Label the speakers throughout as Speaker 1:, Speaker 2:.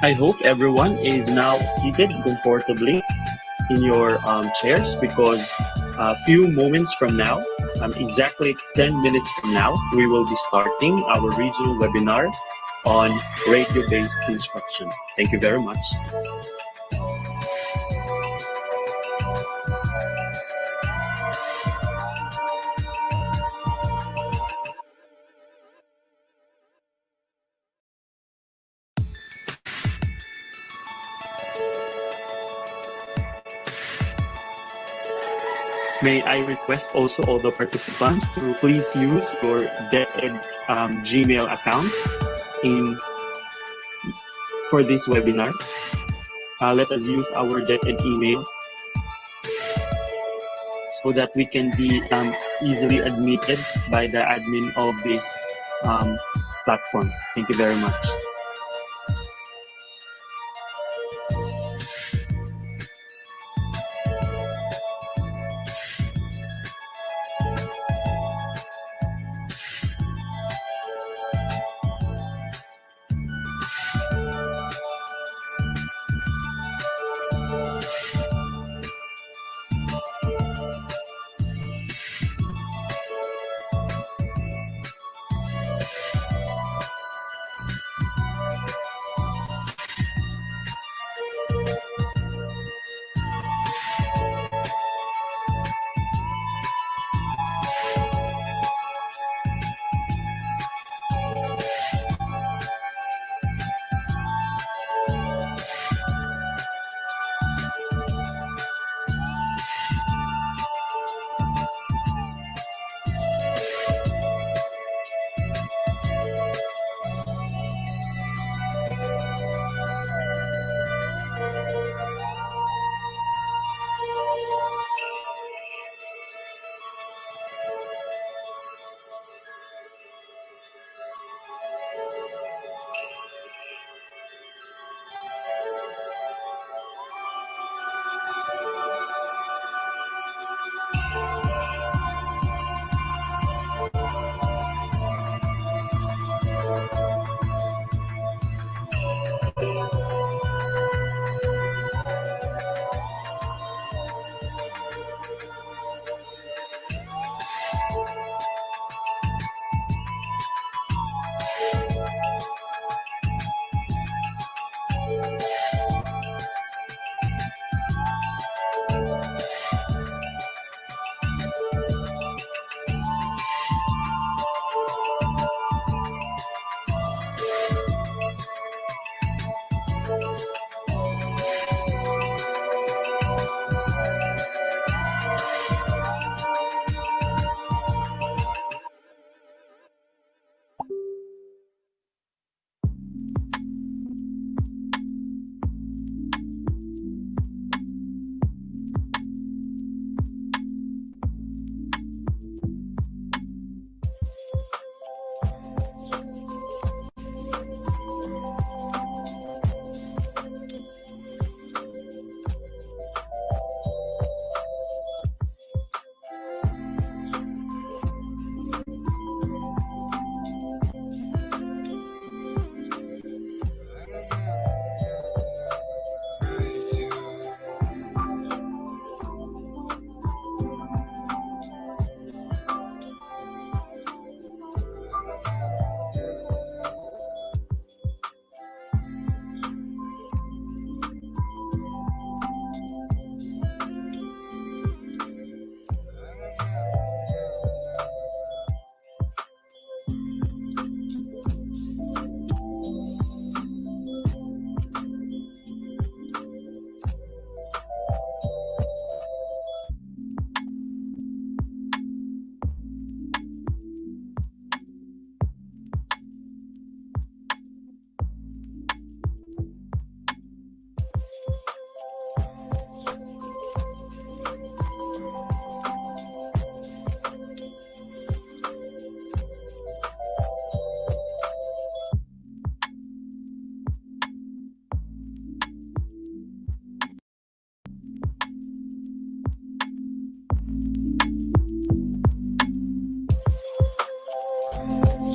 Speaker 1: I hope everyone is now seated comfortably in your chairs because a few moments from now, exactly 10 minutes from now, we will be starting our regional webinar on radio-based instruction. Thank you very much. May I request also all the participants to please use your DepEd Gmail account for this webinar. Let us use our DepEd email so that we can be easily admitted by the admin of this platform. Thank you very much.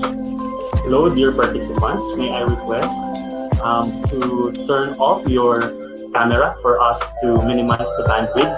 Speaker 1: Hello, dear participants. May I request to turn off your camera for us to minimize the bandwidth?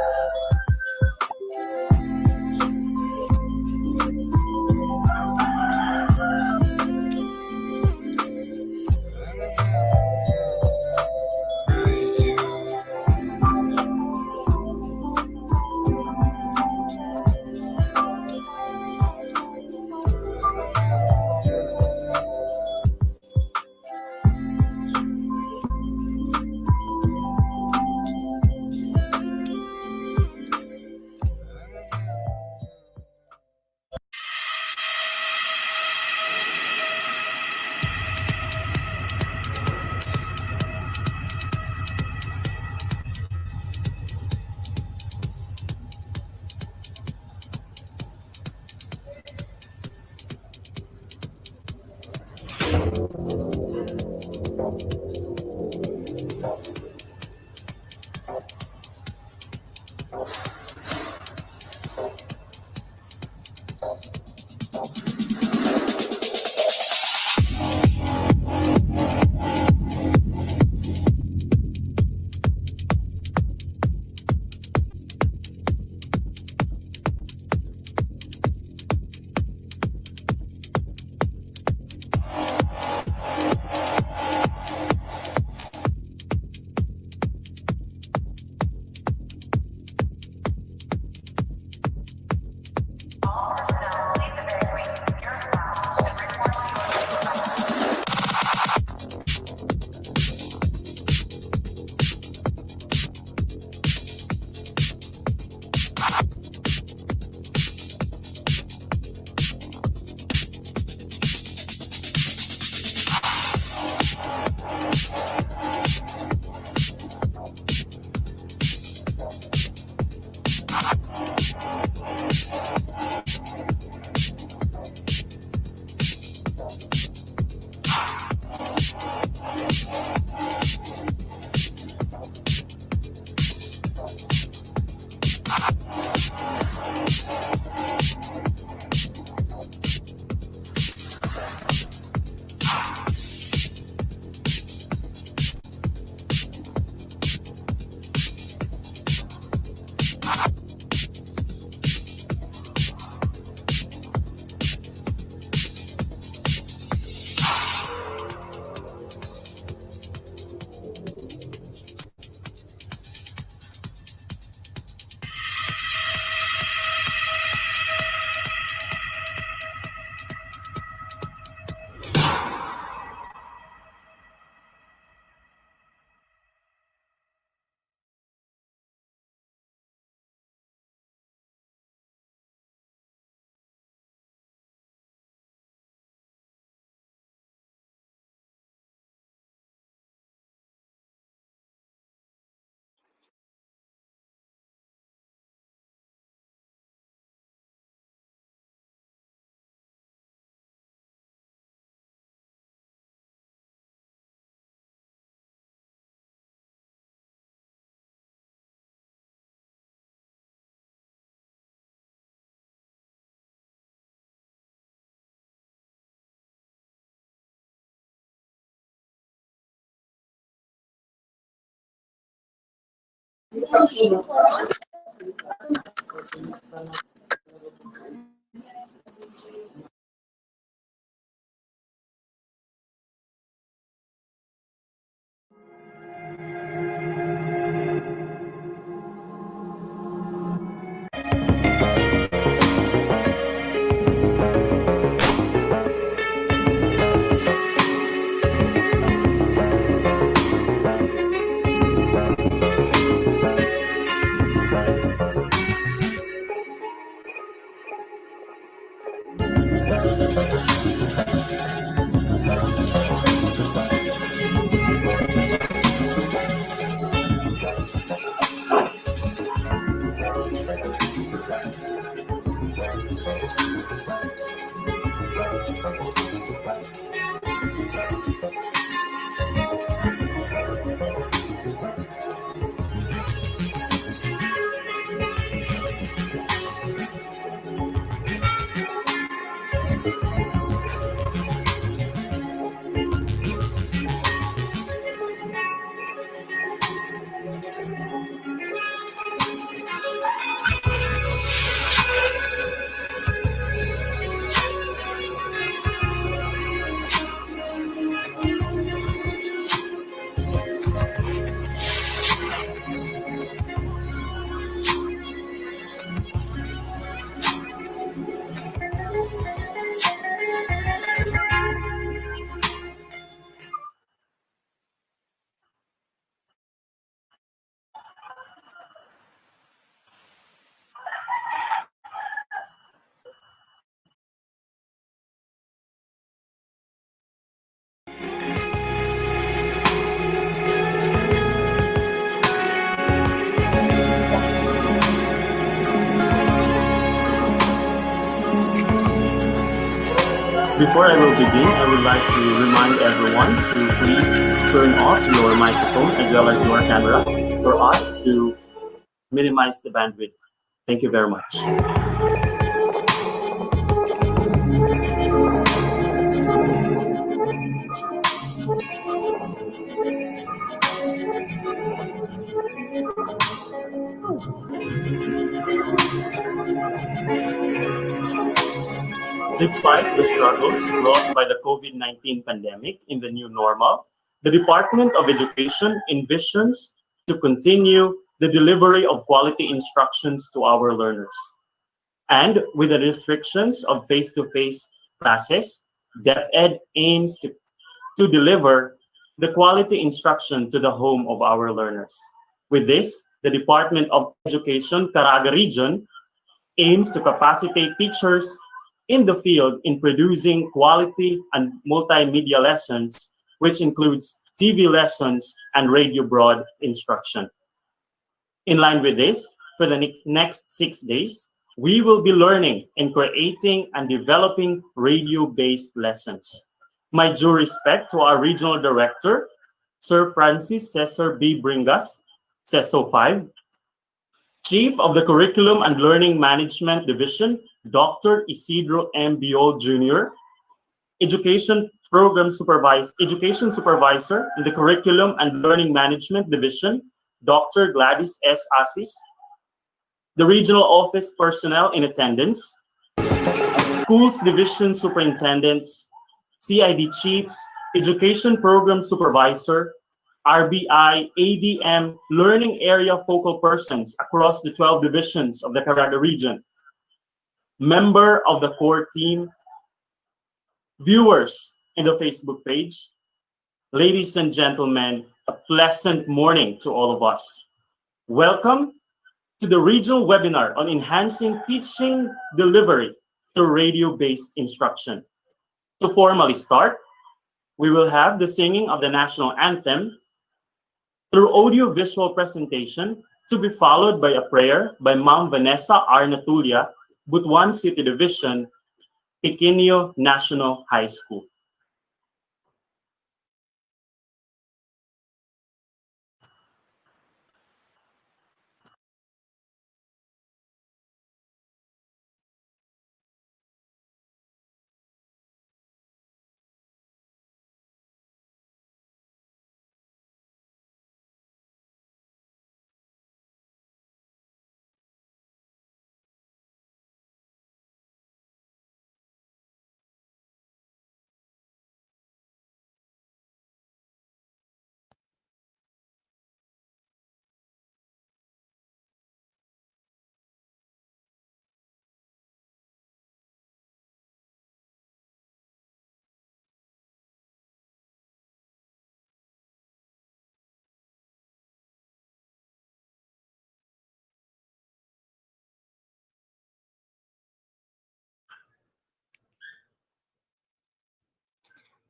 Speaker 1: Before I will begin, I would like to remind everyone to please turn off your microphone as well as your camera for us to minimize the bandwidth. Thank you very much. Despite the struggles brought by the COVID-19 pandemic in the new normal, the Department of Education envisions to continue the delivery of quality instructions to our learners. And with the restrictions of face-to-face classes, DepEd aims to deliver the quality instruction to the home of our learners. With this, the Department of Education Caraga Region aims to capacitate teachers in the field in producing quality and multimedia lessons, which includes TV lessons and radio broad instruction. In line with this, for the next 6 days, we will be learning and creating and developing radio-based lessons. My due respect to our regional director, Sir Francis Cesar B. Bringas, CESO 5, Chief of the Curriculum and Learning Management Division, Dr. Isidro M. Biol Jr., Education Supervisor in the Curriculum and Learning Management Division, Dr. Gladys S. Asis, the Regional Office personnel in attendance, Schools Division Superintendents, CID Chiefs, Education Program Supervisor, RBI, ADM, learning area focal persons across the 12 divisions of the Caraga region, member of the core team, viewers in the Facebook page. Ladies and gentlemen, a pleasant morning to all of us. Welcome to the regional webinar on enhancing teaching delivery through radio-based instruction. To formally start, we will have the singing of the national anthem through audio-visual presentation to be followed by a prayer by Ma'am Vanessa R. Natulia, Butuan City Division, Pequeño National High School.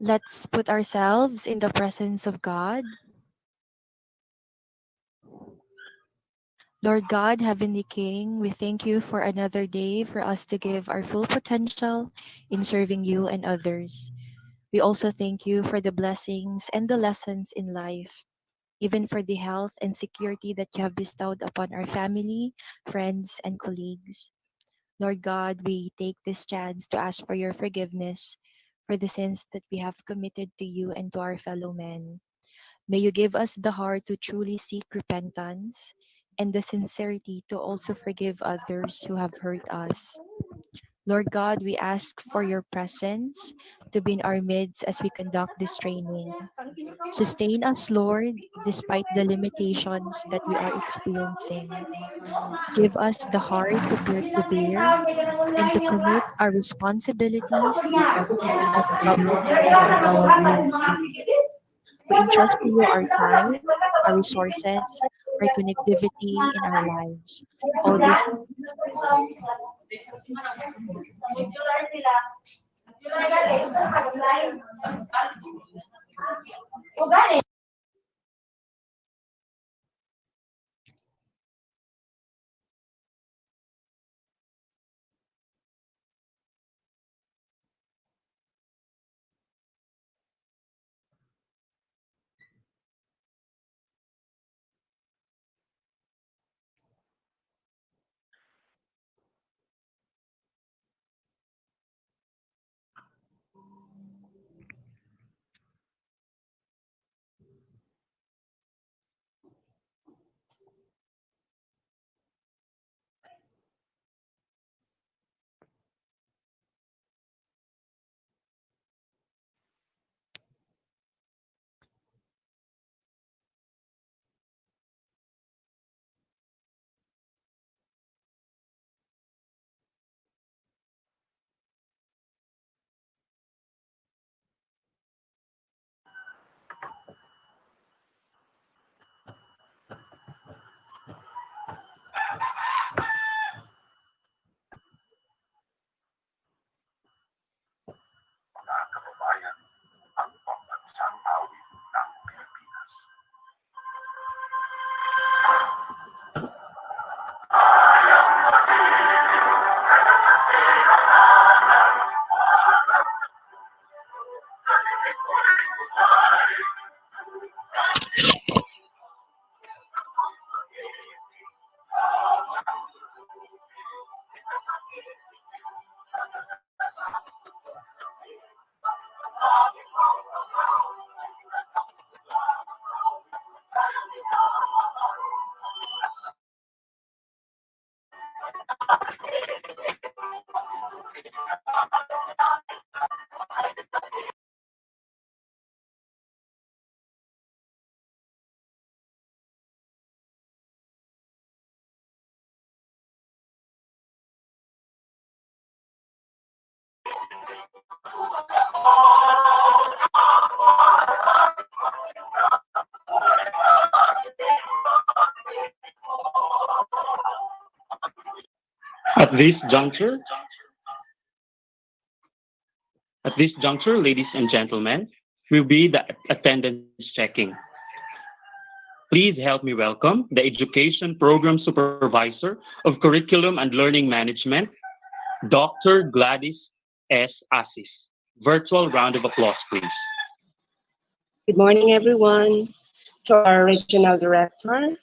Speaker 2: Let's put ourselves in the presence of God. Lord God, Heavenly King, we thank you for another day for us to give our full potential in serving you and others. We also thank you for the blessings and the lessons in life, even for the health and security that you have bestowed upon our family, friends, and colleagues. Lord God, we take this chance to ask for your forgiveness for the sins that we have committed to you and to our fellow men. May you give us the heart to truly seek repentance and the sincerity to also forgive others who have hurt us. Lord God, we ask for your presence to be in our midst as we conduct this training. Sustain us, Lord, despite the limitations that we are experiencing. Give us the heart to persevere and to commit our responsibilities as subjects to you. We entrust to you our time, our resources, our connectivity in our lives. All this
Speaker 3: Mga kababayan, ang pambansang awit ng Pilipinas.
Speaker 1: At this juncture, at this juncture, ladies and gentlemen, will be the attendance checking. Please help me welcome the Education Program Supervisor of Curriculum and Learning Management, Dr. Gladys S. Assis. Virtual round of applause, please.
Speaker 4: Good morning, everyone. To our Regional Director,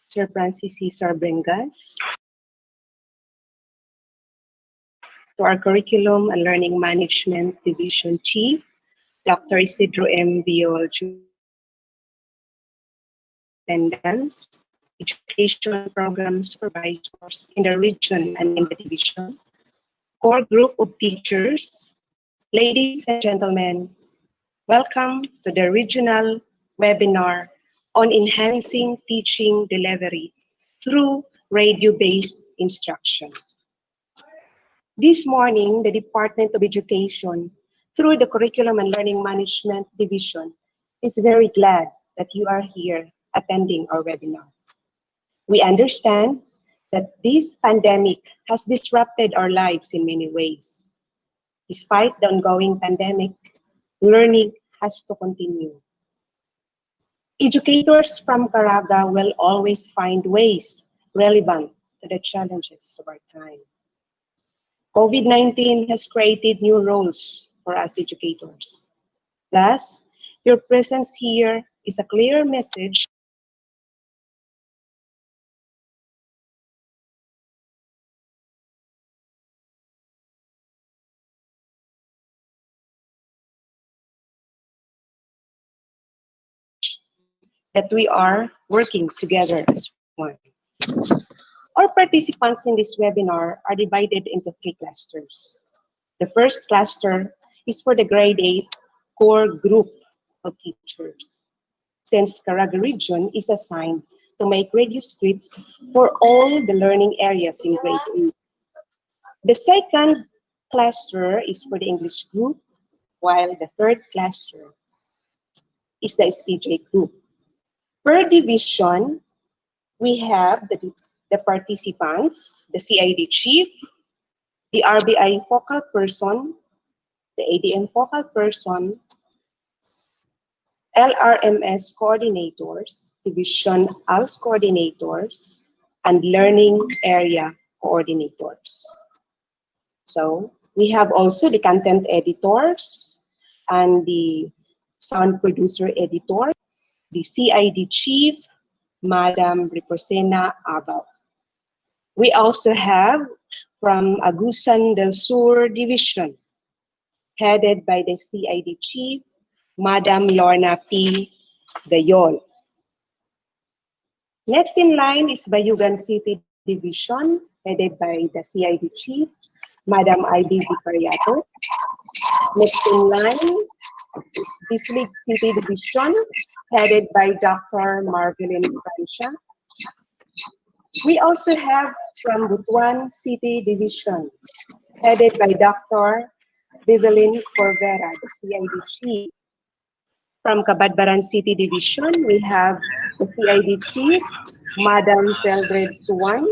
Speaker 4: Sir Francis Cesar Bringas. To our Curriculum and Learning Management Division Chief, Dr. Isidro M. Viol, attendants, education program supervisors in the region and in the division, core group of teachers, ladies and gentlemen, welcome to the regional webinar on enhancing teaching delivery through radio-based instruction. This morning, the Department of Education, through the Curriculum and Learning Management Division, is very glad that you are here attending our webinar. We understand that this pandemic has disrupted our lives in many ways. Despite the ongoing pandemic, learning has to continue. Educators from Caraga will always find ways relevant to the challenges of our time. COVID-19 has created new roles for us educators. Thus, your presence here is a clear message that we are working together as one. Our participants in this webinar are divided into three clusters. The first cluster is for the grade 8 core group of teachers, since Caraga region is assigned to make radio scripts for all the learning areas in grade 8. The second cluster is for the English group, while the third cluster is the SPJ group. Per division, we have the participants, the CID chief, the RBI focal person, the ADM focal person, LRMS coordinators, division ALS coordinators, and learning area coordinators. So we have also the content editors and the sound producer editor, the CID chief, Madam Riposena Abal. We also have from Agusan del Sur Division, headed by the CID chief, Madam Lorna P. Gayol. Next in line is Bayugan City Division, headed by the CID chief, Madam I.D. Vicariato. Next in line is Bislig City Division, headed by Dr. Marvelyn Francia. We also have from Butuan City Division, headed by Dr. Vivelin Corvera, the CID chief. From Cabadbaran City Division, we have the CID chief, Madam Feldred Suwan.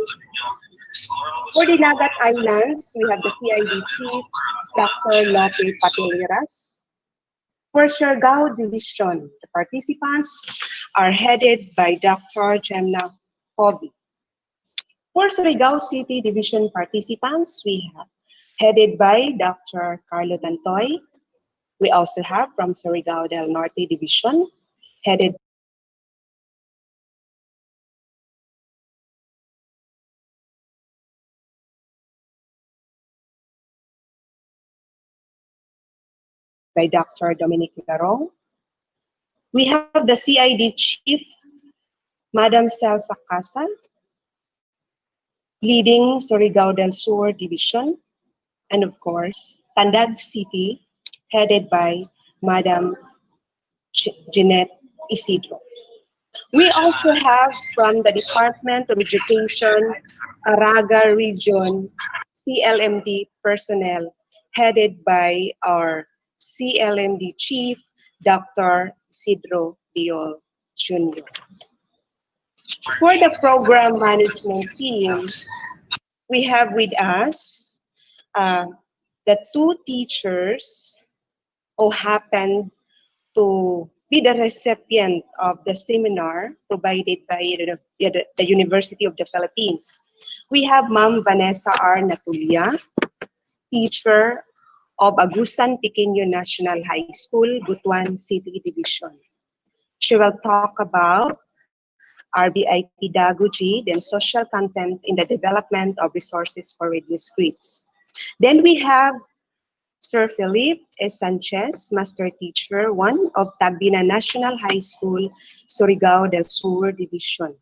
Speaker 4: For the Nagat Islands, we have the CID chief, Dr. Lope Pateleras. For Siargao Division, the participants are headed by Dr. Gemna Hobby. For Surigao City Division participants, we have headed by Dr. Carlo Tantoy. We also have from Surigao del Norte Division, headed by Dr. Dominic Larong. We have the CID chief, Madam Celsa Casa, leading Surigao del Sur Division, and of course, Tandag City, headed by Madam Jeanette Isidro. We also have from the Department of Education, Araga Region, CLMD personnel, headed by our CLMD chief, Dr. Isidro Biol Jr. For the program management team, we have with us the two teachers who happened to be the recipient of the seminar provided by the University of the Philippines. We have Ma'am Vanessa R. Natulia, teacher of Agusan Pequeño National High School, Butuan City Division. She will talk about RBI pedagogy, then social content in the development of resources for radio scripts. Then we have Sir Philip S. Sanchez, Master Teacher 1 of Tagbina National High School, Surigao del Sur Division.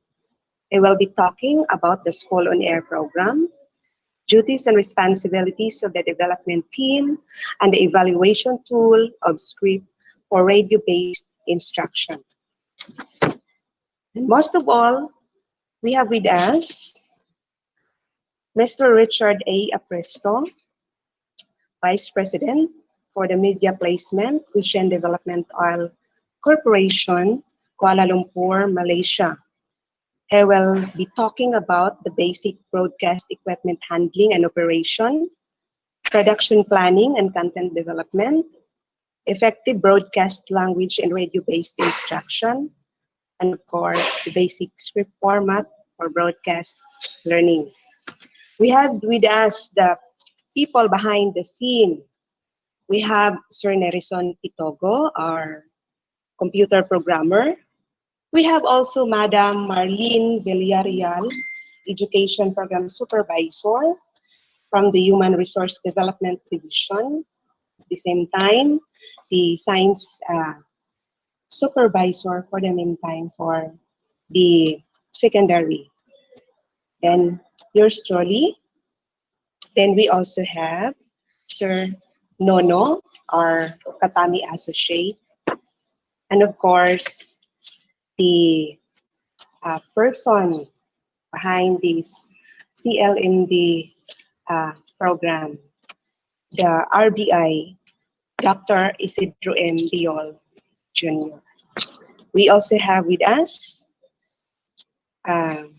Speaker 4: He will be talking about the School on Air program, duties and responsibilities of the development team, and the evaluation tool of script for radio-based instruction. And most of all, we have with us Mr. Richard A. Apresto, Vice President for the Media Placement, Vision Development Oil Corporation, Kuala Lumpur, Malaysia. He will be talking about the basic broadcast equipment handling and operation, production planning and content development, effective broadcast language and radio-based instruction, and of course, the basic script format for broadcast learning. We have with us the people behind the scene. We have Sir Nerison Pitogo, our computer programmer. We have also Madam Marlene Villarreal, Education Program Supervisor from the Human Resource Development Division. At the same time, the Science supervisor for the meantime for the secondary. Then yours truly. Then we also have Sir Nono, our Katami associate, and of course the person behind this CLMD program, the RBI, Dr. Isidro M. Biol Jr. We also have with us um,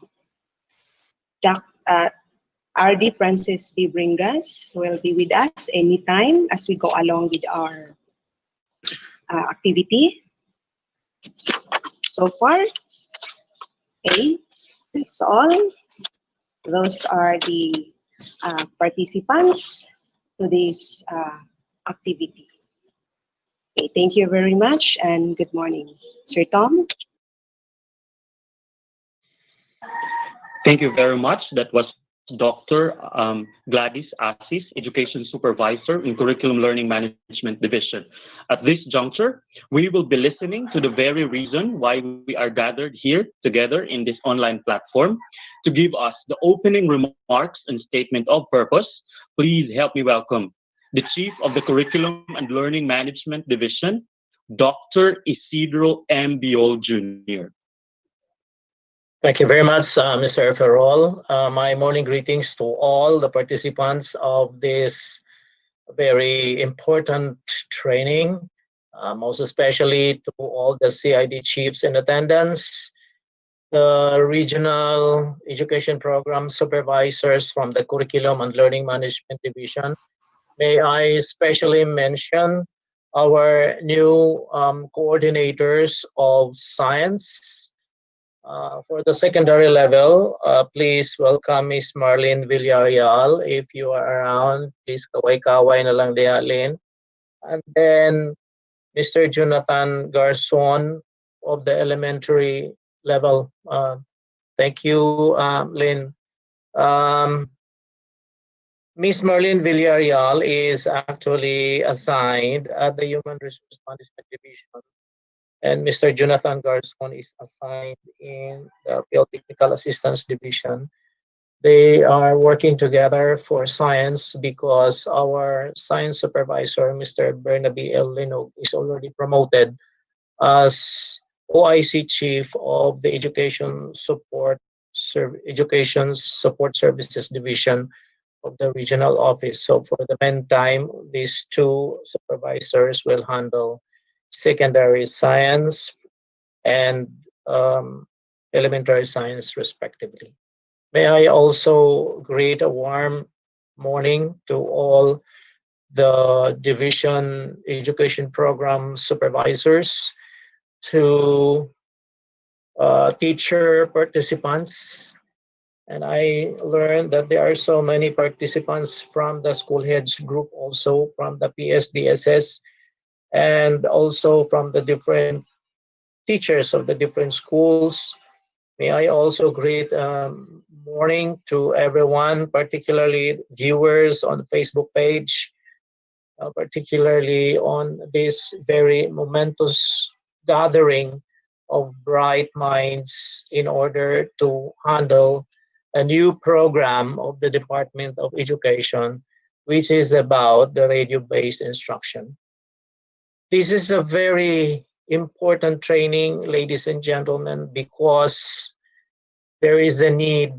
Speaker 4: RD Francis D. Bringas will be with us anytime as we go along with our activity. So far, okay, that's all. Those are the participants to this activity. Okay, thank you very much and good morning. Sir Tom?
Speaker 1: Thank you very much. That was Dr. Gladys Asis, Education Supervisor in Curriculum Learning Management Division. At this juncture, we will be listening to the very reason why we are gathered here together in this online platform. To give us the opening remarks and statement of purpose, please help me welcome the Chief of the Curriculum and Learning Management Division, Dr. Isidro M. Biol Jr.
Speaker 5: Thank you very much, Mr. Ferrol. My morning greetings to all the participants of this very important training, most especially to all the CID chiefs in attendance, the regional education program supervisors from the Curriculum and Learning Management Division. May I especially mention our new coordinators of science. For the secondary level, please welcome Miss Marlene Villarreal. If you are around, please kaway-kaway na lang diha, Lynn. And then Mr. Jonathan Garson of the elementary level. Thank you, Lynn. Miss Marlene Villarreal is actually assigned at the Human Resource Management Division, and Mr. Jonathan Garson is assigned in the Field Technical Assistance Division. They are working together for science because our science supervisor, Mr. Bernabe L. Linog, is already promoted as OIC Chief of the Education Support Services Division of the regional office. So for the meantime, these two supervisors will handle secondary science and elementary science respectively. May I also greet a warm morning to all the division education program supervisors, to teacher participants. And I learned that there are so many participants from the school heads group, also from the PSDSS, and also from the different teachers of the different schools. May I also greet morning to everyone, particularly viewers on the Facebook page, particularly on this very momentous gathering of bright minds in order to handle a new program of the Department of Education, which is about the radio-based instruction. This is a very important training, ladies and gentlemen, because there is a need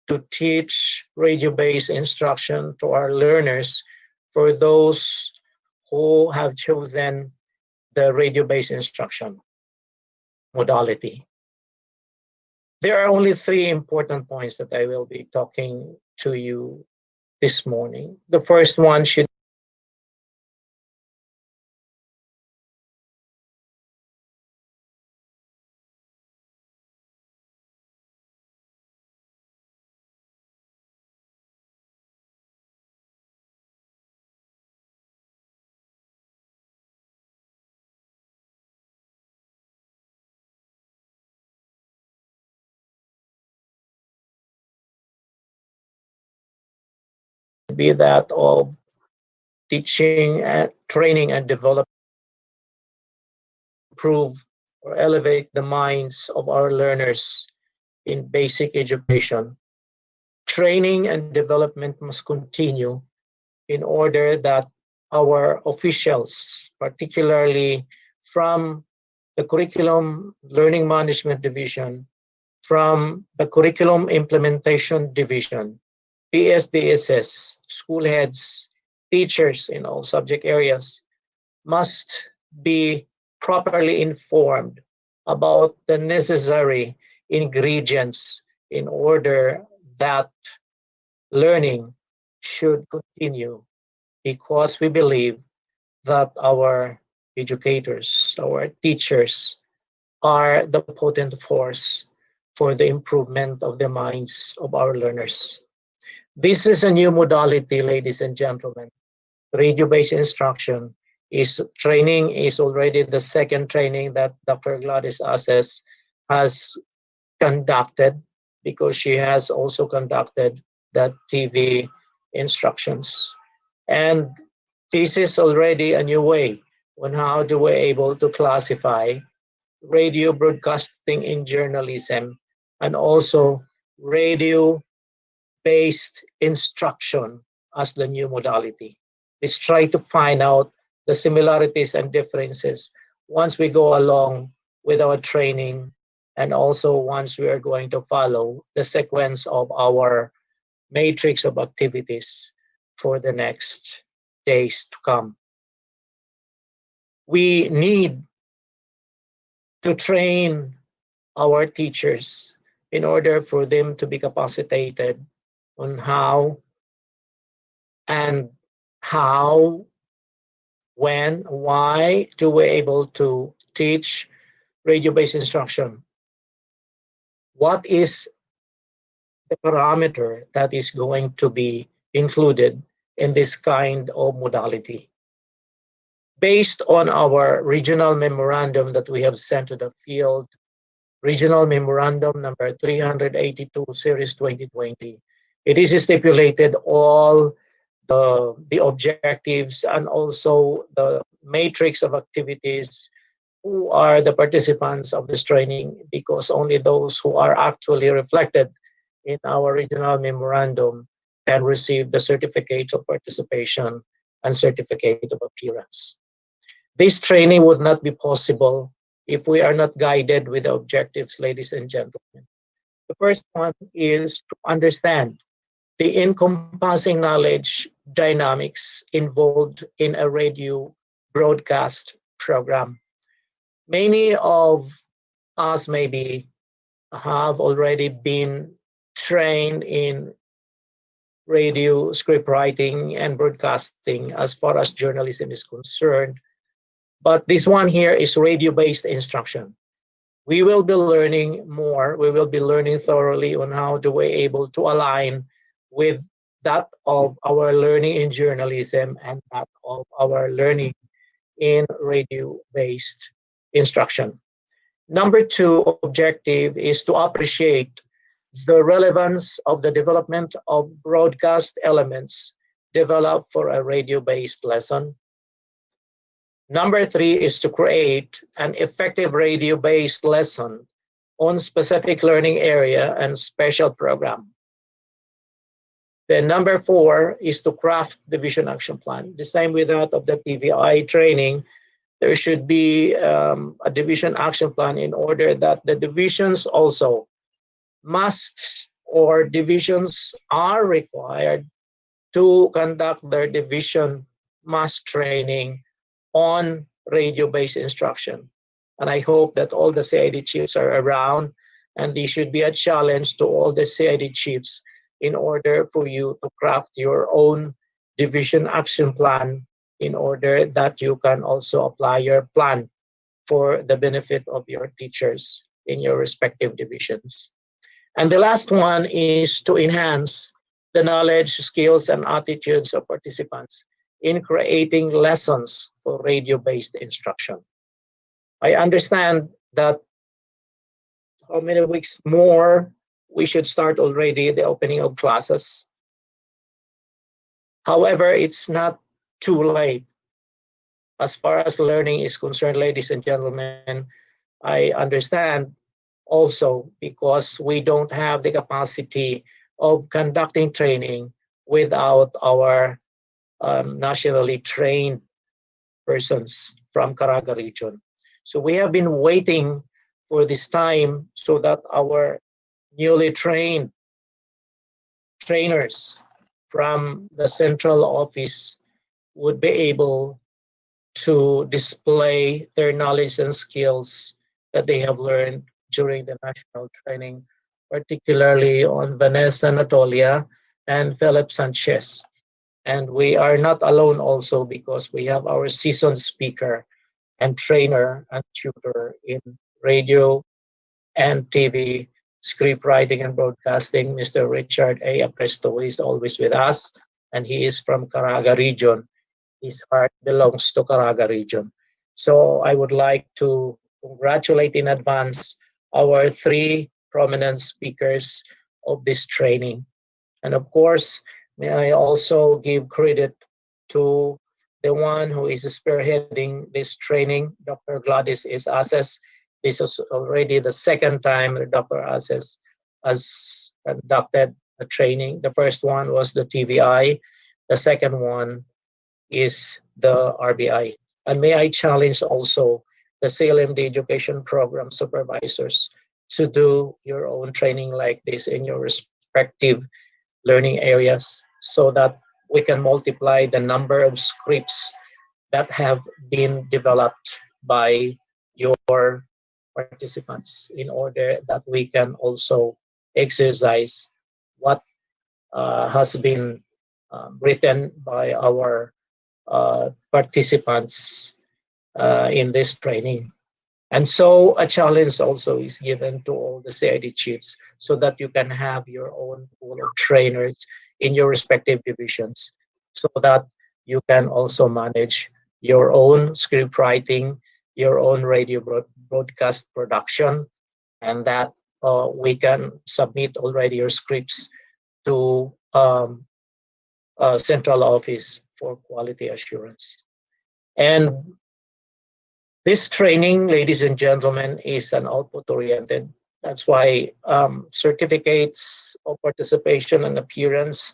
Speaker 5: to teach radio-based instruction to our learners for those who have chosen the radio-based instruction modality. There are only three important points that I will be talking to you this morning. The first one should be that of teaching, training, and development improve or elevate the minds of our learners in basic education. Training and development must continue in order that our officials, particularly from the Curriculum Learning Management Division, from the Curriculum Implementation Division, PSDSS, school heads, teachers in all subject areas must be properly informed about the necessary ingredients in order that learning should continue, because we believe that our educators, our teachers, are the potent force for the improvement of the minds of our learners. This is a new modality, ladies and gentlemen. Radio-based instruction is training is already the second training that Dr. Gladys Asses has conducted, because she has also conducted the TV instructions. And this is already a new way on how do we able to classify radio broadcasting in journalism and also radio based instruction as the new modality. Let's try to find out the similarities and differences once we go along with our training, and also once we are going to follow the sequence of our matrix of activities for the next days to come. We need to train our teachers in order for them to be capacitated on and how, when, why do we able to teach radio-based instruction? What is the parameter that is going to be included in this kind of modality? Based on our regional memorandum that we have sent to the field, Regional Memorandum number 382, Series 2020, it is stipulated all the objectives and also the matrix of activities, who are the participants of this training, because only those who are actually reflected in our regional memorandum can receive the certificate of participation and certificate of appearance. This training would not be possible if we are not guided with the objectives, ladies and gentlemen. The first one is to understand the encompassing knowledge dynamics involved in a radio broadcast program. Many of us maybe have already been trained in radio script writing and broadcasting as far as journalism is concerned. But this one here is radio-based instruction. We will be learning more. We will be learning thoroughly on how to be able to align with that of our learning in journalism and that of our learning in radio-based instruction. Number two objective is to appreciate the relevance of the development of broadcast elements developed for a radio-based lesson. Number three is to create an effective radio-based lesson on specific learning area and special program. Then number four is to craft the vision action plan. The same with that of the TVI training, there should be a division action plan in order that the divisions also must, or divisions are required to conduct their division mass training on radio-based instruction. And I hope that all the CID chiefs are around, and this should be a challenge to all the CID chiefs in order for you to craft your own division action plan in order that you can also apply your plan for the benefit of your teachers in your respective divisions. And the last one is to enhance the knowledge, skills, and attitudes of participants in creating lessons for radio-based instruction. I understand that how many weeks more we should start already the opening of classes. However, it's not too late as far as learning is concerned, ladies and gentlemen, I understand also because we don't have the capacity of conducting training without our nationally trained persons from Caraga region. So we have been waiting for this time so that our newly trained trainers from the central office would be able to display their knowledge and skills that they have learned during the national training, particularly on Vanessa Natolia and Philip Sanchez. And we are not alone also because we have our seasoned speaker and trainer and tutor in radio and TV, script writing and broadcasting, Mr. Richard A. Apresto. He's always with us, and he is from Caraga region. His heart belongs to Caraga region. So I would like to congratulate in advance our three prominent speakers of this training. And of course, may I also give credit to the one who is spearheading this training, Dr. Gladys is Ases. This is already the second time that Dr. Ases has conducted a training. The first one was the TVI. The second one is the RBI. And may I challenge also the CLMD education program supervisors to do your own training like this in your respective learning areas so that we can multiply the number of scripts that have been developed by your participants in order that we can also exercise what has been written by our participants in this training. And so a challenge also is given to all the CID chiefs so that you can have your own pool of trainers in your respective divisions so that you can also manage your own script writing, your own radio broadcast production, and that we can submit already your scripts to central office for quality assurance. And this training, ladies and gentlemen, is an output oriented. That's why certificates of participation and appearance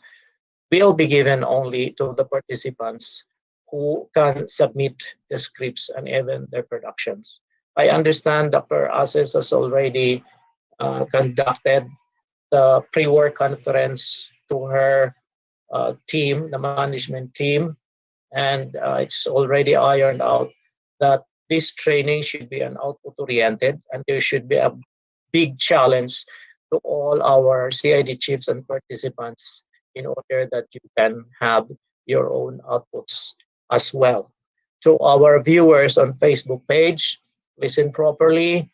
Speaker 5: will be given only to the participants who can submit the scripts and even their productions. I understand Dr. Ases has already conducted the pre-work conference to her team, the management team, and it's already ironed out that this training should be an output oriented and there should be a big challenge to all our CID chiefs and participants in order that you can have your own outputs as well. To our viewers on Facebook page, listen properly,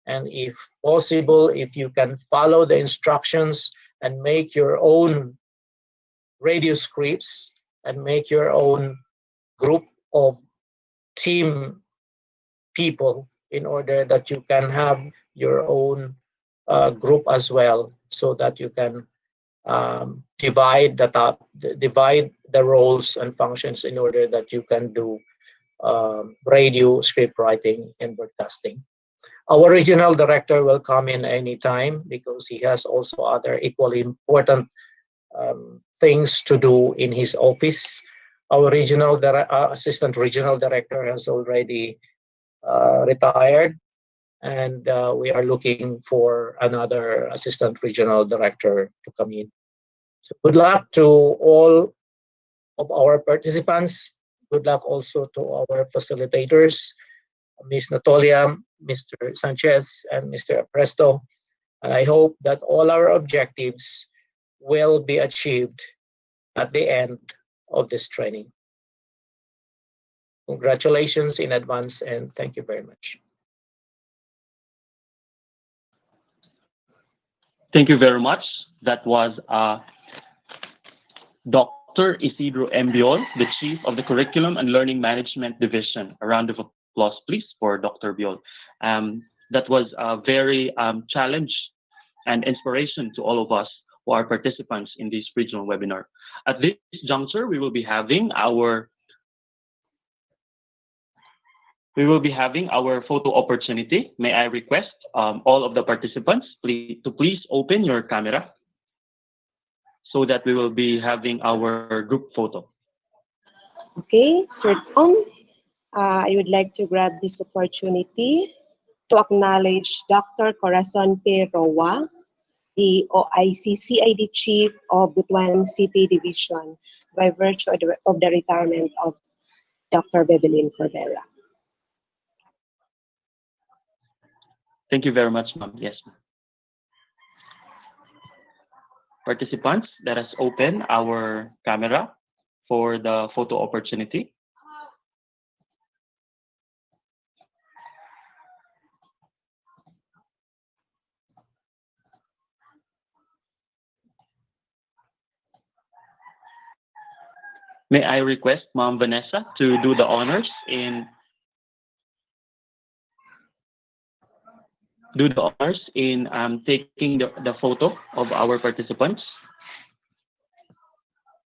Speaker 5: and if possible, if you can follow the instructions and make your own radio scripts and make your own group of team people in order that you can have your own group as well so that you can divide the roles and functions in order that you can do radio script writing and broadcasting. Our regional director will come in anytime because he has also other equally important things to do in his office. Our assistant regional director has already retired, and we are looking for another assistant regional director to come in. So good luck to all of our participants. Good luck also to our facilitators, Ms. Natolia, Mr. Sanchez, and Mr. Presto. And I hope that all our objectives will be achieved at the end of this training. Congratulations in advance and thank you very much.
Speaker 1: Thank you very much. That was Dr. Isidro Embiol, the Chief of the Curriculum and Learning Management Division. A round of applause, please, for Dr. Biol. That was a very challenge and inspiration to all of us who are participants in this regional webinar. At this juncture, we will be having our we will be having our photo opportunity. May I request all of the participants to please open your camera so that we will be having our group photo.
Speaker 4: Okay, Sir Tom, I would like to grab this opportunity to acknowledge Dr. Corazon P. Roa, the OIC CID Chief of Butuan City Division, by virtue of the retirement of Dr. Bebelin Cordera.
Speaker 1: Thank you very much, ma'am. Yes, ma'am. Participants, let us open our camera for the photo opportunity. May I request Ma'am Vanessa to do the honors in taking the photo of our participants.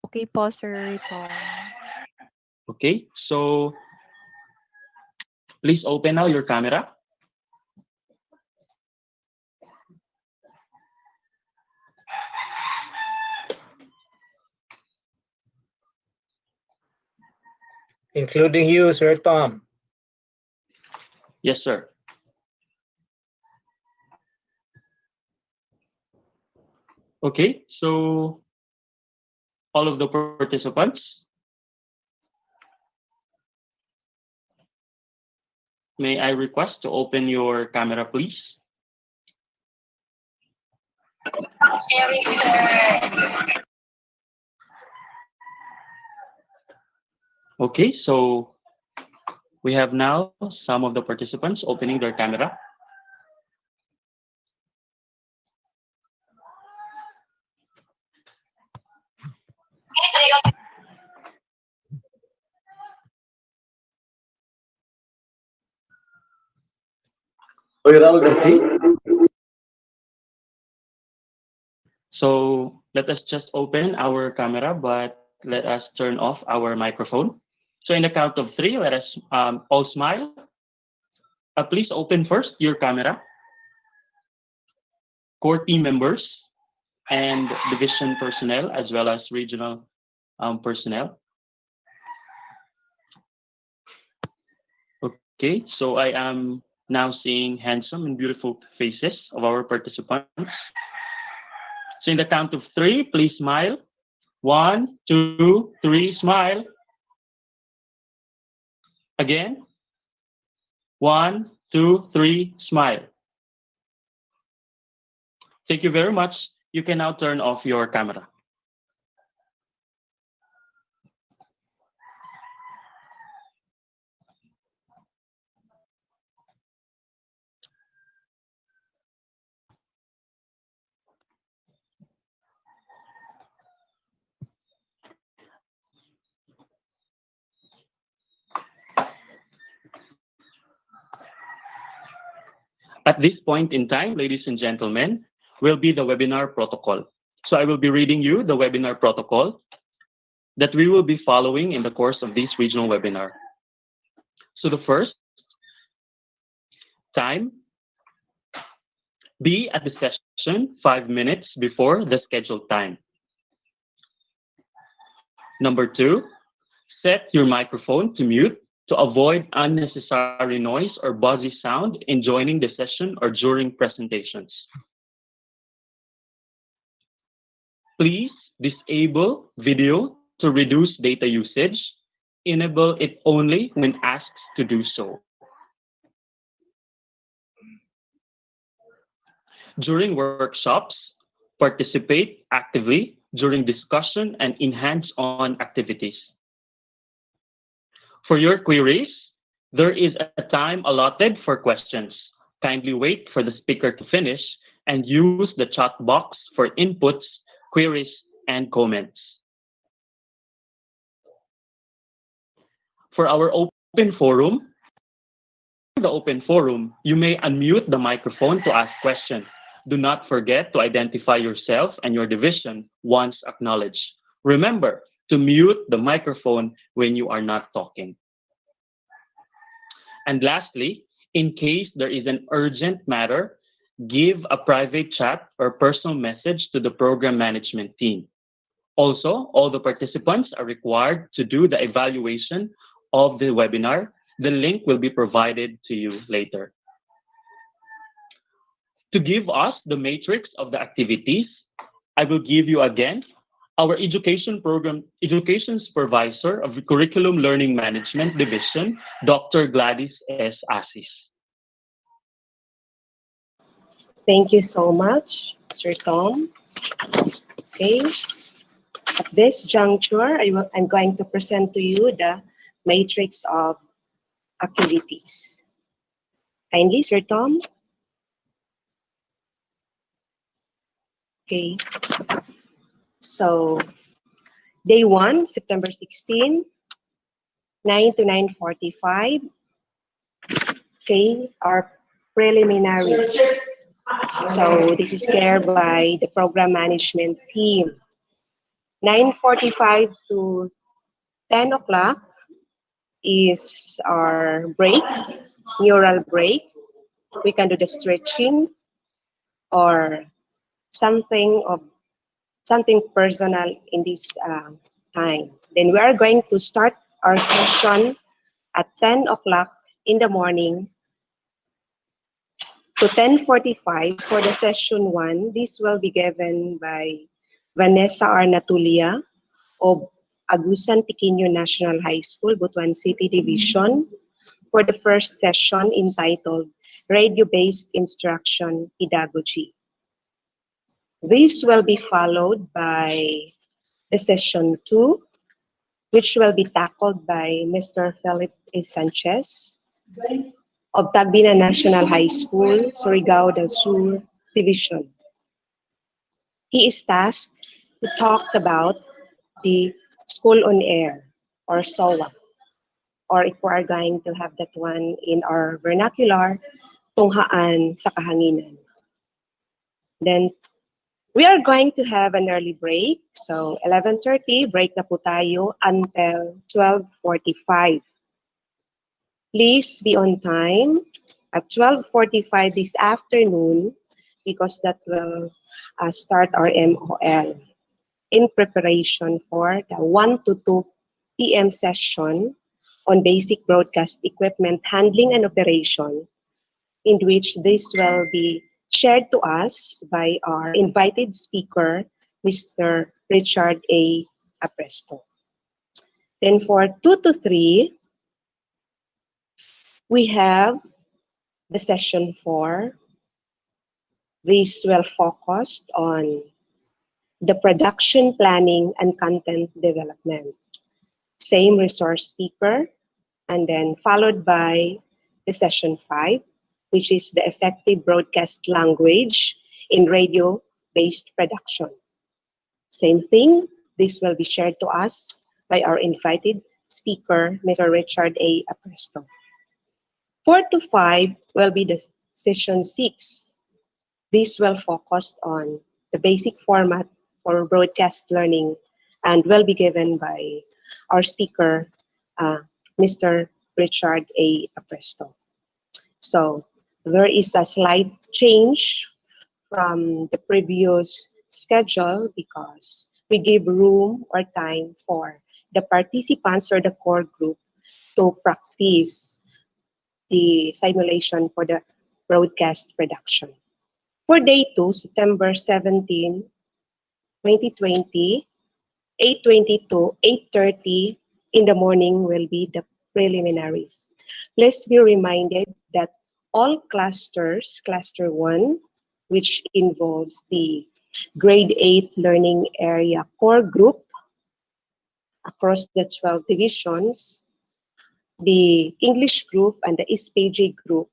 Speaker 2: Okay po, Sir Tom.
Speaker 1: Okay, so please open now your camera.
Speaker 5: Including you, Sir Tom.
Speaker 1: Yes, sir. Okay, so all of the participants, may I request to open your camera, please? Okay, so we have now some of the participants opening their camera. Okay. So let us just open our camera, but let us turn off our microphone. So in the count of three, let us all smile. Please open first your camera. Core team members and division personnel as well as regional personnel. Okay, so I am now seeing handsome and beautiful faces of our participants. So in the count of three, please smile. 1, 2, 3, smile. Again. 1, 2, 3, smile. Thank you very much. You can now turn off your camera. At this point in time, ladies and gentlemen, will be the webinar protocol. So I will be reading you the webinar protocol that we will be following in the course of this regional webinar. So the first, time, be at the session 5 minutes before the scheduled time. Number 2, set your microphone to mute to avoid unnecessary noise or buzzy sound in joining the session or during presentations. Please disable video to reduce data usage. Enable it only when asked to do so. During workshops, participate actively during discussion and in hands-on activities. For your queries, there is a time allotted for questions. Kindly wait for the speaker to finish and use the chat box for inputs, queries, and comments. For our open forum, you may unmute the microphone to ask questions. Do not forget to identify yourself and your division once acknowledged. Remember to mute the microphone when you are not talking. And lastly, in case there is an urgent matter, give a private chat or personal message to the program management team. Also, all the participants are required to do the evaluation of the webinar. The link will be provided to you later. To give us the matrix of the activities, I will give you again our education supervisor of the Curriculum Learning Management Division, Dr. Gladys S. Asis.
Speaker 4: Thank you so much, Sir Tom. Okay. At this juncture, I'm going to present to you the matrix of activities. Kindly, Sir Tom. Okay. So, day 1, September 16, 9 to 9:45. Okay, our preliminaries. So, this is carried by the program management team. 9:45 to 10 o'clock is our break, neural break. We can do the stretching or something of something personal in this time. Then we are going to start our session at 10 o'clock in the morning to 10:45 for the session 1. This will be given by Vanessa Arnatulia of Agusan Tiquinho National High School, Butuan City Division, for the first session entitled Radio-Based Instruction Pedagogy. This will be followed by the session 2, which will be tackled by Mr. Felipe A. Sanchez of Tagbina National High School, Surigao del Sur Division. He is tasked to talk about the School on Air, or SOA, or if we are going to have that one in our vernacular, tunghaan sa kahanginan. Then we are going to have an early break. So 11:30, break na po tayo until 12:45. Please be on time at 12:45 this afternoon because that will start our MOL in preparation for the 1 to 2 p.m. session on basic broadcast equipment handling and operation, in which this will be shared to us by our invited speaker, Mr. Richard A. Apresto. Then for 2 to 3, we have the session 4. This will focus on the production planning and content development. Same resource speaker, and then followed by the session 5, which is the effective broadcast language in radio-based production. Same thing, this will be shared to us by our invited speaker, Mr. Richard A. Apresto. 4 to 5 will be the session 6. This will focus on the basic format for broadcast learning and will be given by our speaker, Mr. Richard A. Apresto. So there is a slight change from the previous schedule because we give room or time for the participants or the core group to practice the simulation for the broadcast production. For day 2, September 17, 2020, 8:20 to 8:30 in the morning will be the preliminaries. Please be reminded that all clusters, cluster 1, which involves the grade 8 learning area core group across the 12 divisions, the English group and the SPG group,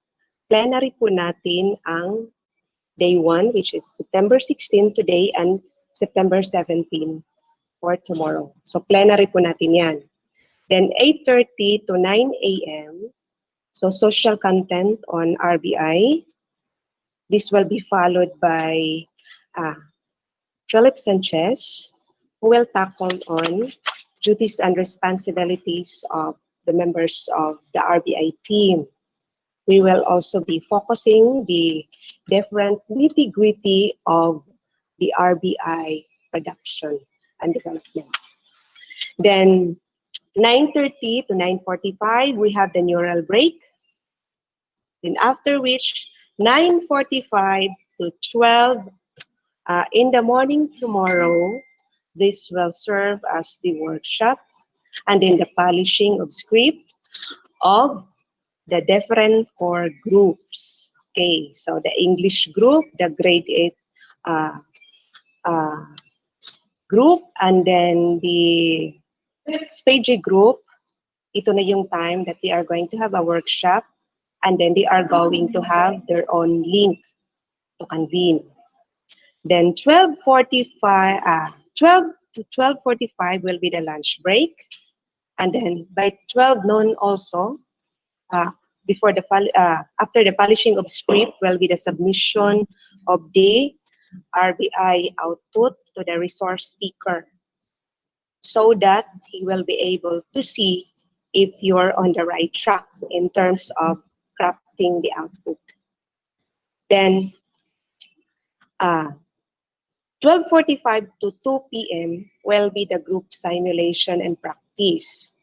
Speaker 4: plenary po natin ang day 1, which is September 16 today and September 17 for tomorrow. So plenary po natin yan. Then 8:30 to 9 a.m., so social content on RBI. This will be followed by Philip Sanchez, who will tackle on duties and responsibilities of the members of the RBI team. We will also be focusing the different nitty-gritty of the RBI production and development. Then 9:30 to 9:45, we have the neural break. Then after which, 9:45 to 12 in the morning tomorrow, this will serve as the workshop and then the polishing of script of the different core groups. Okay, so the English group, the grade 8 uh, uh, group, and then the SPAG group, ito na yung time that they are going to have a workshop, and then they are going to have their own link to convene. Then 12 to 12:45 will be the lunch break. And then by 12 noon also, after the polishing of script will be the submission of the RBI output to the resource speaker so that he will be able to see if you're on the right track in terms of crafting the output. Then 12:45 to 2 p.m. will be the group simulation and practice.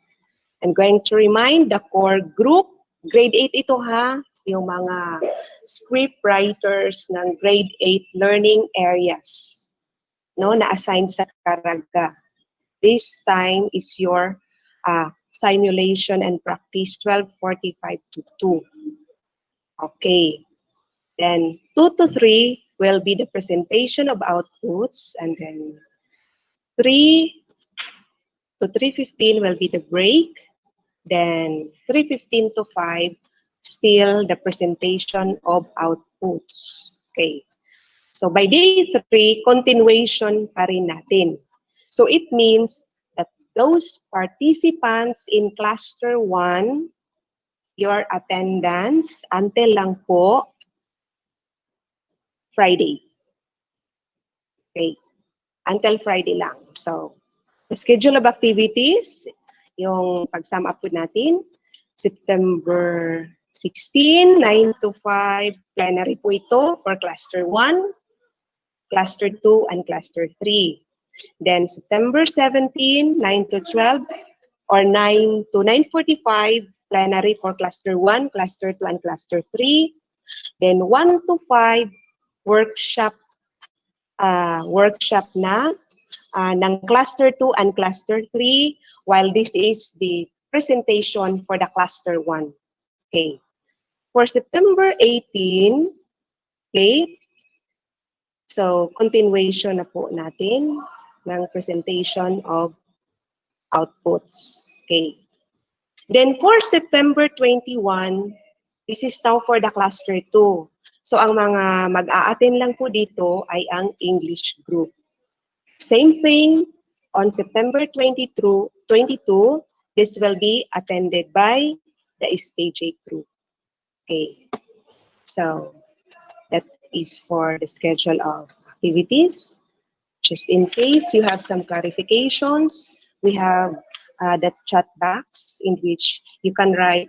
Speaker 4: I'm going to remind the core group, grade 8 ito ha, yung mga script writers ng grade 8 learning areas, no, na-assign sa Caraga. This time is your simulation and practice, 12:45 to 2. Okay. Then 2 to 3 will be the presentation of outputs, and then 3 to 3:15 will be the break. Then 3:15 to 5, still the presentation of outputs. Okay. So by day 3, continuation pa rin natin. So it means that those participants in cluster 1, your attendance until lang po Friday. Okay. Until Friday lang. So, the schedule of activities, yung pag-sum up po natin, September 16, 9 to 5, plenary po ito for cluster 1, cluster 2, and cluster 3. Then September 17, 9 to 12, or 9 to 9:45, plenary for cluster 1, cluster 2, and cluster 3. Then 1 to 5, workshop na ng cluster 2 and cluster 3, while this is the presentation for the cluster 1. Okay. For September 18, okay, so continuation na po natin ng presentation of outputs. Okay. Then for September 21, this is now for the cluster 2. So ang mga mag-a-attend lang po dito ay ang English group. Same thing on September 22, this will be attended by the SPJ group. Okay. So that is for the schedule of activities. Just in case you have some clarifications, we have the chat box in which you can write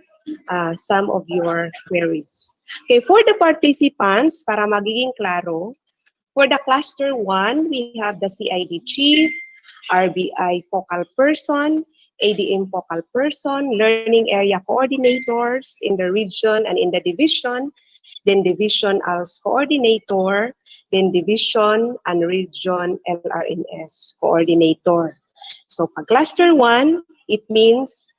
Speaker 4: some of your queries. Okay, for the participants, para magiging klaro, for the cluster 1, we have the CID chief, RBI focal person, ADM focal person, learning area coordinators in the region and in the division, then division als coordinator, then division and region LRNS coordinator. So pag cluster 1, it means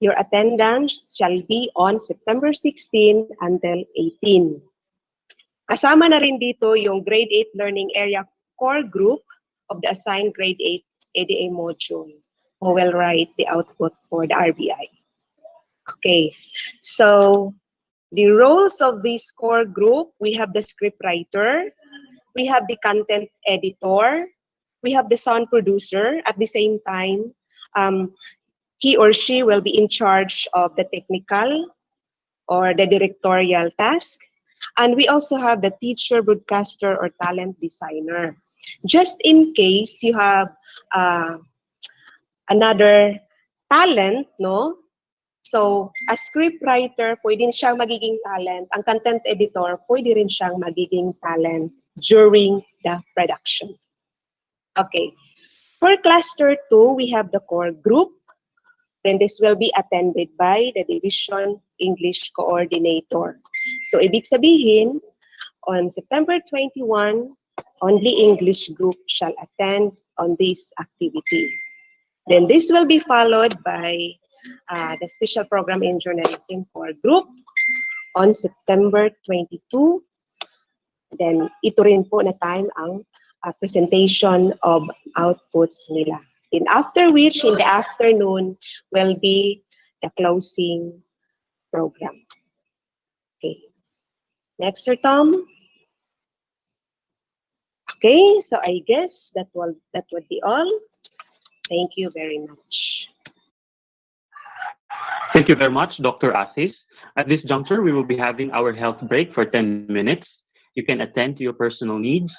Speaker 4: your attendance shall be on September 16 until 18. Kasama na rin dito yung grade 8 learning area core group of the assigned grade 8 ADA module who will write the output for the RBI. Okay, so the roles of this core group, we have the script writer, we have the content editor, we have the sound producer. At the same time, he or she will be in charge of the technical or the directorial task. And we also have the teacher, broadcaster, or talent designer. Just in case you have another talent, no? So, as scriptwriter, pwede siyang magiging talent. Ang content editor, pwede rin siyang magiging talent during the production. Okay. For cluster 2, we have the core group. Then this will be attended by the division English coordinator. So, ibig sabihin, on September 21, only English group shall attend on this activity. Then this will be followed by the special program in journalism core group on September 22. Then ito rin po na time ang presentation of outputs nila. Then after which, in the afternoon, will be the closing program. Okay. Next, Sir Tom. Okay, so I guess that would be all. Thank you very much.
Speaker 1: Thank you very much, Dr. Asis. At this juncture, we will be having our health break for 10 minutes. You can attend to your personal needs.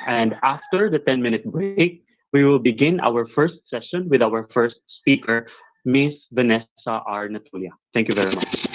Speaker 1: And after the 10-minute break, we will begin our first session with our first speaker, Ms. Vanessa R. Natulia. Thank you very much.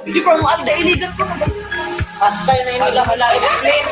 Speaker 6: Di ba mo update iligan ko mag patay na nila malaki explain.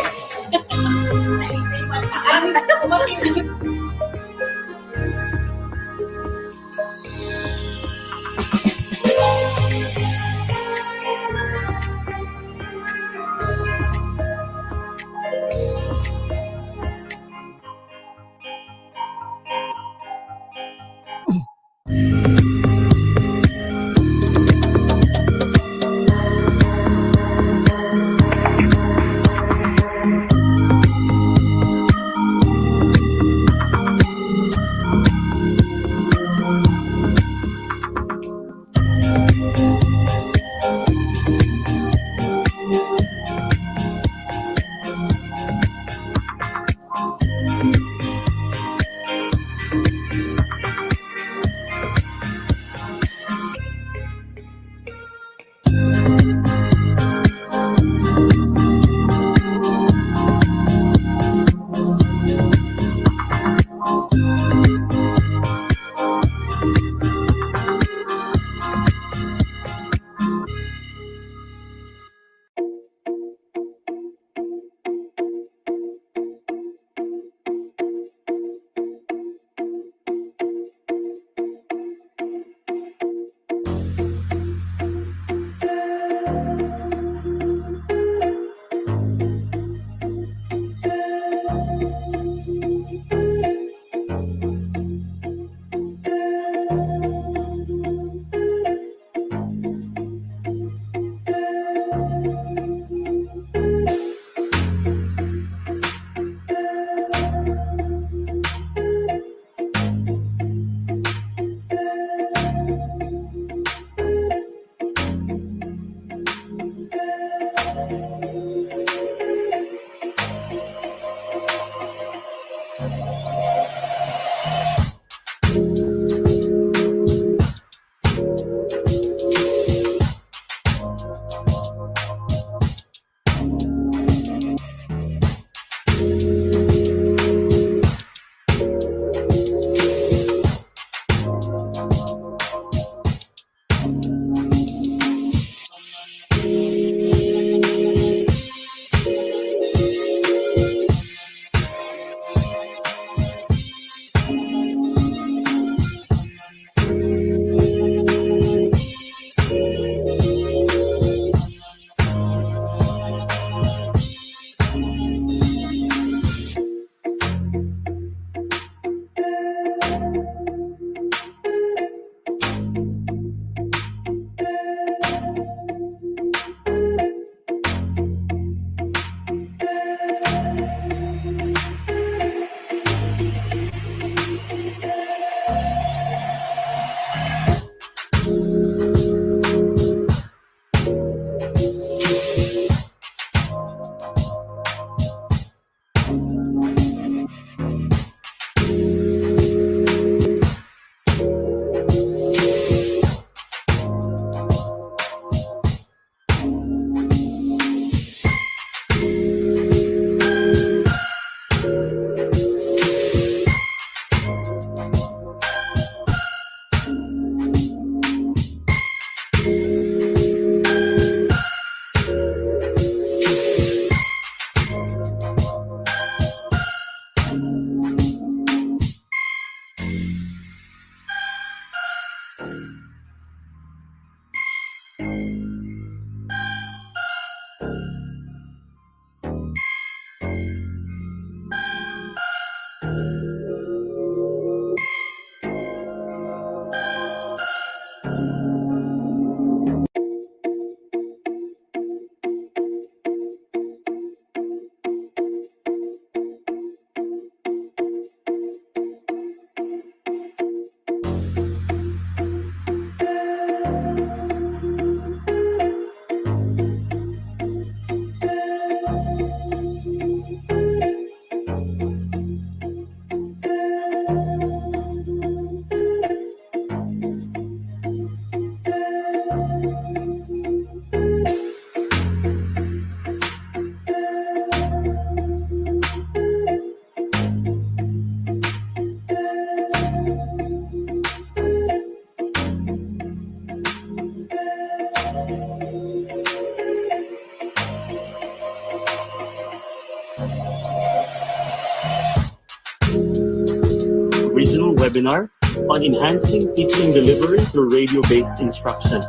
Speaker 1: Regional webinar on enhancing teaching delivery through radio-based instruction.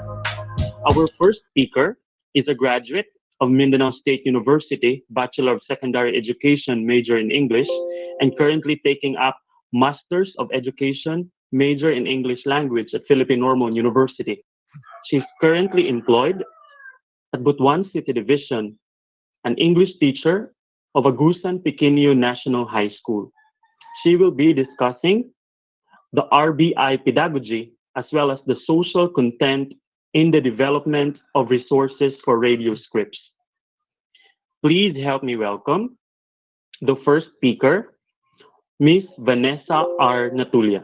Speaker 1: Our first speaker is a graduate of Mindanao State University, Bachelor of Secondary Education, major in English, and currently taking up Masters of Education, major in English language at Philippine Normal University. She's currently employed at Butuan City Division, an English teacher of Agusan Pequeño National High School. She will be discussing the RBI pedagogy as well as the social content in the development of resources for radio scripts. Please help me welcome the first speaker, Miss Vanessa R. Natulia.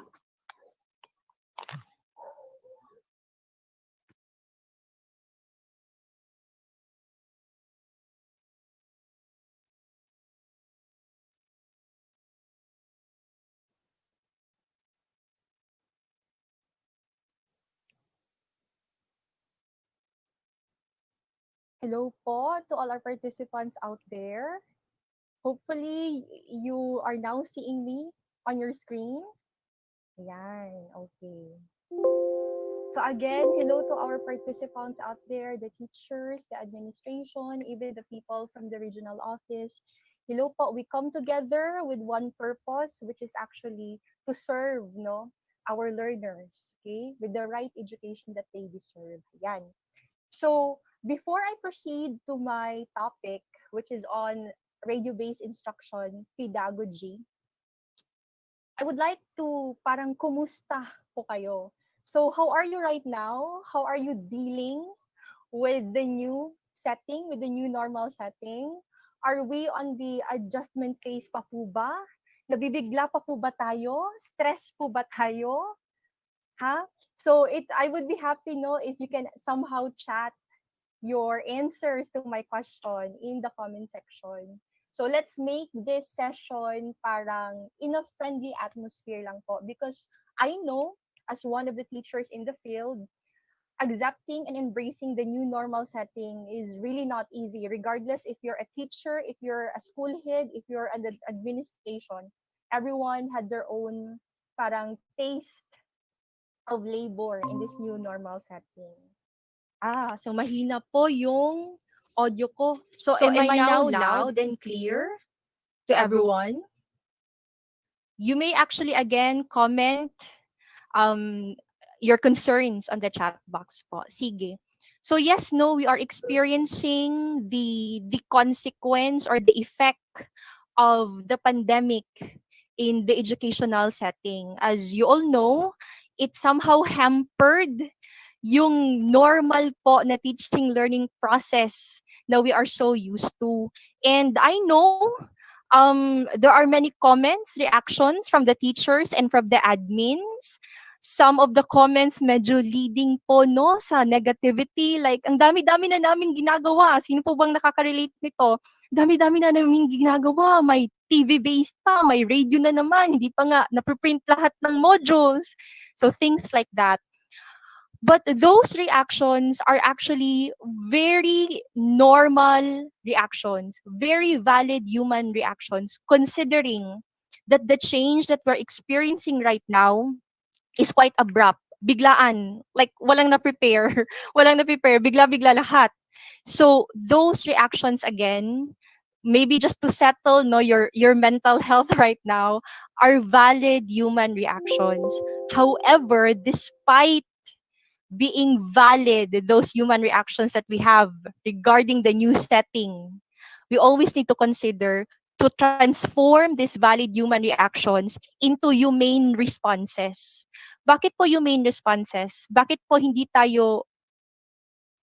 Speaker 7: Hello po to all our participants out there. Hopefully, you are now seeing me on your screen. Ayan, okay. So again, hello to our participants out there, the teachers, the administration, even the people from the regional office. Hello po, we come together with one purpose, which is actually to serve our learners, okay, with the right education that they deserve. Yan. So before I proceed to my topic, which is on radio-based instruction pedagogy, I would like to parang kumusta po kayo. So how are you right now? How are you dealing with the new setting, with the new normal setting? Are we on the adjustment phase pa po ba? Nabibigla pa po ba tayo? Stress po ba tayo? Ha? So I would be happy if you can somehow chat your answers to my question in the comment section. So let's make this session parang in a friendly atmosphere lang po, because I know as one of the teachers in the field, accepting and embracing the new normal setting is really not easy, regardless if you're a teacher, if you're a school head, if you're an administration. Everyone had their own parang taste of labor in this new normal setting. So mahina po yung audio ko. So am I now loud and clear to everyone? You may actually again comment your concerns on the chat box po. Sige. So yes, no, we are experiencing the consequence or the effect of the pandemic in the educational setting. As you all know, it somehow hampered yung normal po na teaching learning process na we are so used to. And I know there are many comments, reactions from the teachers and from the admins. Some of the comments medyo leading po sa negativity, like ang dami-dami na namin ginagawa. Sino po bang nakaka-relate nito? Dami-dami na namin ginagawa, may TV-based pa, may radio na naman, hindi pa nga napiprint lahat ng modules. So things like that. But those reactions are actually very normal reactions, very valid human reactions, considering that the change that we're experiencing right now is quite abrupt. Biglaan, like walang na-prepare, bigla-bigla lahat. So those reactions again, maybe just to settle your mental health right now, are valid human reactions. However, despite being valid, those human reactions that we have regarding the new setting, we always need to consider to transform these valid human reactions into humane responses. Bakit po humane responses? Bakit po hindi tayo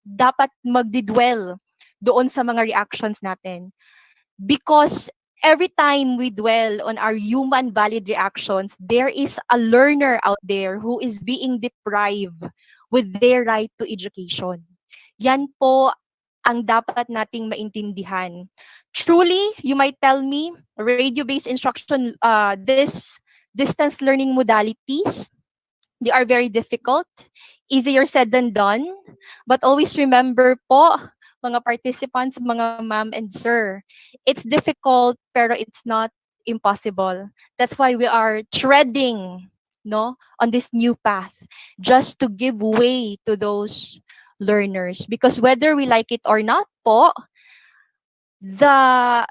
Speaker 7: dapat magdidwell doon sa mga reactions natin? Because every time we dwell on our human valid reactions, there is a learner out there who is being deprived with their right to education. Yan po ang dapat nating maintindihan. Truly, you might tell me, radio-based instruction, this distance learning modalities, they are very difficult, easier said than done. But always remember po, mga participants, mga ma'am and sir. It's difficult, pero it's not impossible. That's why we are treading, no, on this new path, just to give way to those learners. Because whether we like it or not po, the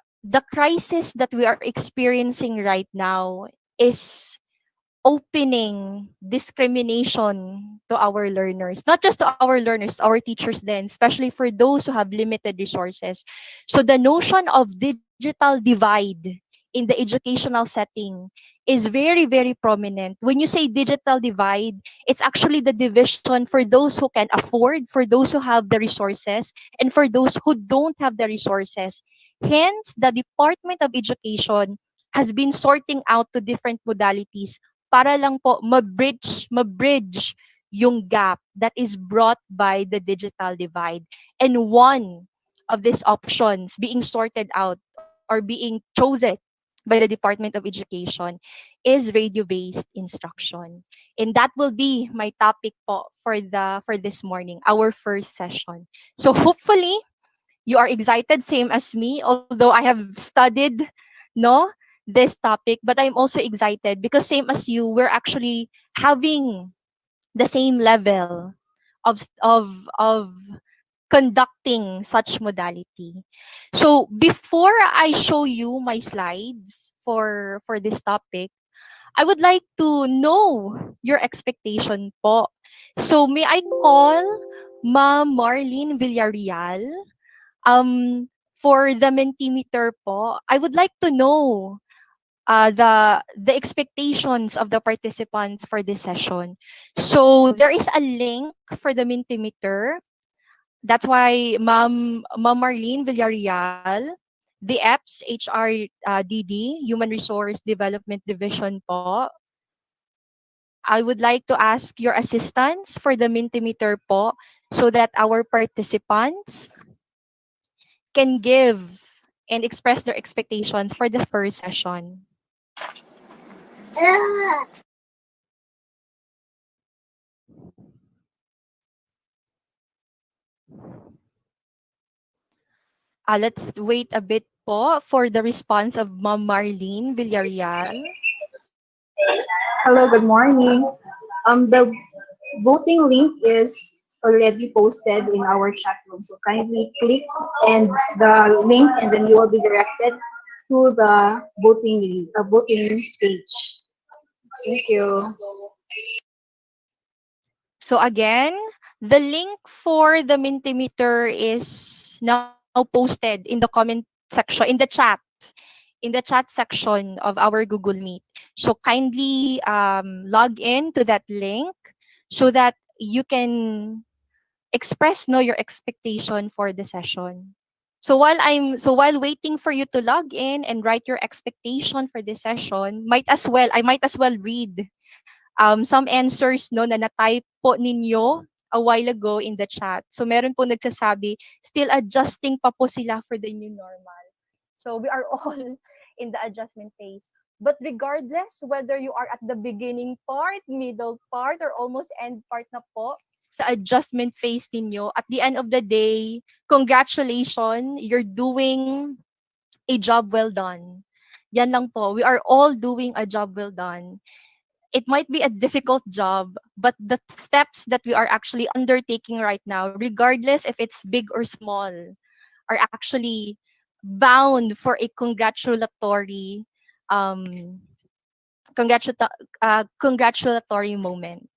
Speaker 7: crisis that we are experiencing right now is opening discrimination to our learners, not just to our learners, to our teachers then, especially for those who have limited resources. So the notion of digital divide in the educational setting is very, very prominent. When you say digital divide, it's actually the division for those who can afford, for those who have the resources, and for those who don't have the resources. Hence, the Department of Education has been sorting out to different modalities para lang po ma-bridge yung gap that is brought by the digital divide. And one of these options being sorted out or being chosen by the Department of Education is radio-based instruction. And that will be my topic po for this morning, our first session. So hopefully you are excited same as me, although I have studied no this topic, but I'm also excited because same as you, we're actually having the same level of conducting such modality. So before I show you my slides for this topic, I would like to know your expectation po. So may I call Ma'am Marlene Villarreal, for the Mentimeter po, I would like to know the expectations of the participants for this session. So there is a link for the Mentimeter. That's why Ma'am Marlene Villarreal, the EPS HRDD, Human Resource Development Division po. I would like to ask your assistance for the Mentimeter po so that our participants can give and express their expectations for the first session. Let's wait a bit po for the response of Ma'am Marlene Villarreal.
Speaker 8: Hello, good morning. The voting link is already posted in our chat room. So kindly click and the link, and then you will be directed to the voting page. Thank you.
Speaker 7: So again, the link for the Mentimeter is now posted in the comment section, in the chat section of our Google Meet. So kindly log in to that link so that you can express your expectation for the session. So while waiting for you to log in and write your expectation for this session, I might as well read some answers no na na-type po ninyo a while ago in the chat. So meron po nagsasabi, still adjusting pa po sila for the new normal. So we are all in the adjustment phase. But regardless whether you are at the beginning part, middle part, or almost end part na po sa adjustment phase ninyo, at the end of the day, congratulations, you're doing a job well done. Yan lang po. We are all doing a job well done. It might be a difficult job, but the steps that we are actually undertaking right now, regardless if it's big or small, are actually bound for a um, congratulatory moment.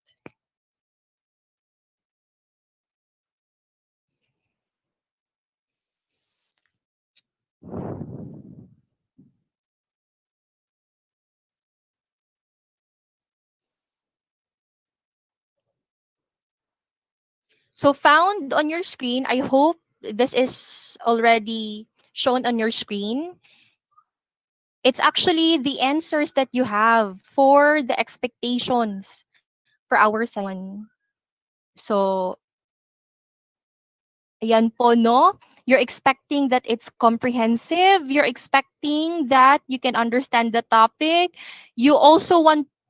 Speaker 7: So found on your screen, I hope this is already shown on your screen. It's actually the answers that you have for the expectations for our session. So, ayan po, no? You're expecting that it's comprehensive. You're expecting that you can understand the topic. You also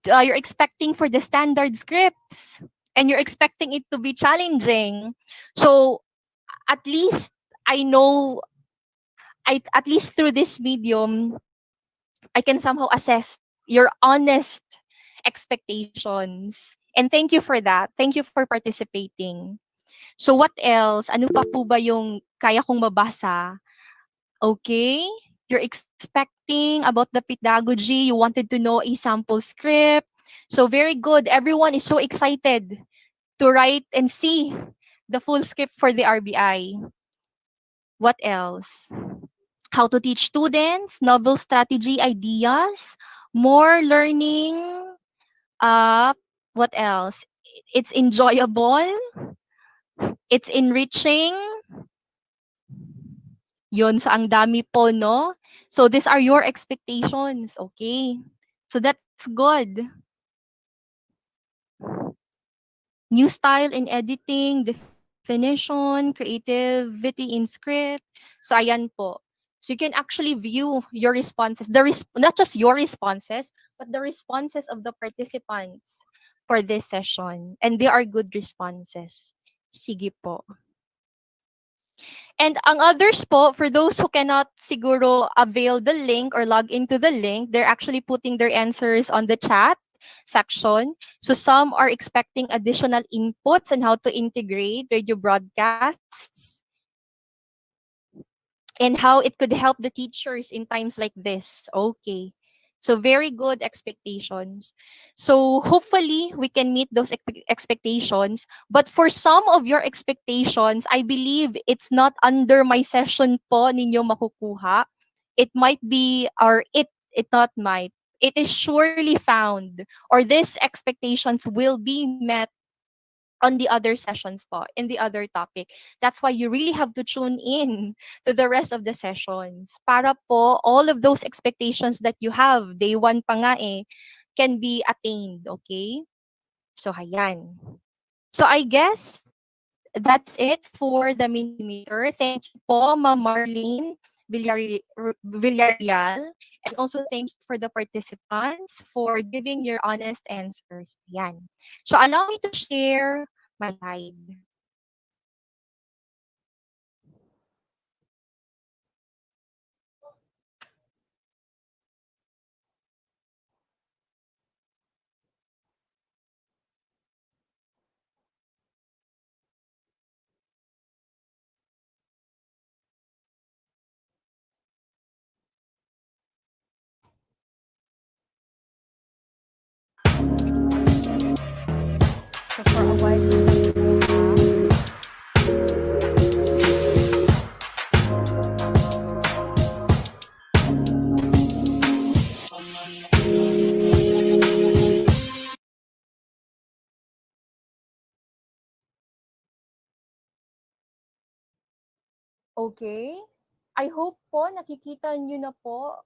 Speaker 7: you're expecting for the standard scripts. And you're expecting it to be challenging. So, at least
Speaker 2: I know, at least through this medium, I can somehow assess your honest expectations. And thank you for that. Thank you for participating. So what else? Ano pa po ba yung kaya kong mabasa? Okay? You're expecting about the pedagogy. You wanted to know a sample script. So very good. Everyone is so excited to write and see the full script for the RBI. What else? How to teach students, novel strategy ideas, more learning. Uh, what else? It's enjoyable. It's enriching. Yun, so ang dami po, no? So these are your expectations, okay? So that's good. New style in editing, definition, creativity in script. So ayan po. So you can actually view your responses, not just your responses, but the responses of the participants for this session. And they are good responses. Sige po. And ang others po, for those who cannot siguro avail the link or log into the link, they're actually putting their answers on the chat section. So some are expecting additional inputs on how to integrate radio broadcasts and how it could help the teachers in times like this. Okay. So very good expectations. So hopefully we can meet those expectations. But for some of your expectations, I believe it's not under my session po ninyo makukuha. It might be, or it not might. It is surely found, or these expectations will be met on the other sessions po, in the other topic. That's why you really have to tune in to the rest of the sessions para po all of those expectations that you have, day one pa nga eh, can be attained, okay? So, ayan. So, I guess that's it for the Mentimeter. Thank you po, Ma'am Marlene Villarreal. And also thank you for the participants for giving your honest answers. Yan. So allow me to share my slide. So for a while, okay. I hope po nakikita niyo na po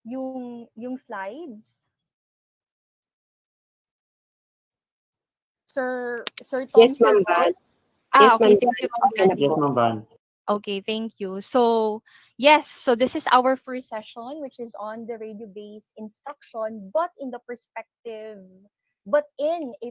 Speaker 2: yung slides. Sir
Speaker 4: Yes,
Speaker 2: Thompson
Speaker 4: Ma'am
Speaker 2: po?
Speaker 4: Van.
Speaker 2: Ah,
Speaker 4: Yes,
Speaker 2: okay.
Speaker 4: Ma'am
Speaker 2: Thank you,
Speaker 4: Van.
Speaker 2: Ma'am
Speaker 4: Okay na
Speaker 2: Gandhi.
Speaker 1: Yes,
Speaker 4: po.
Speaker 1: Ma'am Van.
Speaker 2: Okay, thank you. So, yes, so this is our first session, which is on the radio-based instruction, but in a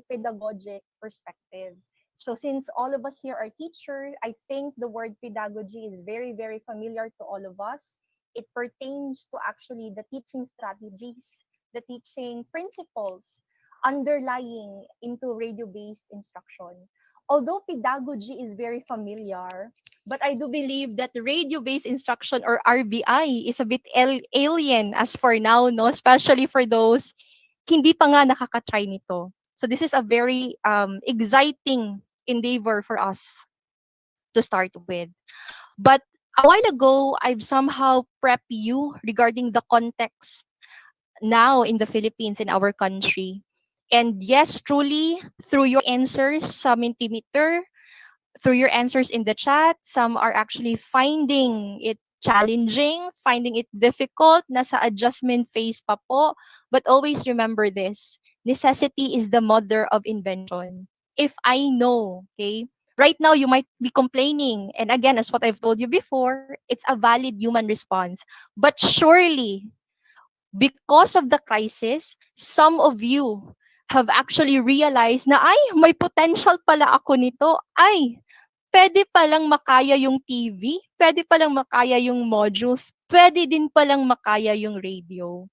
Speaker 2: pedagogic perspective. So since all of us here are teachers, I think the word pedagogy is very, very familiar to all of us. It pertains to actually the teaching strategies, the teaching principles underlying into radio-based instruction. Although pedagogy is very familiar, but I do believe that radio-based instruction or RBI is a bit alien as for now, no? Especially for those hindi pa nga nakaka-try nito. So this is a very exciting endeavor for us to start with. But a while ago, I've somehow prepped you regarding the context now in the Philippines, in our country. And yes, truly, through your answers sa Mentimeter, through your answers in the chat, some are actually finding it challenging, finding it difficult, nasa adjustment phase pa po. But always remember this, necessity is the mother of invention. If I know, okay, right now you might be complaining, and again, as what I've told you before, it's a valid human response. But surely, because of the crisis, some of you have actually realized na, ay, may potential pala ako nito. Ay, pwede palang makaya yung TV, pwede palang makaya yung modules, pwede din palang makaya yung radio.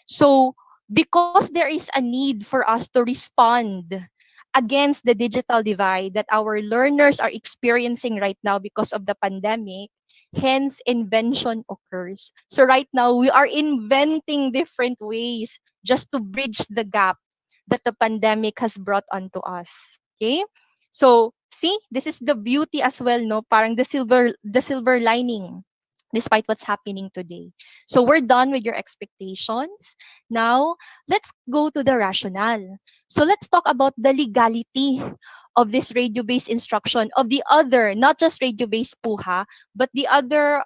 Speaker 2: So, because there is a need for us to respond against the digital divide that our learners are experiencing right now because of the pandemic, hence invention occurs. So right now, we are inventing different ways just to bridge the gap that the pandemic has brought onto us. Okay? So, see, this is the beauty as well, no? Parang the silver lining despite what's happening today. So we're done with your expectations. Now, let's go to the rationale. So let's talk about the legality of this radio-based instruction, of the other, not just radio-based PUHA, but the other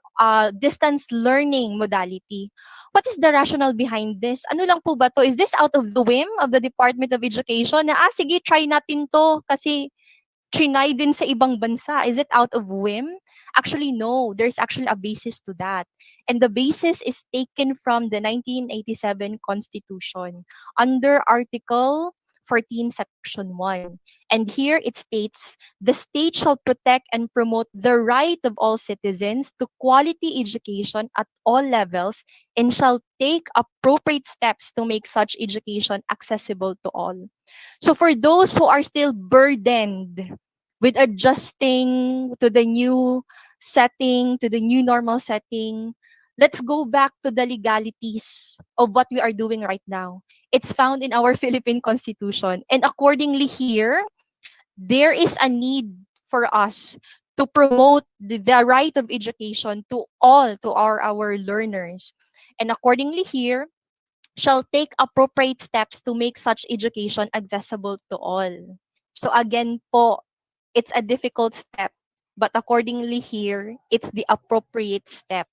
Speaker 2: distance learning modality. What is the rationale behind this? Ano lang po ba to? Is this out of the whim of the Department of Education na, sige, try natin to kasi trinay din sa ibang bansa? Is it out of whim? Actually, no. There's actually a basis to that. And the basis is taken from the 1987 Constitution under Article 14, Section 1. And here it states, the state shall protect and promote the right of all citizens to quality education at all levels and shall take appropriate steps to make such education accessible to all. So for those who are still burdened with adjusting to the new setting, to the new normal setting, let's go back to the legalities of what we are doing right now. It's found in our Philippine Constitution. And accordingly here, there is a need for us to promote the right of education to all, to our learners. And accordingly here, shall take appropriate steps to make such education accessible to all. So again po, it's a difficult step, but accordingly here, it's the appropriate step.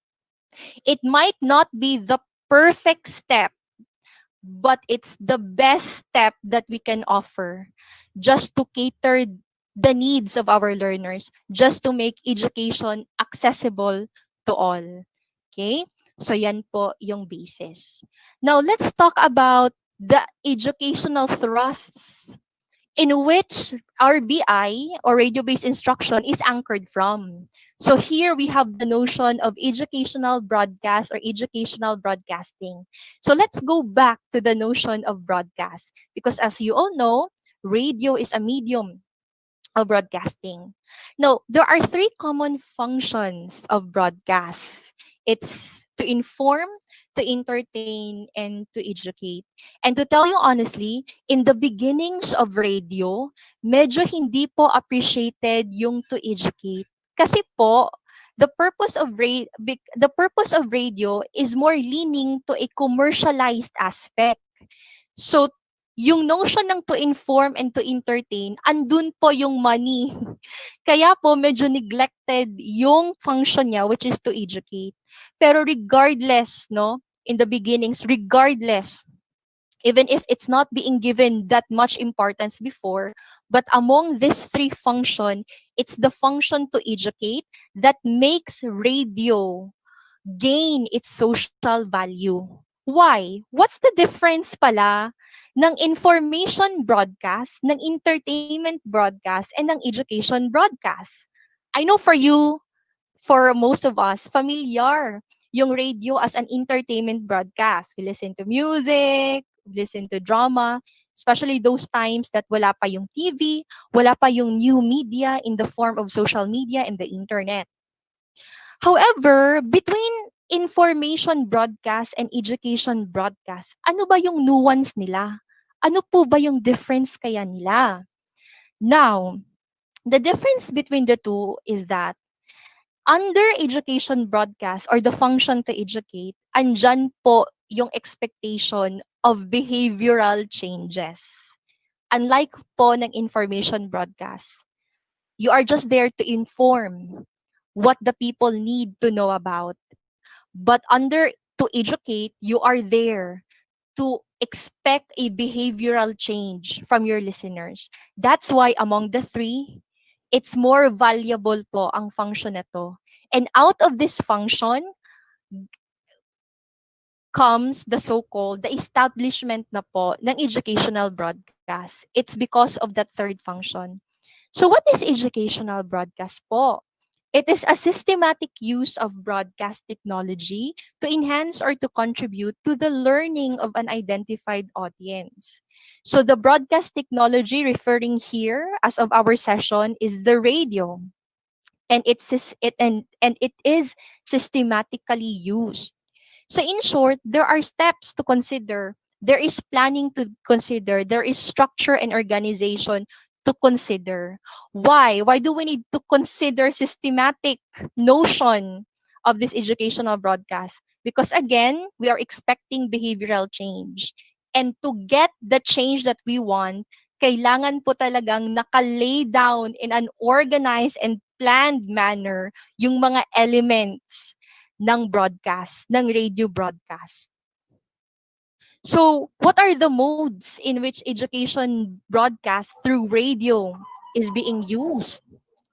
Speaker 2: It might not be the perfect step, but it's the best step that we can offer just to cater the needs of our learners, just to make education accessible to all. Okay? So yan po yung basis. Now, let's talk about the educational thrusts in which RBI or radio-based instruction is anchored from. So here we have the notion of educational broadcast or educational broadcasting. So let's go back to the notion of broadcast because as you all know, radio is a medium of broadcasting. Now, there are three common functions of broadcast. It's to inform, to entertain, and to educate. And to tell you honestly, in the beginnings of radio, medyo hindi po appreciated yung to educate. Kasi po, the purpose of radio is more leaning to a commercialized aspect. So, yung notion ng to inform and to entertain, andun po yung money. Kaya po medyo neglected yung function niya which is to educate. Pero regardless, no, in the beginnings, regardless, even if it's not being given that much importance before, but among these three function, it's the function to educate that makes radio gain its social value. Why? What's the difference pala ng information broadcast, ng entertainment broadcast, and ng education broadcast? I know for you, for most of us, familiar yung radio as an entertainment broadcast. We listen to music, we listen to drama, especially those times that wala pa yung TV, wala pa yung new media in the form of social media and the internet. However, between information broadcast and education broadcast, ano ba yung nuance nila? Ano po ba yung difference kaya nila? Now, the difference between the two is that under education broadcast or the function to educate, andyan po yung expectation of behavioral changes. Unlike po ng information broadcast, you are just there to inform what the people need to know about. But under to educate, you are there to expect a behavioral change from your listeners. That's why among the three, it's more valuable po ang function na to. And out of this function comes the so-called, the establishment na po ng educational broadcast. It's because of that third function. So what is educational broadcast po? It is a systematic use of broadcast technology to enhance or to contribute to the learning of an identified audience. So the broadcast technology referring here as of our session is the radio, and it is systematically used. So in short, there are steps to consider, there is planning to consider, there is structure and organization to consider. Why? Why do we need to consider systematic notion of this educational broadcast? Because again, we are expecting behavioral change. And to get the change that we want, kailangan po talagang nakalay down in an organized and planned manner yung mga elements ng broadcast, ng radio broadcast. So, what are the modes in which education broadcast through radio is being used?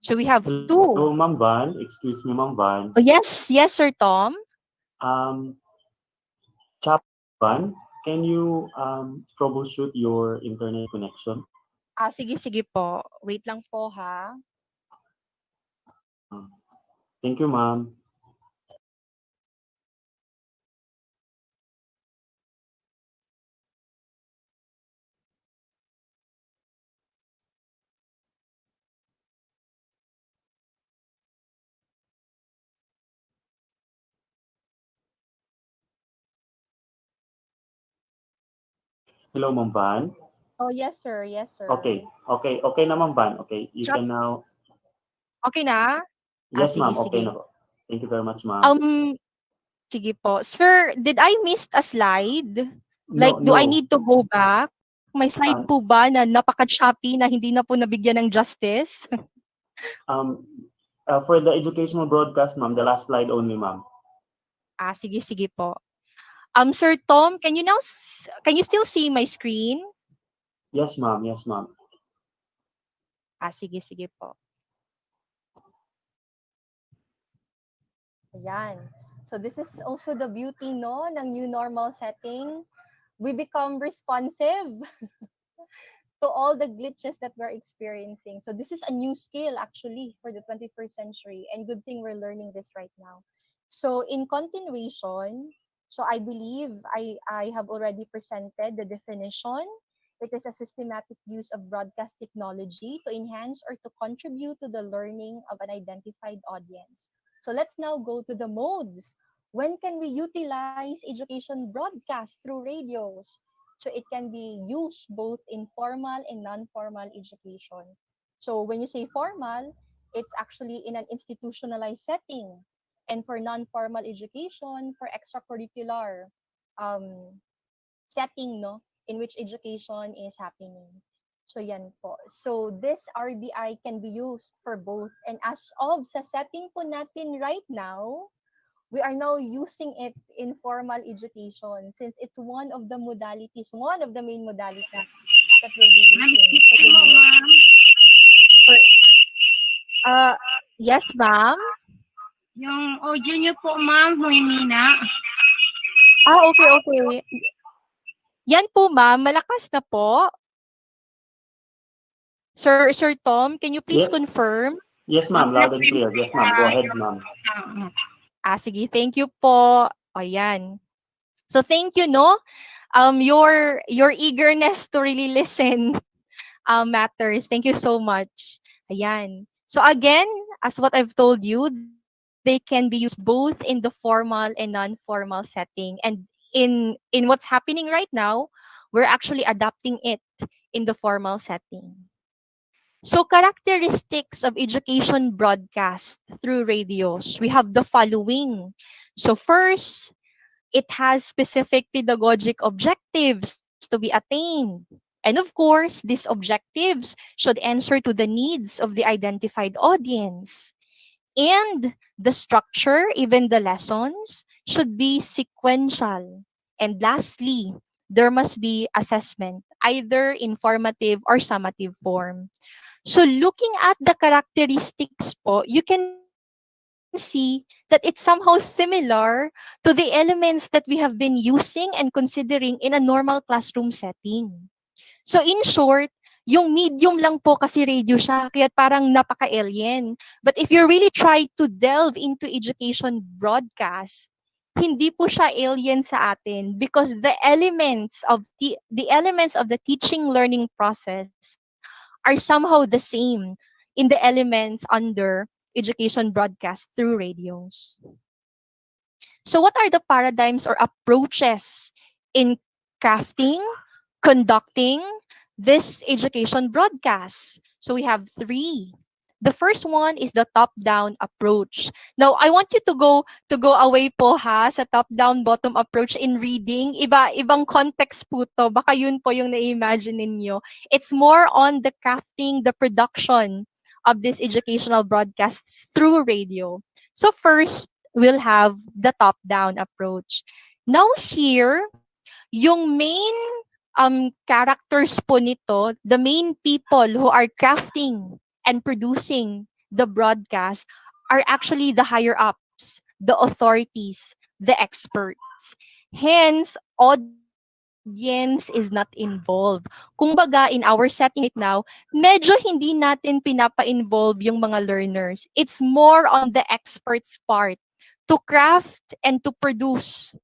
Speaker 2: So, we have
Speaker 1: Hello,
Speaker 2: two.
Speaker 1: Ma'am Van. Excuse me, Ma'am Van.
Speaker 2: Oh, yes, yes, Sir Tom.
Speaker 1: Um, Chap Van, can you troubleshoot your internet connection?
Speaker 2: Sige po. Wait lang po ha.
Speaker 1: Thank you, Ma'am. Hello, Ma'am Van.
Speaker 7: Oh, yes, sir. Yes, sir.
Speaker 1: Okay na, Ma'am Van. Okay, you can now.
Speaker 2: Okay na?
Speaker 1: Yes,
Speaker 2: Sige,
Speaker 1: ma'am. Okay
Speaker 2: sige.
Speaker 1: na po. Thank you very much, ma'am.
Speaker 2: Sige po. Sir, did I miss a slide? Like,
Speaker 1: No,
Speaker 2: do I
Speaker 1: no.
Speaker 2: need to go back? May slide po ba na napaka-choppy na hindi na po nabigyan ng justice?
Speaker 1: For the educational broadcast, ma'am, the last slide only, ma'am.
Speaker 2: Sige po. Sir Tom, can you still see my screen?
Speaker 1: Yes, ma'am. Yes, ma'am.
Speaker 2: Sige po.
Speaker 7: Ayan. So this is also the beauty no ng new normal setting. We become responsive to all the glitches that we're experiencing. So this is a new skill actually for the 21st century, and good thing we're learning this right now. So in continuation, so I believe I have already presented the definition. It is a systematic use of broadcast technology to enhance or to contribute to the learning of an identified audience. So let's now go to the modes. When can we utilize education broadcast through radios? So it can be used both in formal and non-formal education. So when you say formal, it's actually in an institutionalized setting. And for non-formal education, for extracurricular setting, no, in which education is happening. So yan po. So this RBI can be used for both. And as of sa setting po natin right now, we are now using it in formal education since it's one of the modalities, one of the main modalities that we'll be using.
Speaker 2: Yes, ma'am.
Speaker 9: Yung audio niyo po, ma'am, humihina.
Speaker 2: Okay. Yan po, ma'am. Malakas na po. Sir Tom, can you please
Speaker 1: Yes.
Speaker 2: confirm?
Speaker 1: Yes, ma'am. Loud and clear. Yes, ma'am. Go ahead, ma'am.
Speaker 2: Sige. Thank you po. Ayan. So thank you, no? Your eagerness to really listen matters. Thank you so much. Ayan. So again, as what I've told you, they can be used both in the formal and non-formal setting. And in what's happening right now, we're actually adapting it in the formal setting. So characteristics of education broadcast through radios, we have the following. So first, it has specific pedagogic objectives to be attained. And of course, these objectives should answer to the needs of the identified audience. And the structure, even the lessons, should be sequential. And lastly, there must be assessment, either informative or summative form. So looking at the characteristics po, you can see that it's somehow similar to the elements that we have been using and considering in a normal classroom setting. So in short,
Speaker 7: Yung medium lang po kasi radio siya, kaya parang napaka-alien. But if you really try to delve into education broadcast, hindi po siya alien sa atin because the elements of the teaching learning process are somehow the same in the elements under education broadcast through radios. So what are the paradigms or approaches in crafting, conducting this education broadcast? So we have three. The first one is the top-down approach. Now, I want you to go away po ha sa top-down bottom approach in reading. Ibang context po to. Baka yun po yung na-imagine ninyo. It's more on the crafting, the production of this educational broadcasts through radio. So first, we'll have the top-down approach. Now here, yung main characters po nito, the main people who are crafting and producing the broadcast are actually the higher ups, the authorities, the experts. Hence, audience is not involved. Kumbaga, in our setting right now, medyo hindi natin pinapa-involve yung mga learners. It's more on the experts part to craft and to produce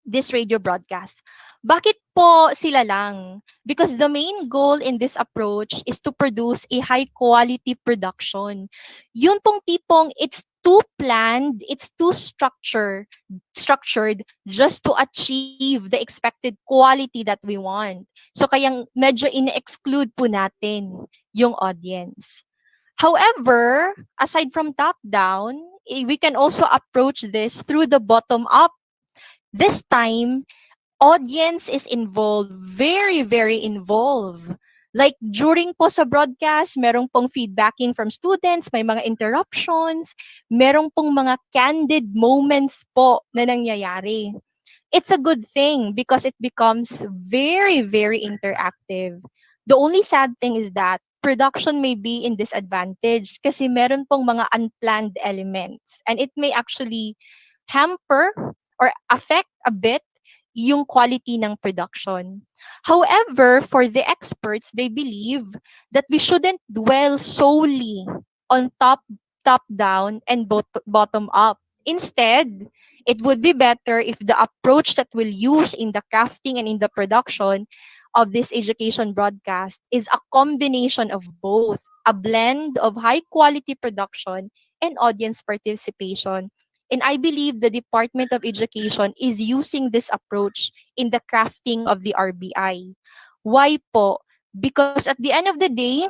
Speaker 7: this radio broadcast. Bakit po sila lang? Because the main goal in this approach is to produce a high quality production. Yun pong tipong it's too planned, it's too structured just to achieve the expected quality that we want. So kayang medyo in-exclude po natin yung audience. However, aside from top-down, we can also approach this through the bottom-up. This time, audience is involved, very, very involved. Like during po sa broadcast, merong pong feedbacking from students, may mga interruptions, merong pong mga candid moments po na nangyayari. It's a good thing because it becomes very, very interactive. The only sad thing is that production may be in disadvantage kasi meron pong mga unplanned elements and it may actually hamper or affect a bit yung quality ng production. However, for the experts, they believe that we shouldn't dwell solely on top down and bottom up. Instead, it would be better if the approach that we'll use in the crafting and in the production of this education broadcast is a combination of both, a blend of high quality production and audience participation. And I believe the Department of Education is using this approach in the crafting of the RBI. Why po? Because at the end of the day,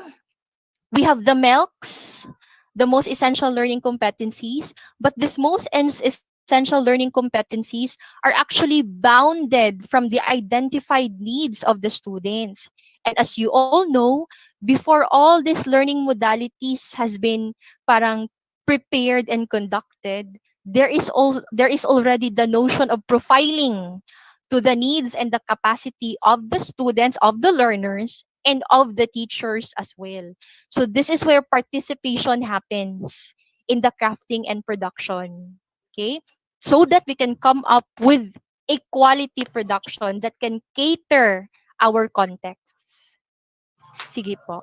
Speaker 7: we have the MELCs, the most essential learning competencies, but this most essential learning competencies are actually bounded from the identified needs of the students. And as you all know, before all these learning modalities has been parang prepared and conducted, there is already the notion of profiling to the needs and the capacity of the students, of the learners, and of the teachers as well. So this is where participation happens in the crafting and production. Okay? So that we can come up with a quality production that can cater our contexts. Sige po.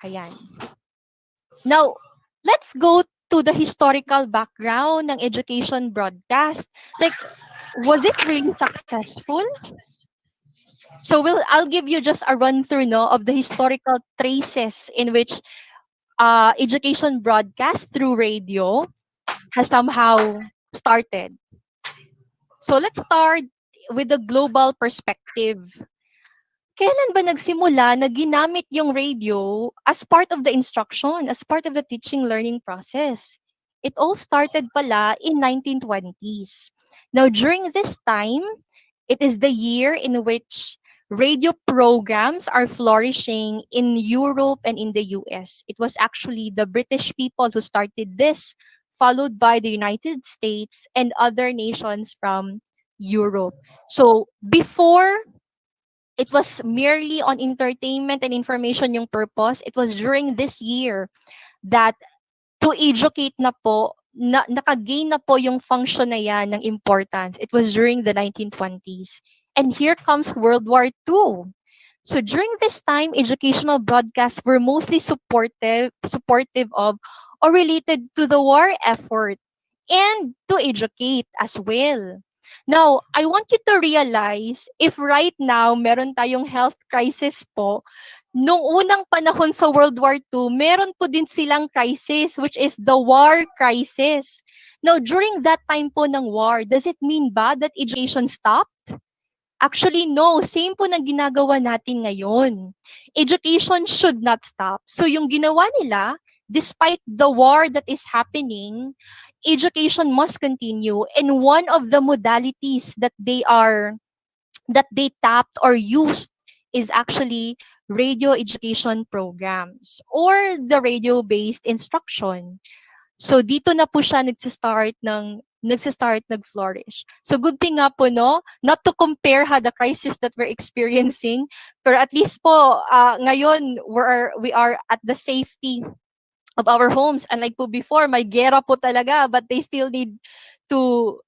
Speaker 7: Ayan. Now, let's go to the historical background ng education broadcast. Like, was it really successful? So I'll give you just a run through of the historical traces in which education broadcast through radio has somehow started. So let's start with the global perspective. Kailan ba nagsimula na ginamit yung radio as part of the instruction, as part of the teaching learning process? It all started pala in 1920s. Now, during this time, it is the year in which radio programs are flourishing in Europe and in the US. It was actually the British people who started this, followed by the United States and other nations from Europe. So before, it was merely on entertainment and information yung purpose. It was during this year that to educate na po, nakagain na po yung function na yan ng importance. It was during the 1920s. And here comes World War II.
Speaker 2: So during this time, educational broadcasts were mostly supportive of or related to the war effort and to educate as well. Now, I want you to realize if right now meron tayong health crisis po, nung unang panahon sa World War II, meron po din silang crisis which is the war crisis. Now, during that time po ng war, does it mean ba that education stopped? Actually, no. Same po ng ginagawa natin ngayon. Education should not stop. So yung ginawa nila, despite the war that is happening, education must continue. And one of the modalities that they tapped or used is actually radio education programs or the radio-based instruction. So dito na po siya nag-flourish. So good thing nga po, no? Not to compare the crisis that we're experiencing, pero at least po ngayon we are at the safety of our homes. Unlike po before, may gera po talaga, but they still need to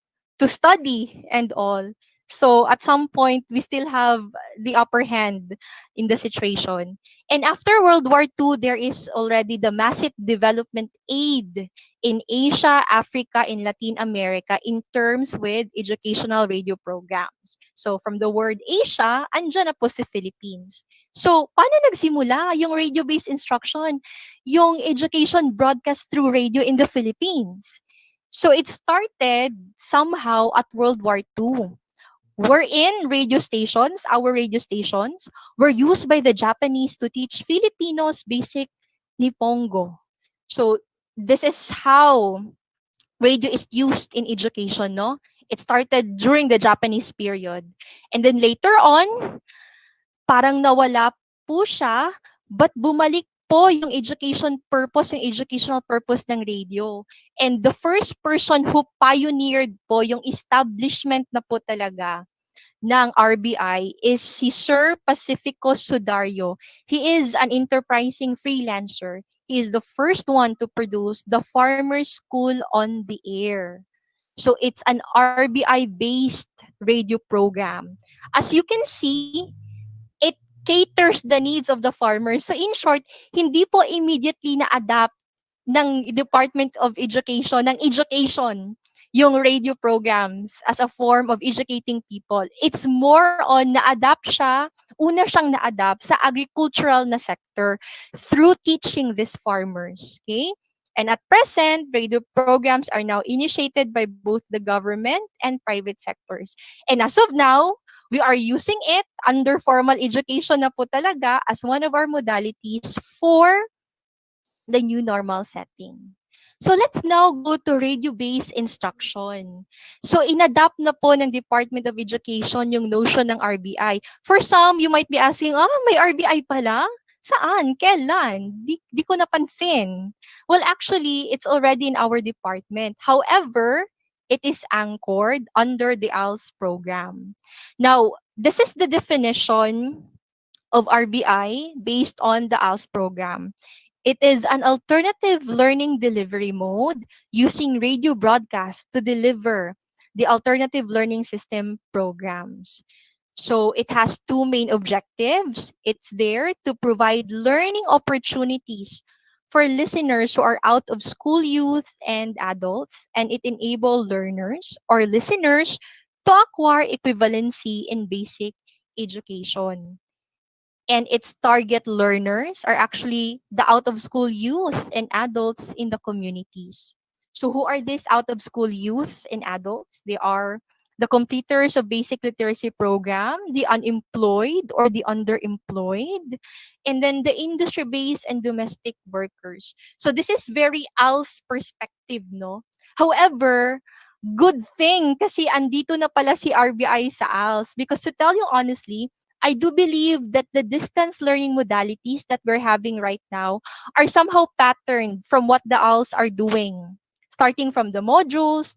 Speaker 2: study and all. So at some point, we still have the upper hand in the situation. And after World War II, there is already the massive development aid in Asia, Africa, and Latin America in terms with educational radio programs. So from the word Asia, andyan na po si Philippines. So paano nagsimula yung radio-based instruction? Yung education broadcast through radio in the Philippines. So it started somehow at World War II. Wherein our radio stations, were used by the Japanese to teach Filipinos basic Nihongo. So this is how radio is used in education, no? It started during the Japanese period. And then later on, parang nawala po siya, but bumalik po yung educational purpose ng radio. And the first person who pioneered po yung establishment na po talaga ng RBI is si Sir Pacifico Sudario. He is an enterprising freelancer. He is the first one to produce the Farmer's School on the Air. So it's an RBI-based radio program. As you can see, it caters the needs of the farmers. So in short, hindi po immediately na-adapt ng Department of Education, ng education, yung radio programs as a form of educating people. It's more on na-adapt siya, una siyang na-adapt sa agricultural na sector through teaching these farmers. Okay? And at present, radio programs are now initiated by both the government and private sectors. And as of now, we are using it under formal education na po talaga as one of our modalities for the new normal setting. So let's now go to radio-based instruction. So inadapt na po ng Department of Education yung notion ng RBI. For some, you might be asking, may RBI pala? Saan? Kailan? Di ko napansin. Well, actually, it's already in our department. However, it is anchored under the ALS program. Now, this is the definition of RBI based on the ALS program. It is an alternative learning delivery mode using radio broadcast to deliver the alternative learning system programs. So it has two main objectives. It's there to provide learning opportunities for listeners who are out of school youth and adults, and it enable learners or listeners to acquire equivalency in basic education. And its target learners are actually the out-of-school youth and adults in the communities. So who are these out-of-school youth and adults? They are the completers of basic literacy program, the unemployed or the underemployed, and then the industry-based and domestic workers. So this is very ALS perspective, no? However, good thing kasi andito na pala si RBI sa ALS, because to tell you honestly, I do believe that the distance learning modalities that we're having right now are somehow patterned from what the ALS are doing. Starting from the modules,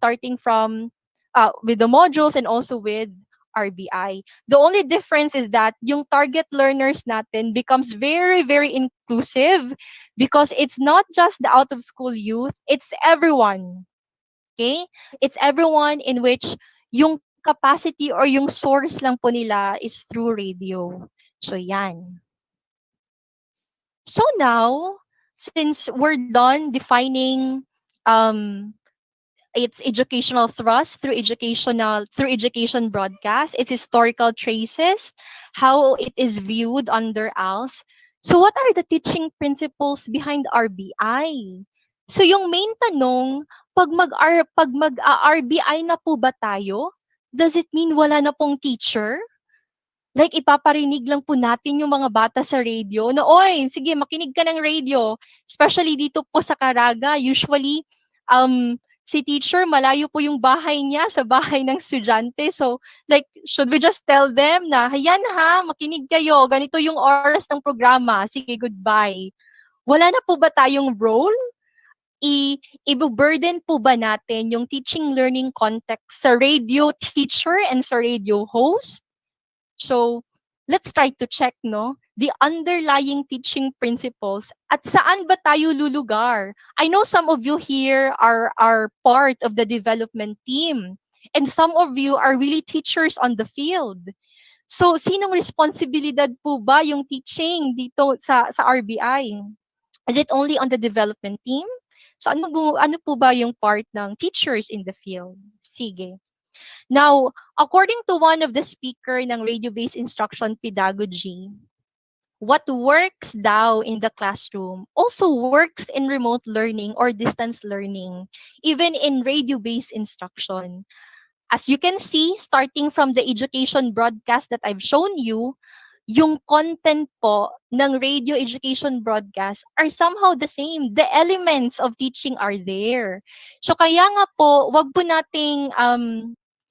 Speaker 2: with the modules and also with RBI. The only difference is that yung target learners natin becomes very, very inclusive because it's not just the out-of-school youth, it's everyone. Okay? It's everyone in which yung capacity or yung source lang po nila is through radio. So yan. So now, since we're done defining um, its educational thrust through education broadcast, its historical traces, how it is viewed under ALS. So what are the teaching principles behind RBI? So yung main tanong, pag mag RBI na po ba tayo? Does it mean wala na pong teacher? Like, ipaparinig lang po natin yung mga bata sa radio na, oy, sige, makinig ka ng radio. Especially dito po sa Caraga, usually, si teacher, malayo po yung bahay niya sa bahay ng estudyante. So, like, should we just tell them na, hayan ha, makinig kayo, ganito yung oras ng programa, sige, goodbye. Wala na po ba tayong role? I-burden po ba natin yung teaching learning context sa radio teacher and sa radio host? So, let's try to check, no, the underlying teaching principles at saan ba tayo lulugar. I know some of you here are part of the development team and some of you are really teachers on the field. So, sinong responsibilidad po ba yung teaching dito sa RBI? Is it only on the development team? So, ano po ba yung part ng teachers in the field? Sige. Now, according to one of the speaker ng radio-based instruction pedagogy, what works daw in the classroom also works in remote learning or distance learning, even in radio-based instruction. As you can see, starting from the education broadcast that I've shown you, yung content po ng radio education broadcast are somehow the same. The elements of teaching are there. So kaya nga po, wag po nating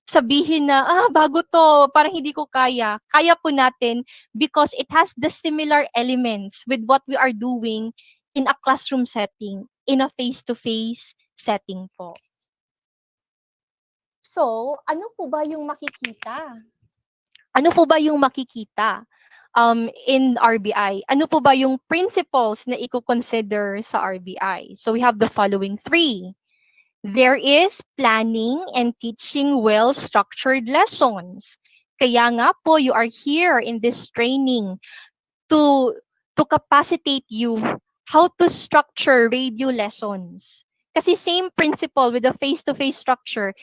Speaker 2: sabihin na, bago to, parang hindi ko kaya. Kaya po natin because it has the similar elements with what we are doing in a classroom setting, in a face-to-face setting po. So, ano po ba yung makikita? Ano po ba yung makikita in RBI? Ano po ba yung principles na i-consider sa RBI? So we have the following 3. There is planning and teaching well-structured lessons. Kaya nga po, you are here in this training to capacitate you how to structure radio lessons. Kasi same principle with the face-to-face structure.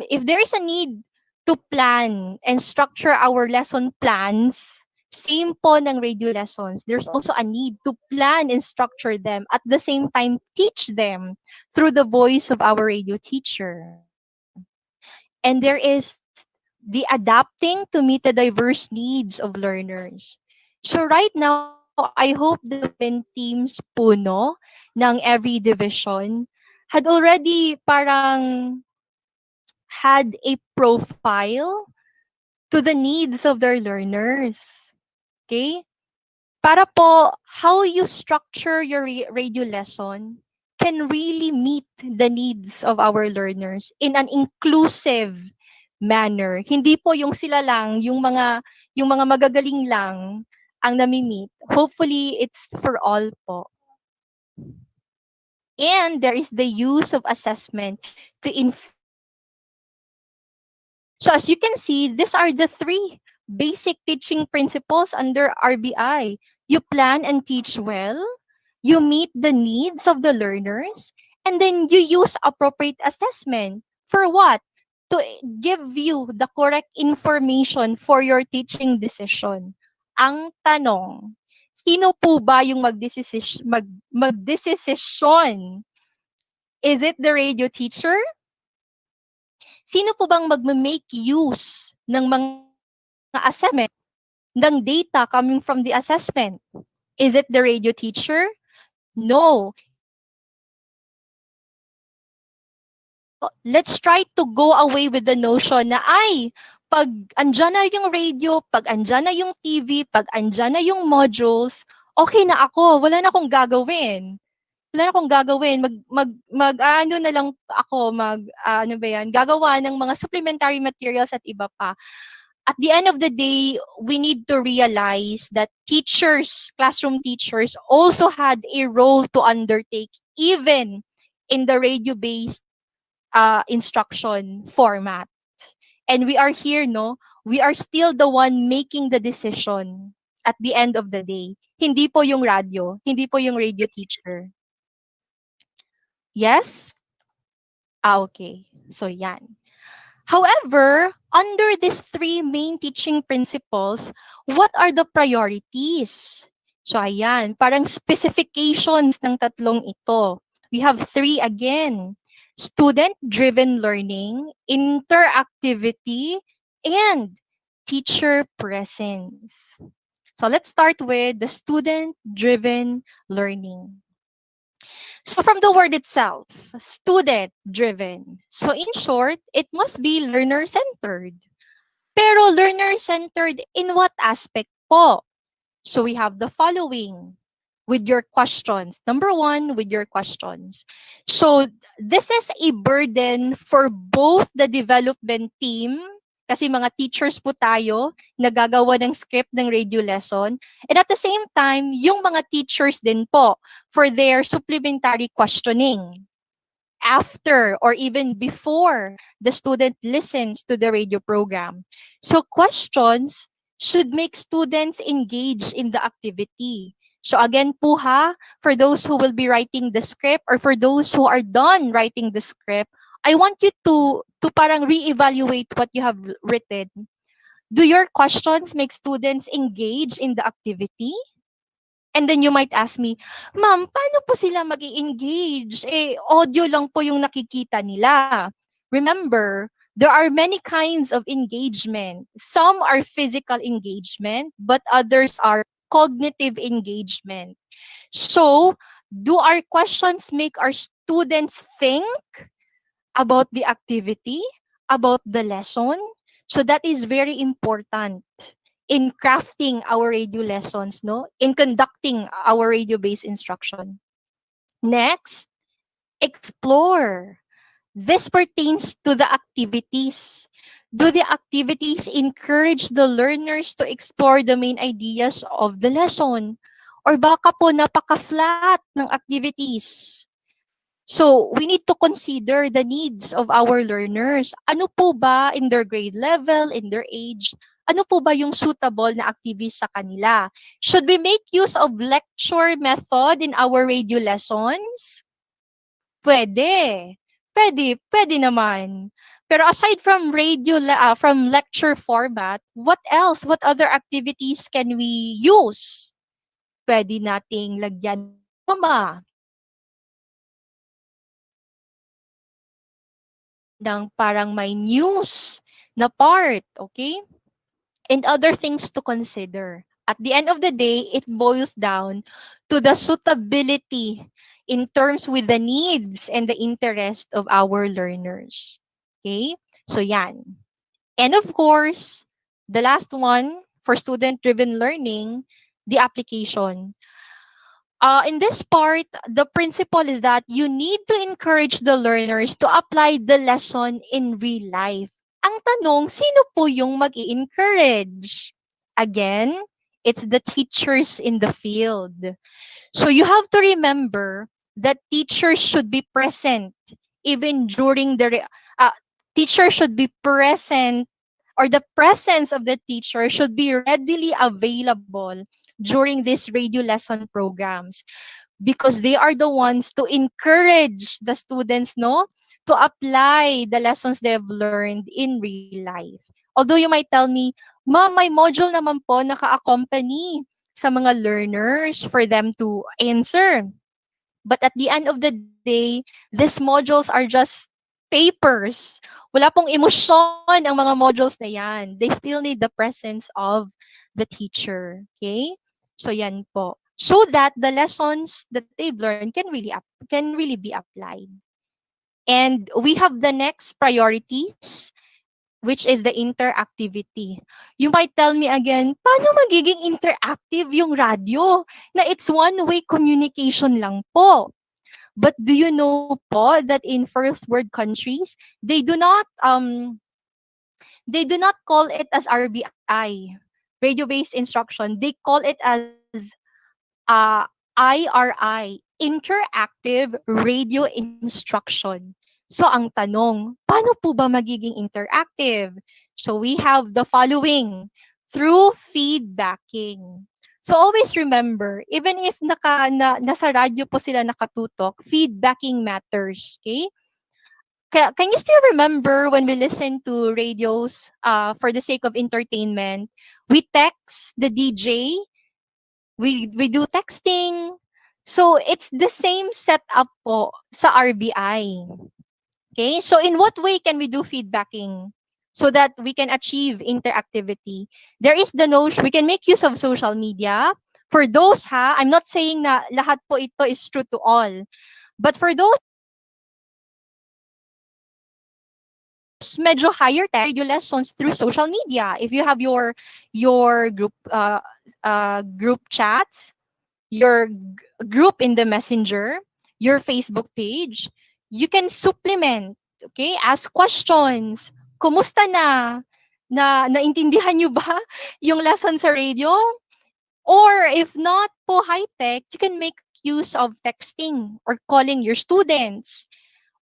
Speaker 2: If there is a need to plan and structure our lesson plans, same po ng radio lessons, there's also a need to plan and structure them at the same time teach them through the voice of our radio teacher. And there is the adapting to meet the diverse needs of learners. So right now, I hope the development teams po, no, ng every division had already parang had a profile to the needs of their learners. Okay? Para po, how you structure your radio lesson can really meet the needs of our learners in an inclusive manner. Hindi po yung sila lang, yung mga magagaling lang ang nami-meet. Hopefully, it's for all po. And there is the use of assessment to So as you can see, these are the 3 basic teaching principles under RBI. You plan and teach well, you meet the needs of the learners, and then you use appropriate assessment. For what? To give you the correct information for your teaching decision. Ang tanong, sino po ba yung magdesisyon? Is it the radio teacher? Sino po bang mag-make use ng mga assessment, ng data coming from the assessment? Is it the radio teacher? No. Let's try to go away with the notion na pag andyan na yung radio, pag andyan na yung TV, pag andyan na yung modules, okay na ako, wala na akong gagawin. Ano na lang ako, gagawa ng mga supplementary materials at iba pa. At the end of the day, we need to realize that classroom teachers also had a role to undertake even in the radio-based instruction format. And we are here, no? We are still the one making the decision at the end of the day. Hindi po yung radio. Hindi po yung radio teacher. Yes? Okay. So, yan. However, under these three main teaching principles, what are the priorities? So, ayan, parang specifications ng tatlong ito. We have three again. Student-driven learning, interactivity, and teacher presence. So, let's start with the student-driven learning. So from the word itself, student driven. So in short, it must be learner centered. Pero learner centered in what aspect po? So we have the following with your questions. Number one, with your questions. So this is a burden for both the development team, kasi mga teachers po tayo, nagagawa ng script ng radio lesson. And at the same time, yung mga teachers din po for their supplementary questioning after or even before the student listens to the radio program. So questions should make students engage in the activity. So again po ha, for those who will be writing the script or for those who are done writing the script, I want you to parang reevaluate what you have written. Do your questions make students engage in the activity? And then you might ask me, Ma'am, paano po sila mag-engage? Audio lang po yung nakikita nila. Remember, there are many kinds of engagement. Some are physical engagement, but others are cognitive engagement. So, do our questions make our students think about the activity, about the lesson? So that is very important in crafting our radio lessons, no? In conducting our radio-based instruction. Next, explore. This pertains to the activities. Do the activities encourage the learners to explore the main ideas of the lesson? Or baka po napaka-flat ng activities? So, we need to consider the needs of our learners. Ano po ba in their grade level, in their age? Ano po ba yung suitable na activities sa kanila? Should we make use of lecture method in our radio lessons? Pwede. Pwede naman. Pero aside from from lecture format, what else? What other activities can we use? Pwede nating lagyan ng drama, ng parang may news na part, okay? And other things to consider. At the end of the day, it boils down to the suitability in terms with the needs and the interest of our learners. Okay? So yan. And of course, the last one for student-driven learning, the application. In this part, the principle is that you need to encourage the learners to apply the lesson in real life. Ang tanong, sino po yung mag-i-encourage? Again, it's the teachers in the field. So you have to remember that teachers should be present even during teachers should be present, or the presence of the teacher should be readily available during these radio lesson programs, because they are the ones to encourage the students, no, to apply the lessons they've learned in real life. Although you might tell me, Ma'am, my module naman po naka-accompany sa mga learners for them to answer. But at the end of the day, these modules are just papers. Wala pong emosyon ang mga modules na yan. They still need the presence of the teacher. Okay? So yan po. So that the lessons that they've learned can really be applied. And we have the next priorities, which is the interactivity. You might tell me again, paano magiging interactive yung radio? Na it's one-way communication lang po. But do you know po that in first world countries, they do not call it as RBI, radio-based instruction. They call it as IRI, interactive radio instruction.
Speaker 7: So ang tanong, paano po ba magiging interactive? So we have the following through feedbacking. So always remember, even if nasa radyo po sila nakatutok, feedbacking matters, okay? Can you still remember when we listen to radios for the sake of entertainment? We text the DJ, we do texting. So it's the same setup po sa RBI. Okay? So in what way can we do feedbacking so that we can achieve interactivity? There is the notion we can make use of social media. For those I'm not saying na lahat po ito is true to all. But for those medyo higher tech, radio lessons through social media. If you have your group chats, your group in the messenger, your Facebook page, you can supplement, okay? Ask questions. Kumusta na? Naintindihan nyo ba yung lesson sa radio? Or if not po high-tech, you can make use of texting or calling your students.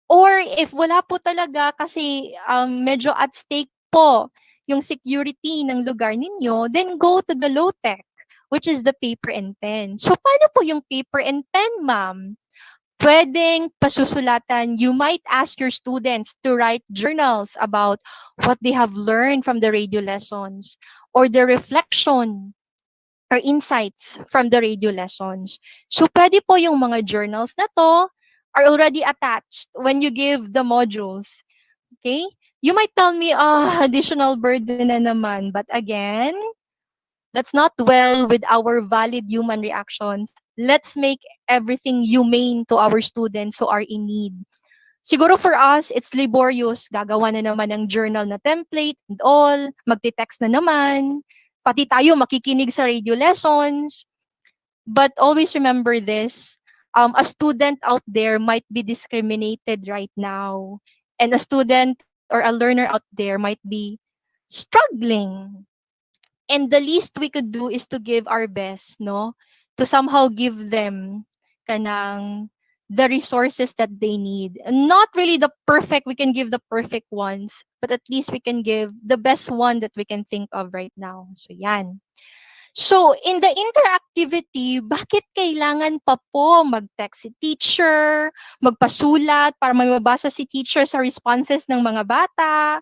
Speaker 7: Or if wala po talaga kasi medyo at stake po yung security ng lugar ninyo, then go to the low-tech, which is the paper and pen. So paano po yung paper and pen, ma'am? Pwedeng pasusulatan. You might ask your students to write journals about what they have learned from the radio lessons or the reflection or insights from the radio lessons. So pwede po yung mga journals na to are already attached when you give the modules. Okay? You might tell me, additional burden na naman. But again, that's not well with our valid human reactions. Let's make everything humane to our students who are in need. Siguro for us, it's laborious. Gagawa na naman ng journal na template and all. Magte-text na naman. Pati tayo makikinig sa radio lessons. But always remember this. A student out there might be discriminated right now. And a student or a learner out there might be struggling. And the least we could do is to give our best, no? To somehow give them kanang the resources that they need. Not really the perfect, we can give the perfect ones, but at least we can give the best one that we can think of right now. So yan. So, in the interactivity, bakit kailangan pa po mag-text si teacher, magpasulat para may mabasa si teacher sa responses ng mga bata?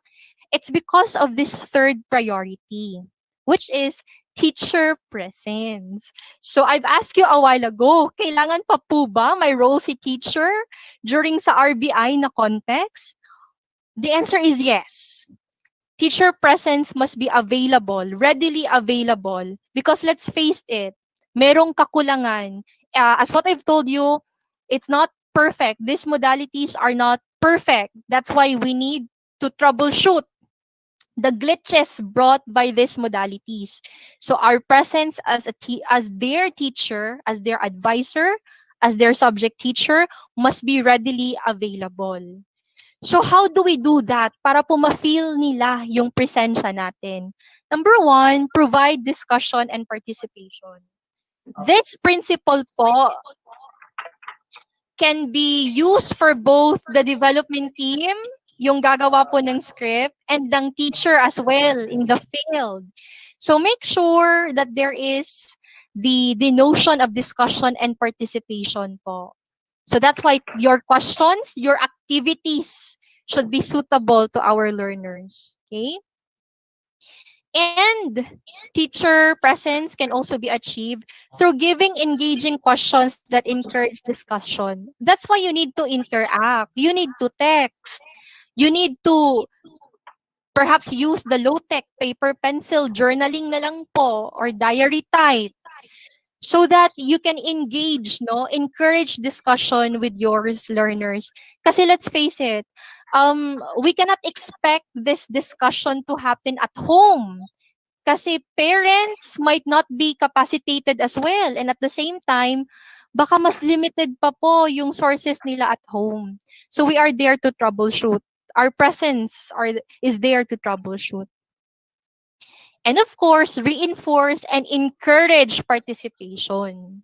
Speaker 7: It's because of this third priority, which is teacher presence. So, I've asked you a while ago, kailangan pa po ba may role si teacher during sa RBI na context? The answer is yes. Teacher presence must be available, readily available. Because let's face it, merong kakulangan. As what I've told you, it's not perfect. These modalities are not perfect. That's why we need to troubleshoot the glitches brought by these modalities. So our presence as their teacher, as their advisor, as their subject teacher must be readily available. So how do we do that para po ma-feel nila yung presensya natin? Number one, provide discussion and participation. This principle po can be used for both the development team, yung gagawa po ng script, and ng teacher as well in the field. So make sure that there is the notion of discussion and participation po. So that's why your questions, your activities should be suitable to our learners. Okay? And teacher presence can also be achieved through giving engaging questions that encourage discussion. That's why you need to interact. You need to text. You need to perhaps use the low-tech paper, pencil, journaling na lang po, or diary type. So that you can engage, encourage discussion with your learners. Kasi let's face it, we cannot expect this discussion to happen at home. Kasi parents might not be capacitated as well. And at the same time, baka mas limited pa po yung sources nila at home. So we are there to troubleshoot. Our presence is there to troubleshoot. And of course, reinforce and encourage participation.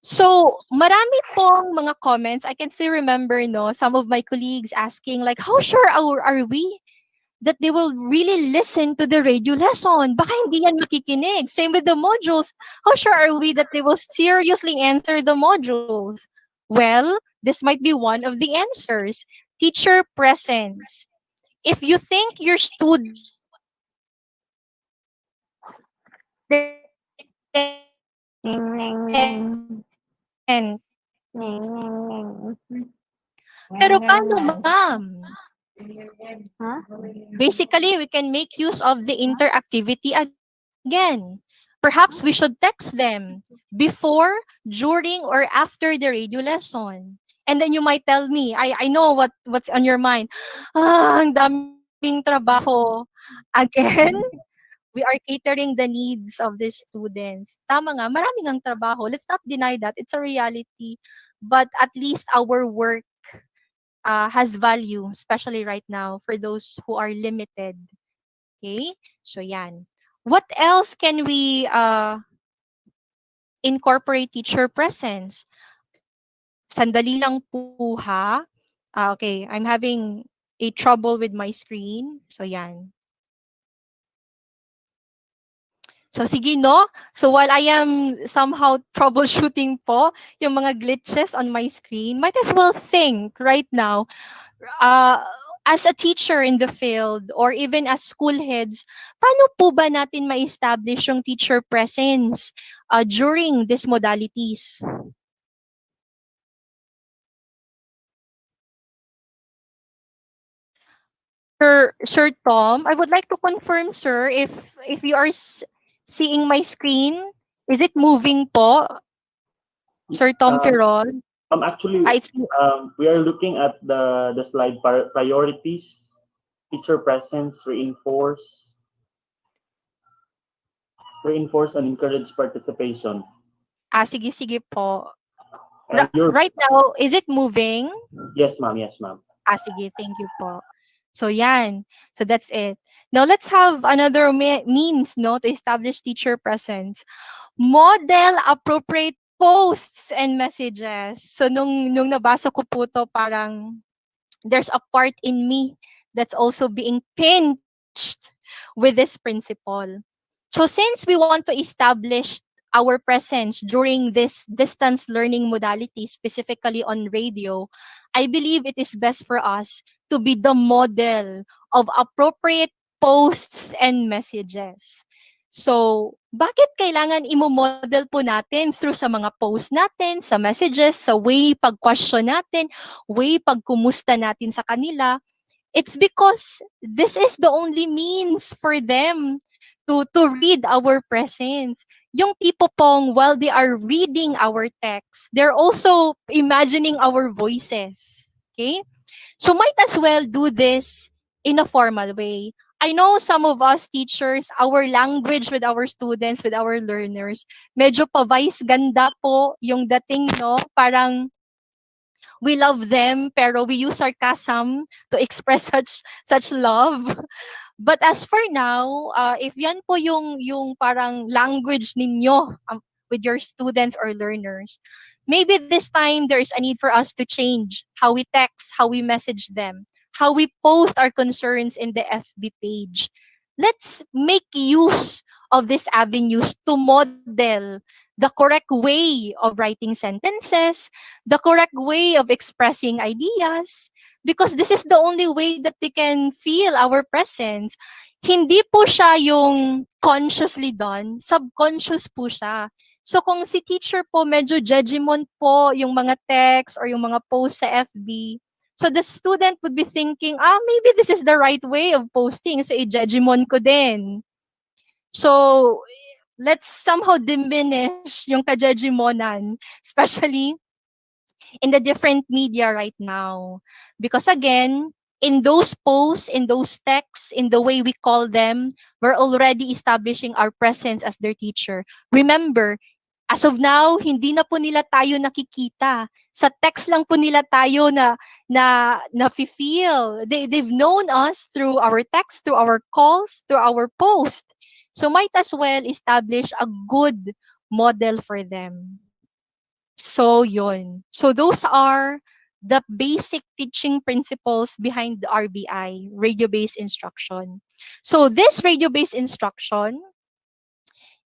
Speaker 7: So, marami pong mga comments. I can still remember, no, some of my colleagues asking like, how sure are we that they will really listen to the radio lesson? Baka hindi yan makikinig. Same with the modules. How sure are we that they will seriously answer the modules? Well, this might be one of the answers. Teacher presence. If you think your student
Speaker 9: Ning, ning, ning. Ning, ning, ning.
Speaker 7: pero
Speaker 9: Ning, ning,
Speaker 7: paano,
Speaker 9: ning.
Speaker 7: ma'am?
Speaker 9: Huh?
Speaker 7: Basically, we can make use of the interactivity again. Perhaps we should text them before, during, or after the radio lesson. And then you might tell me, I know what's on your mind. Ang daming trabaho. Again, we are catering the needs of the students. Tama nga, maraming ang trabaho. Let's not deny that. It's a reality. But at least our work has value, especially right now for those who are limited. Okay? So yan. What else can we incorporate teacher presence? Sandali lang po ha. Okay, I'm having a trouble with my screen. So yan. So sige no. So while I am somehow troubleshooting po yung mga glitches on my screen, might as well think right now uh, as a teacher in the field or even as school heads, paano po ba natin ma-establish yung teacher presence during these modalities? Sir Tom, I would like to confirm, sir, if you are seeing my screen, is it moving po, Sir Tom
Speaker 1: Um,
Speaker 7: Firon?
Speaker 1: Actually,
Speaker 7: It's
Speaker 1: we are looking at the slide priorities, teacher presence, reinforce and encourage participation.
Speaker 7: sige po.
Speaker 1: And you're
Speaker 7: Right now, is it moving?
Speaker 1: yes, ma'am. Yes, ma'am.
Speaker 7: Sige, thank you po. So yan. So that's it. Now let's have another means no to establish teacher presence. Model appropriate posts and messages. So nung nabasa ko po to, parang there's a part in me that's also being pinched with this principle. So since we want to establish our presence during this distance learning modality, specifically on radio, I believe it is best for us to be the model of appropriate posts and messages. So, bakit kailangan imo-model po natin through sa mga post natin, sa messages, sa way pag-question natin, way pag-kumusta natin sa kanila? It's because this is the only means for them to read our presence. Yung tipo pong, while they are reading our text, they're also imagining our voices. Okay? So might as well do this in a formal way. I know some of us teachers, our language with our students, with our learners, medyo pa-vice ganda po yung dating, no? Parang we love them, pero we use sarcasm to express such love. But as for now, if yan po yung parang language ninyo with your students or learners, maybe this time there is a need for us to change how we text, how we message them, how we post our concerns in the FB page. Let's make use of these avenues to model the correct way of writing sentences, the correct way of expressing ideas, because this is the only way that they can feel our presence. Hindi po siya yung consciously done, subconscious po siya. So kung si teacher po medyo judgment po yung mga text or yung mga post sa FB, so the student would be thinking, maybe this is the right way of posting, so i-judgment ko din. So let's somehow diminish yung kajudgimonan, especially in the different media right now. Because again, in those posts, in those texts, in the way we call them, we're already establishing our presence as their teacher. Remember, as of now, hindi na po nila tayo nakikita. Sa text lang po nila tayo na feel. They've known us through our text, through our calls, through our post. So might as well establish a good model for them. So yun. So those are the basic teaching principles behind the RBI, radio-based instruction. So this radio-based instruction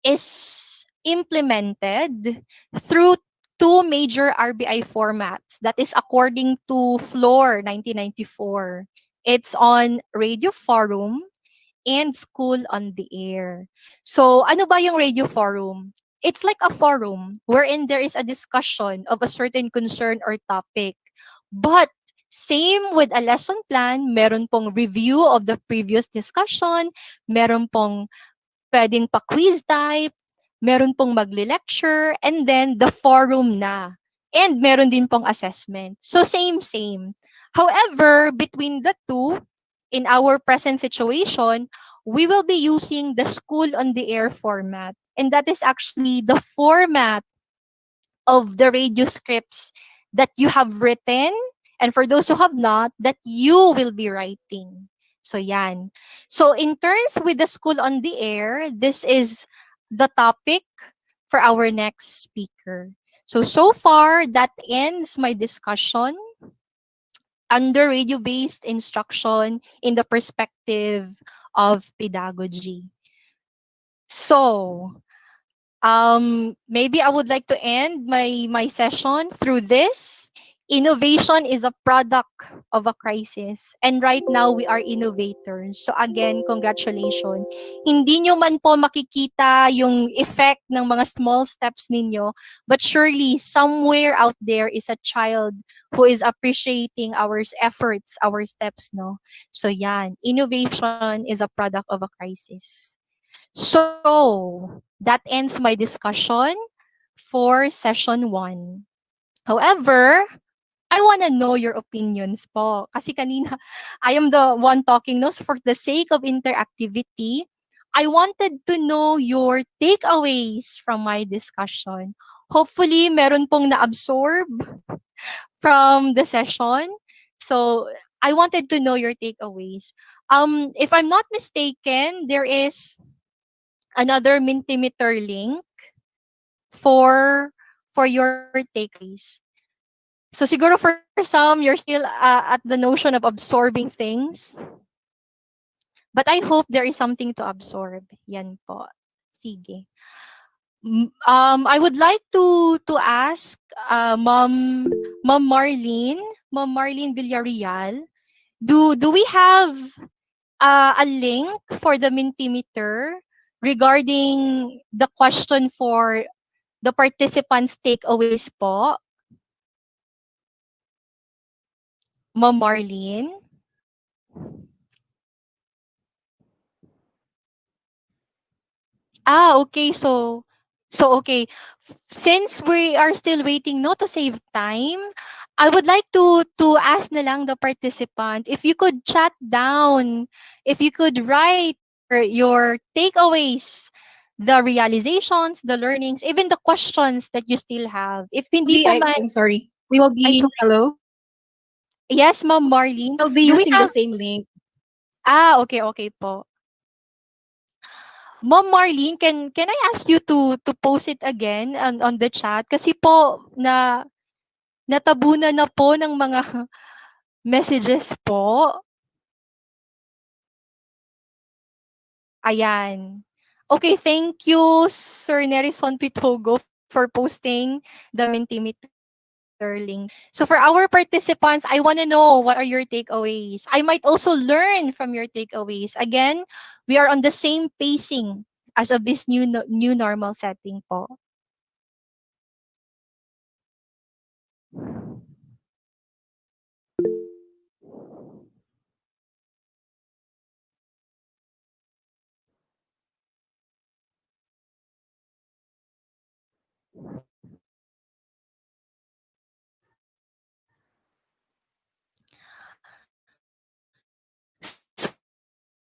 Speaker 7: is implemented through two major RBI formats. That is according to Floor 1994. It's on Radio Forum and School on the Air. So, ano ba yung radio forum? It's like a forum wherein there is a discussion of a certain concern or topic. But same with a lesson plan, meron pong review of the previous discussion, meron pong pwedeng pa-quiz type, meron pong magle-lecture, and then the forum na. And meron din pong assessment. So same. However, between the two, in our present situation, we will be using the school on the air format. And that is actually the format of the radio scripts that you have written, and for those who have not, that you will be writing. So yan. So in terms with the school on the air, this is the topic for our next speaker. So far, that ends my discussion under radio-based instruction in the perspective of pedagogy. So, maybe I would like to end my session through this. Innovation is a product of a crisis. And right now, we are innovators. So again, congratulations. Hindi nyo man po makikita yung effect ng mga small steps ninyo, but surely somewhere out there is a child who is appreciating our efforts, our steps, no? So yan, innovation is a product of a crisis. So, that ends my discussion for session 1. However, I want to know your opinions po. Kasi kanina, I am the one talking. No? So for the sake of interactivity, I wanted to know your takeaways from my discussion. Hopefully, meron pong na-absorb from the session. So, I wanted to know your takeaways. If I'm not mistaken, there is another Mentimeter link for your takeaways. So siguro for some, you're still at the notion of absorbing things. But I hope there is something to absorb. Yan po. Sige. I would like to ask Ma'am Marlene Villarreal, do we have a link for the Mentimeter regarding the question for the participants' takeaways po? Ma'am Marlene? Okay. Okay. Since we are still waiting, no, to save time, I would like to ask na lang the participant if you could chat down, if you could write your takeaways, the realizations, the learnings, even the questions that you still have. If hindi po man,
Speaker 8: I'm sorry. We will
Speaker 7: ay,
Speaker 8: be,
Speaker 7: sorry.
Speaker 8: hello?
Speaker 7: Yes, Ma'am Marlene.
Speaker 8: We'll be
Speaker 7: Do we
Speaker 8: using the
Speaker 7: have,
Speaker 8: same link.
Speaker 7: okay po. Ma'am Marlene, can I ask you to post it again on the chat? Kasi po natabunan na po ng mga messages po. Ayan. Okay, thank you, Sir Nerison Pitogo, for posting the Mentimeter link. So for our participants, I want to know what are your takeaways. I might also learn from your takeaways. Again, we are on the same pacing as of this new normal setting po.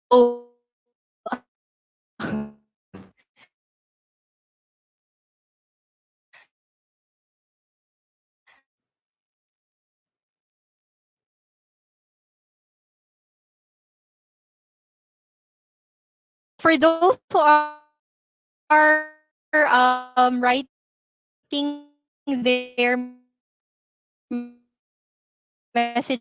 Speaker 7: So, for those who are writing
Speaker 2: their messages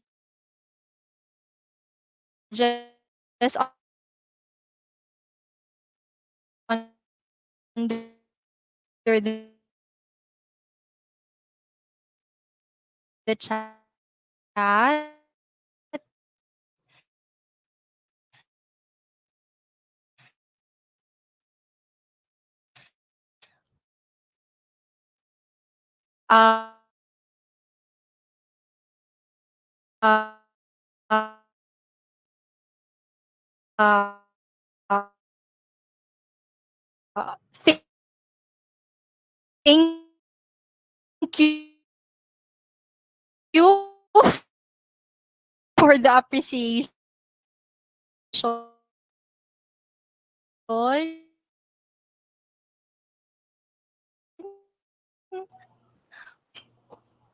Speaker 2: under the chat. Uh, uh, uh, thank you for the appreciation.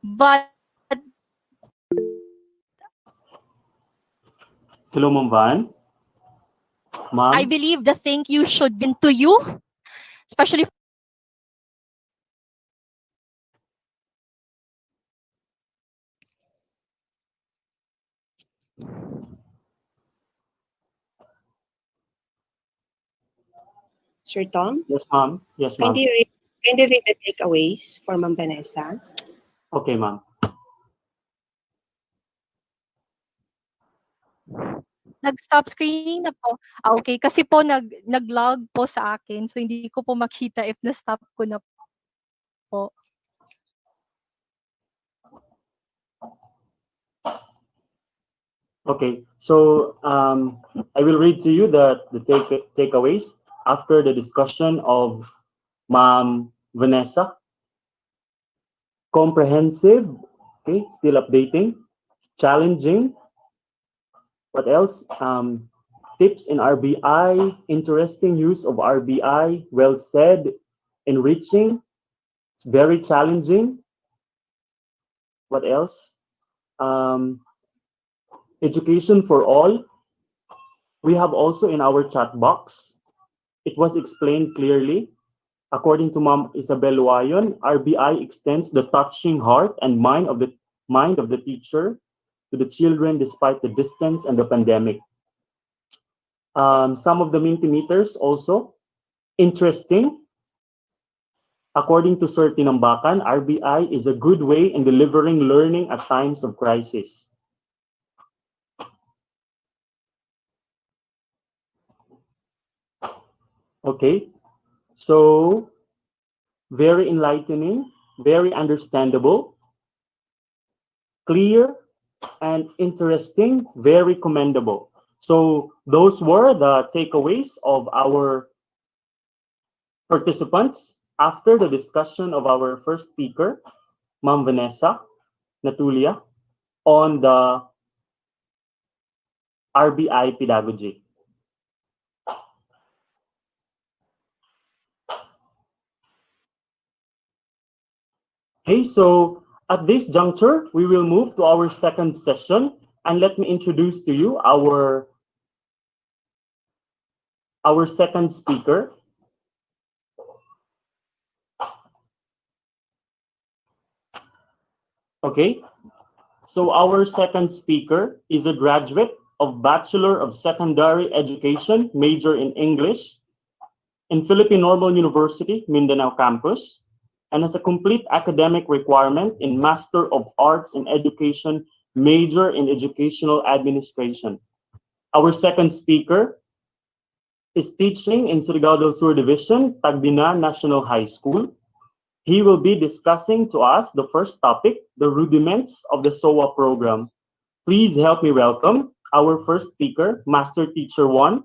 Speaker 2: But
Speaker 1: Hello, Ma'am Van.
Speaker 2: I
Speaker 1: Ma'am,
Speaker 2: believe the thank you should be to you, especially
Speaker 4: Sir Tom,
Speaker 1: yes, ma'am. Yes, ma'am.
Speaker 4: kindly read the takeaways for Ma'am Vanessa.
Speaker 1: Okay, ma'am.
Speaker 7: Nag-stop screening na po. Okay, kasi po nag-log po sa akin, so hindi ko po makita if na-stop ko na po.
Speaker 1: Okay, so I will read to you the takeaways after the discussion of Ma'am Vanessa. Comprehensive, okay, still updating. Challenging, what else? Tips in RBI, interesting use of RBI, well said, enriching, it's very challenging. What else? Um, education for all. We have also in our chat box, it was explained clearly. According to Ma'am Isabel Wayon, RBI extends the touching heart and mind of the teacher to the children despite the distance and the pandemic. Some of the Mentimeters also interesting. According to Sir Tinambakan, RBI is a good way in delivering learning at times of crisis. Okay, so very enlightening, very understandable, clear, and interesting, very commendable. So those were the takeaways of our participants after the discussion of our first speaker, Ma'am Vanessa Natulia, on the RBI pedagogy. Okay, so at this juncture, we will move to our second session, and let me introduce to you our second speaker. Okay, so our second speaker is a graduate of Bachelor of Secondary Education, major in English, in Philippine Normal University, Mindanao campus, and has a complete academic requirement in Master of Arts in Education, major in Educational Administration. Our second speaker is teaching in Surigao del Sur Division, Tagbina National High School. He will be discussing to us the first topic, the rudiments of the SOA program. Please help me welcome our first speaker, Master Teacher 1,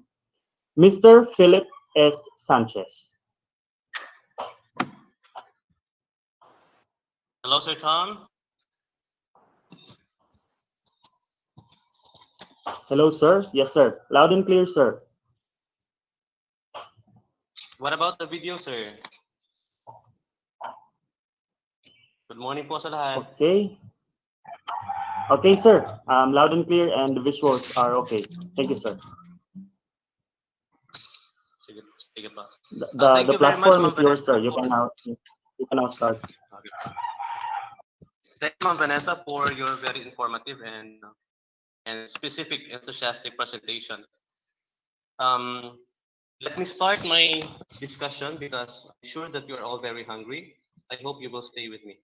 Speaker 1: Mr. Philip S. Sanchez.
Speaker 10: Hello, Sir Tom.
Speaker 1: Hello, sir. Yes, sir. Loud and clear, sir.
Speaker 10: What about the video, sir? Good morning po sa lahat.
Speaker 1: Okay. Okay, sir. Loud and clear, and the visuals are okay. Thank you, sir.
Speaker 10: Sige, sige pa.
Speaker 1: The
Speaker 10: Thank you very much,
Speaker 1: platform
Speaker 10: Ma'am
Speaker 1: is yours,
Speaker 10: Vanessa,
Speaker 1: sir. You can now start.
Speaker 10: Okay. Thank you, Ma'am Vanessa, for your very informative and specific, enthusiastic presentation. Um, Let me start my discussion because I'm sure that you're all very hungry. I hope you will stay with me.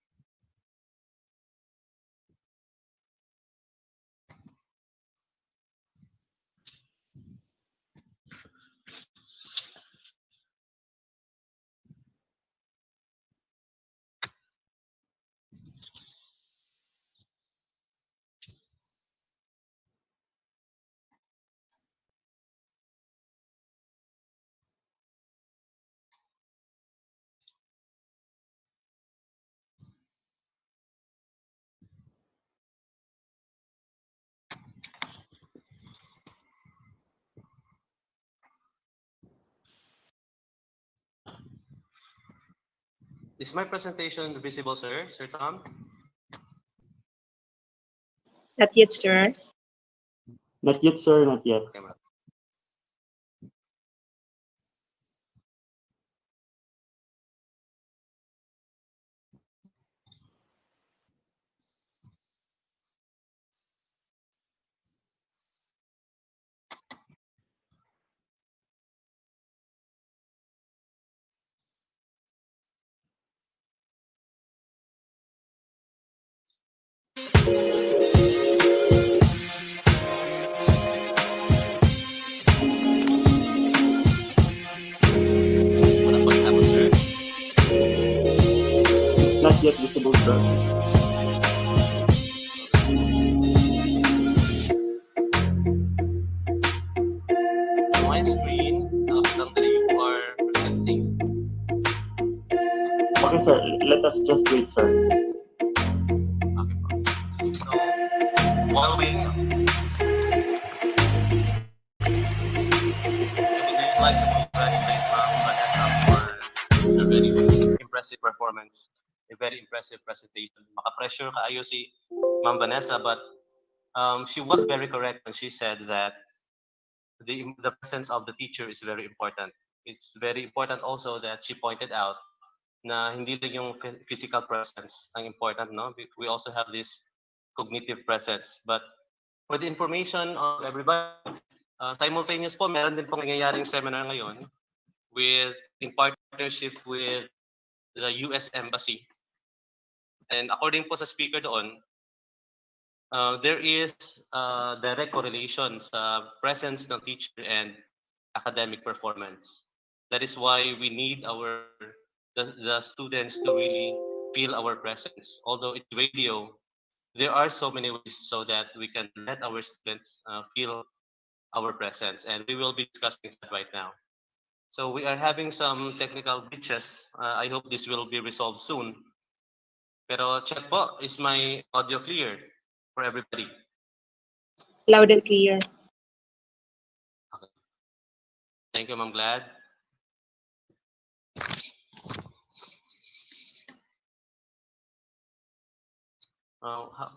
Speaker 10: Is my presentation visible, sir? Sir Tom?
Speaker 4: Not yet, sir.
Speaker 1: Not yet, sir. Not yet.
Speaker 10: Okay, ma'am. What happened, sir?
Speaker 1: It's not yet visible, sir.
Speaker 10: On my screen, suddenly you are presenting.
Speaker 1: Okay, sir. Let us just wait, sir.
Speaker 10: Okay, fine. So, while waiting, I would like to congratulate Ma'am Vanessa for a very impressive performance, a very impressive presentation. Maka-pressure kaayo si Ma'am Vanessa, but she was very correct when she said that the presence of the teacher is very important. It's very important also that she pointed out na hindi lang yung physical presence ang important, no? We also have this cognitive presence. But for the information of everybody, simultaneous po, meron din pong nangyayaring seminar ngayon in partnership with the US Embassy. And according po sa speaker doon, there is direct correlation sa presence ng teacher and academic performance. That is why we need the students to really feel our presence. Although it's radio, there are so many ways so that we can let our students feel our presence, and we will be discussing that right now. So we are having some technical glitches. I hope this will be resolved soon. Pero check po, is my audio clear for everybody?
Speaker 4: Loud and clear.
Speaker 10: Okay. Thank you, Ma'am Glad.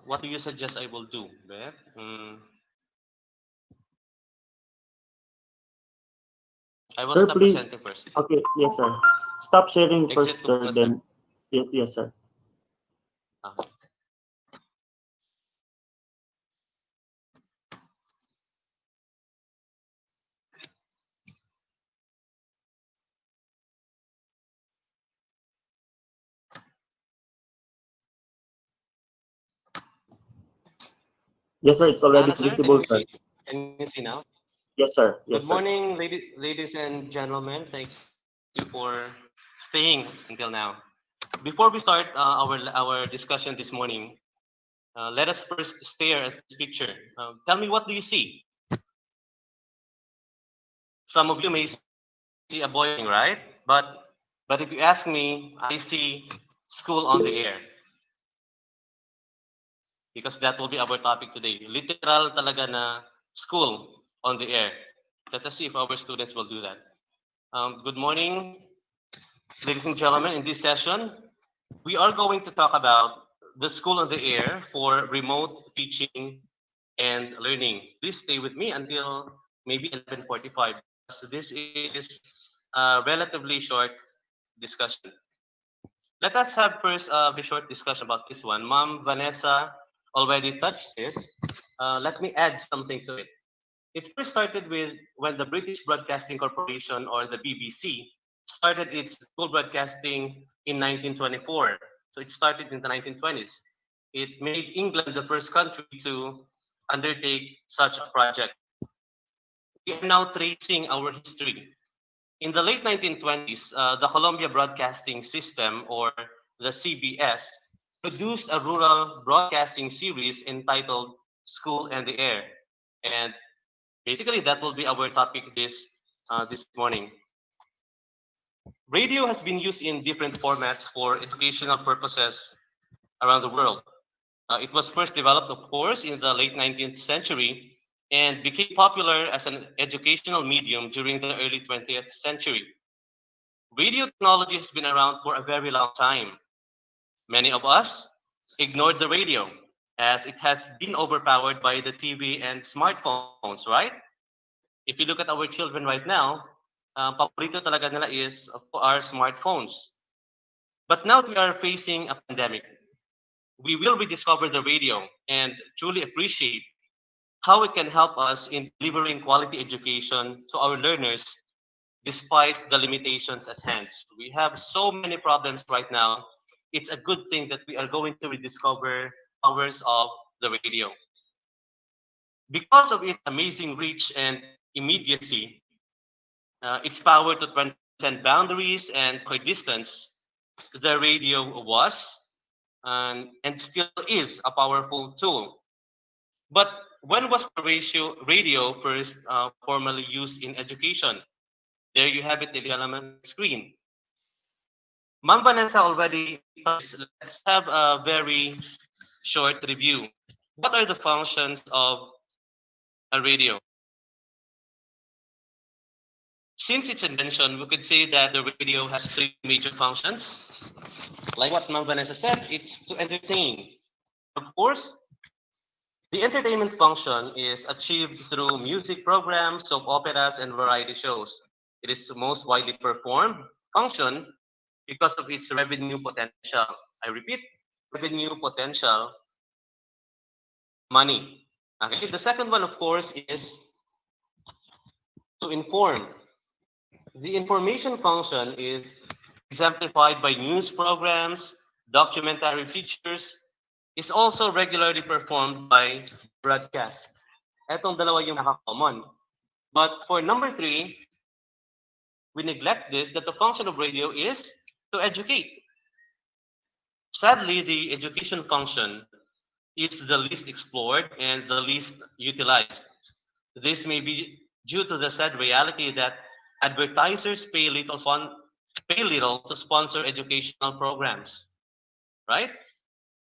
Speaker 10: What do you suggest I will do, Beth? I will
Speaker 1: Sir,
Speaker 10: stop
Speaker 1: please.
Speaker 10: presenting first.
Speaker 1: Okay, yes, sir. Stop sharing first,
Speaker 10: Exit
Speaker 1: sir.
Speaker 10: muna, sir.
Speaker 1: Then, yes, sir.
Speaker 10: Okay.
Speaker 1: Yes, sir. It's already
Speaker 10: Sana, sir,
Speaker 1: visible, sir.
Speaker 10: can you see now?
Speaker 1: Yes, sir. Yes,
Speaker 10: Good
Speaker 1: sir.
Speaker 10: morning, ladies and gentlemen. Thank you for staying until now. Before we start our discussion this morning, let us first stare at this picture. Tell me, what do you see? Some of you may see a boy, right? But if you ask me, I see school on the air, because that will be our topic today. Literal talaga na school on the air. Let us see if our students will do that. Good morning, ladies and gentlemen. In this session, we are going to talk about the school on the air for remote teaching and learning. Please stay with me until maybe 11:45. So this is a relatively short discussion. Let us have first a short discussion about this one. Mom Vanessa already touched this. Let me add something to it. It first started with when the British Broadcasting Corporation, or the BBC, started its school broadcasting in 1924. So it started in the 1920s. It made England the first country to undertake such a project. We are now tracing our history. In the late 1920s, the Columbia Broadcasting System, or the CBS, produced a rural broadcasting series entitled School and the Air. And basically, that will be our topic this morning. Radio has been used in different formats for educational purposes around the world. It was first developed, of course, in the late 19th century and became popular as an educational medium during the early 20th century. Radio technology has been around for a very long time. Many of us ignored the radio as it has been overpowered by the TV and smartphones, right? If you look at our children right now, paborito talaga nila is our smartphones. But now that we are facing a pandemic, we will rediscover the radio and truly appreciate how it can help us in delivering quality education to our learners despite the limitations at hand. We have so many problems right now. It's a good thing that we are going to rediscover powers of the radio. Because of its amazing reach and immediacy, its power to transcend boundaries and conquer distance, the radio was and still is a powerful tool. But when was the radio first formally used in education? There you have it in the element screen. Ma'am Vanessa already touched. Let's have a very short review. What are the functions of a radio? Since its invention, we could say that the radio has three major functions. Like what Ma'am Vanessa said, it's to entertain. Of course, the entertainment function is achieved through music programs, soap operas, and variety shows. It is the most widely performed function because of its revenue potential. I repeat, revenue potential, money. Okay, the second one, of course, is to inform. The information function is exemplified by news programs, documentary features, is also regularly performed by broadcast. Etong dalawa yung naka-common. But for number three, we neglect this, that the function of radio is to educate. Sadly, the education function is the least explored and the least utilized. This may be due to the sad reality that advertisers pay little to sponsor educational programs, right?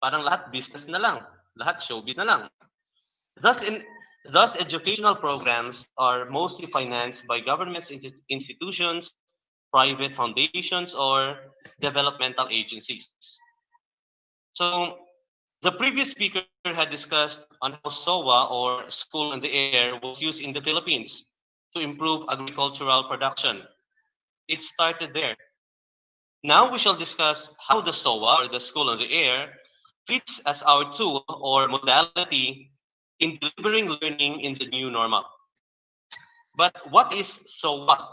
Speaker 10: Parang lahat business na lang, lahat showbiz na lang. Thus, thus educational programs are mostly financed by government institutions, private foundations, or developmental agencies. So the previous speaker had discussed on how SOA, or School in the Air, was used in the Philippines to improve agricultural production. It started there. Now we shall discuss how the SOA, or the School in the Air, fits as our tool or modality in delivering learning in the new normal. But what is SOA?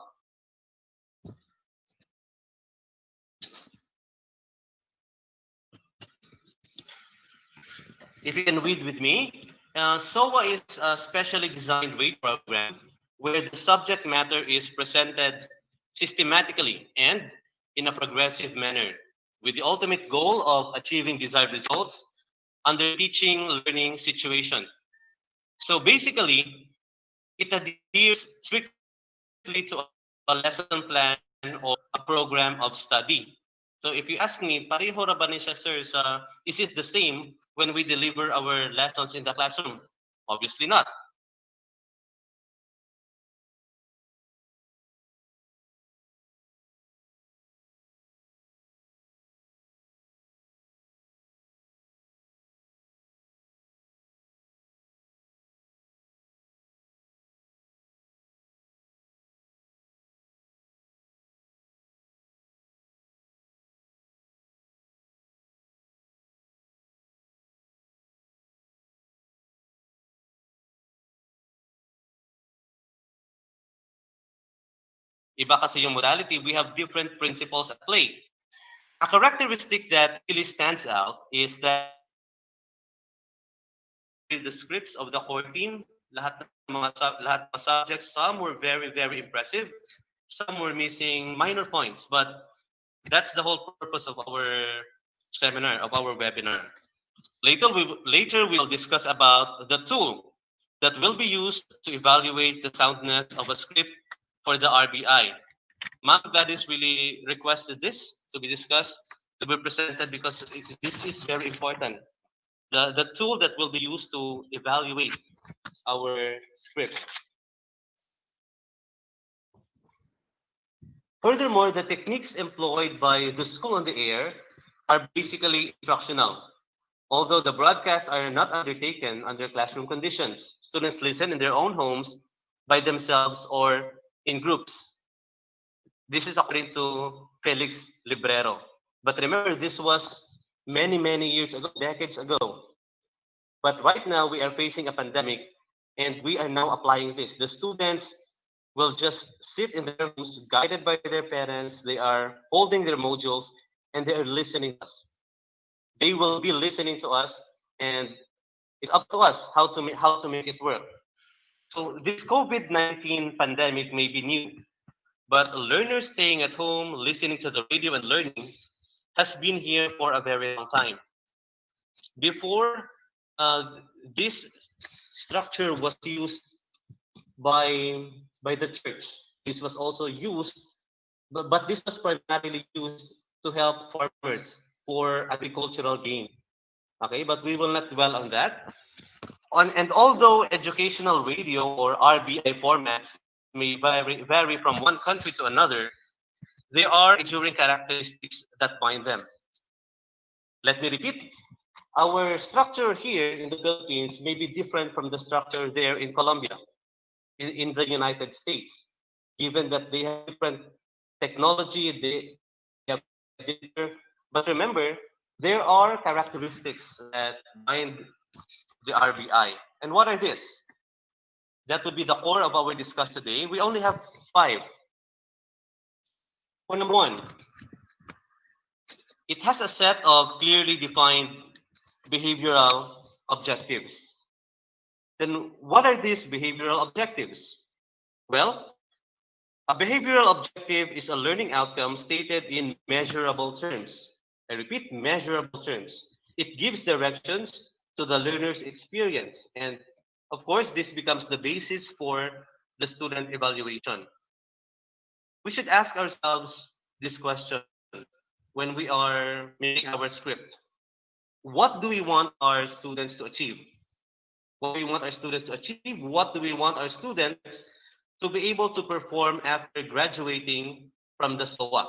Speaker 10: If you can read with me, SOA is a specially designed radio program where the subject matter is presented systematically and in a progressive manner, with the ultimate goal of achieving desired results under teaching learning situation. So basically, it adheres strictly to a lesson plan or a program of study. So if you ask me, pareho ra ba ni siya, sir, is it the same when we deliver our lessons in the classroom? Obviously not. Iba kasi yung modality, we have different principles at play. A characteristic that really stands out is that the scripts of the core team, lahat ng subjects, some were very, very impressive. Some were missing minor points, but that's the whole purpose of our seminar, of our webinar. Later we'll discuss about the tool that will be used to evaluate the soundness of a script for the RBI. Ma'am Gladys really requested this to be discussed, to be presented, because this is very important. The tool that will be used to evaluate our script. Furthermore, the techniques employed by the school on the air are basically instructional. Although the broadcasts are not undertaken under classroom conditions, students listen in their own homes by themselves or in groups. This is according to Felix Librero. But remember, this was many, many years ago, decades ago. But right now, we are facing a pandemic, and we are now applying this. The students will just sit in their rooms, guided by their parents. They are holding their modules, and they are listening to us. They will be listening to us, and it's up to us how to make it work. So this COVID-19 pandemic may be new, but learners staying at home, listening to the radio and learning has been here for a very long time. Before this structure was used by the church, this was also used, but this was primarily used to help farmers for agricultural gain. Okay, but we will not dwell on that. And although educational radio or RBI formats may vary from one country to another, there are enduring characteristics that bind them. Let me repeat. Our structure here in the Philippines may be different from the structure there in Colombia, in the United States, given that they have different technology, they have different, but remember, there are characteristics that bind the RBI. And what are these? That would be the core of our discussion today. We only have 5. For number 1, it has a set of clearly defined behavioral objectives. Then what are these behavioral objectives? Well, a behavioral objective is a learning outcome stated in measurable terms. I repeat, measurable terms. It gives directions to the learner's experience. And of course, this becomes the basis for the student evaluation. We should ask ourselves this question when we are making our script. What do we want our students to achieve? What do we want our students to achieve? What do we want our students to be able to perform after graduating from the SOA?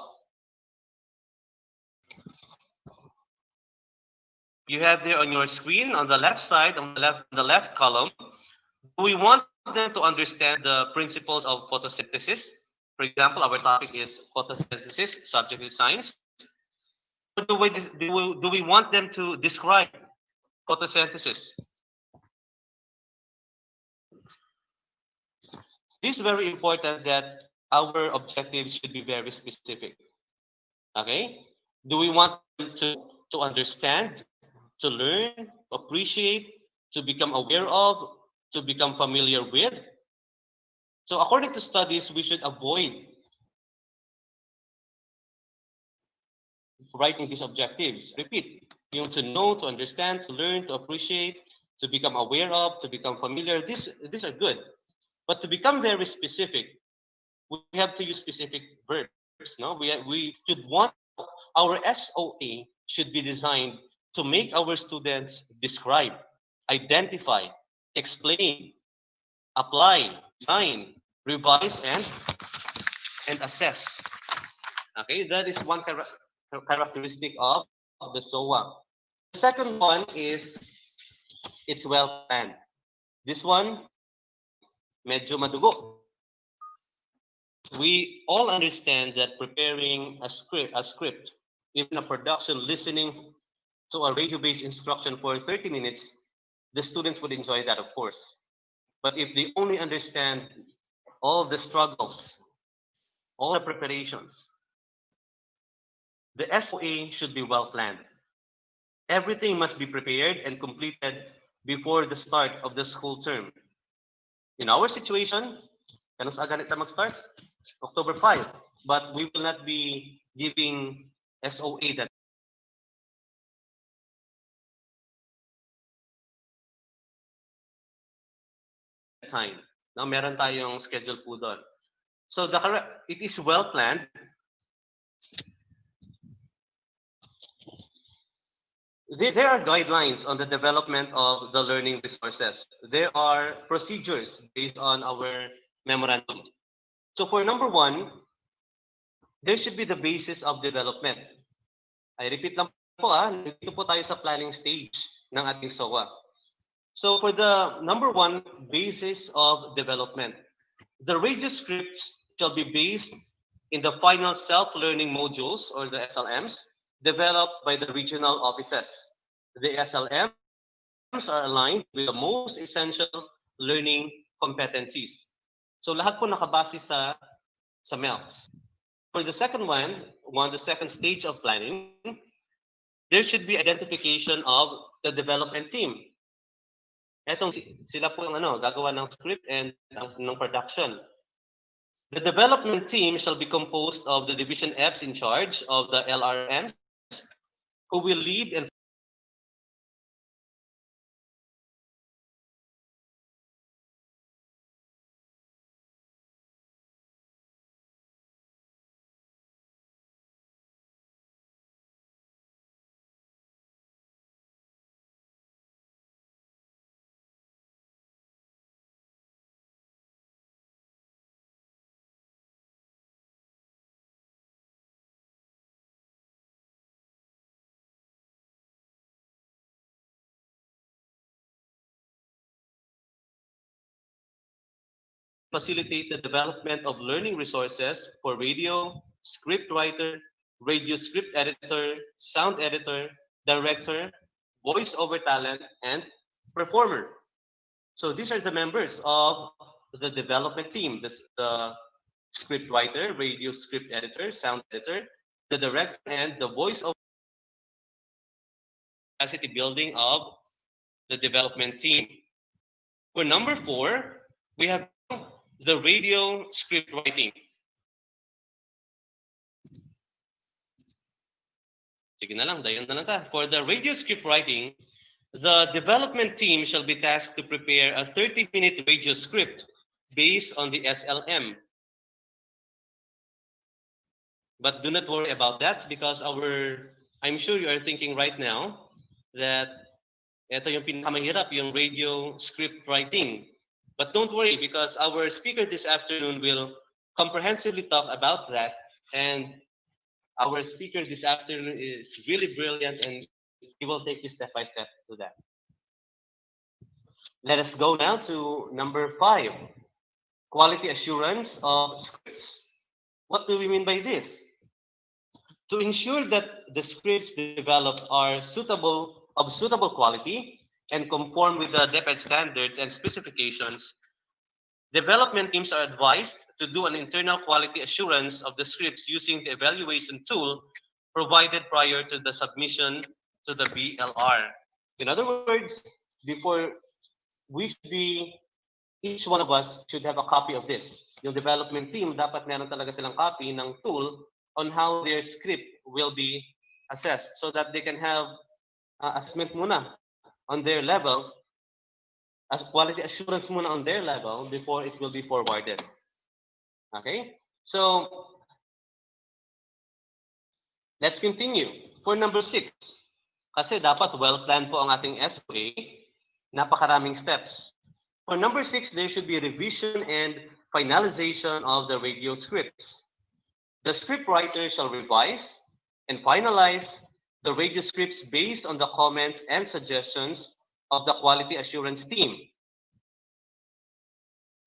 Speaker 10: You have there on your screen on the left side, on the left column, do we want them to understand the principles of photosynthesis? For example, our topic is photosynthesis, subject is science. Or do we want them to describe photosynthesis? It is very important that our objectives should be very specific. Okay? Do we want them to understand, to learn, appreciate, to become aware of, to become familiar with? So according to studies, we should avoid writing these objectives. Repeat, you know, to know, to understand, to learn, to appreciate, to become aware of, to become familiar. These are good. But to become very specific, we have to use specific verbs. No, we should want our SOA should be designed to make our students describe, identify, explain, apply, design, revise, and assess. Okay, that is one characteristic of the SOA. The second one is it's well planned. This one, medyo madugo. We all understand that preparing a script, even a production, listening to a radio-based instruction for 30 minutes, the students would enjoy that, of course. But if they only understand all the struggles, all the preparations. The SOA should be well planned. Everything must be prepared and completed before the start of the school term. In our situation, kanus aga nita mag-start? October 5. But we will not be giving SOA that time. Now, meron tayong schedule po doon. So it is well planned. There are guidelines on the development of the learning resources. There are procedures based on our memorandum. So for number 1, there should be the basis of development. I repeat lang po dito po tayo sa planning stage ng ating SOA. So for the number 1, basis of development. The radio scripts shall be based in the final self-learning modules or the SLMs developed by the regional offices. The SLMs are aligned with the most essential learning competencies. So lahat po nakabase sa MELCs. For the second one, the second stage of planning, there should be identification of the development team. Etong sila po ang gagawa ng script and ng production. The development team shall be composed of the division Fs in charge of the LRMs who will lead and facilitate the development of learning resources for radio, script writer, radio script editor, sound editor, director, voice over talent, and performer. So these are the members of the development team, the script writer, radio script editor, sound editor, the director, and the voice over capacity building of the development team. For number 4, we have the radio script writing. Sige na lang, dayon na lang ka. For the radio script writing, the development team shall be tasked to prepare a 30-minute radio script based on the SLM. But do not worry about that because I'm sure you are thinking right now that ito yung pinakamahirap, yung radio script writing. But don't worry because our speaker this afternoon will comprehensively talk about that. And our speaker this afternoon is really brilliant and he will take you step by step to that. Let us go now to number 5, quality assurance of scripts. What do we mean by this? To ensure that the scripts developed are of suitable quality and conform with the DepEd standards and specifications, development teams are advised to do an internal quality assurance of the scripts using the evaluation tool provided prior to the submission to the BLR. In other words, before each one of us should have a copy of this. Yung development team, dapat meron talaga silang copy ng tool on how their script will be assessed so that they can have assessment muna on their level, as quality assurance muna on their level before it will be forwarded. Okay? So, let's continue. For number 6, kasi dapat well-planned po ang ating SOA, napakaraming steps. For number 6, there should be revision and finalization of the radio scripts. The script writer shall revise and finalize the radio scripts based on the comments and suggestions of the quality assurance team.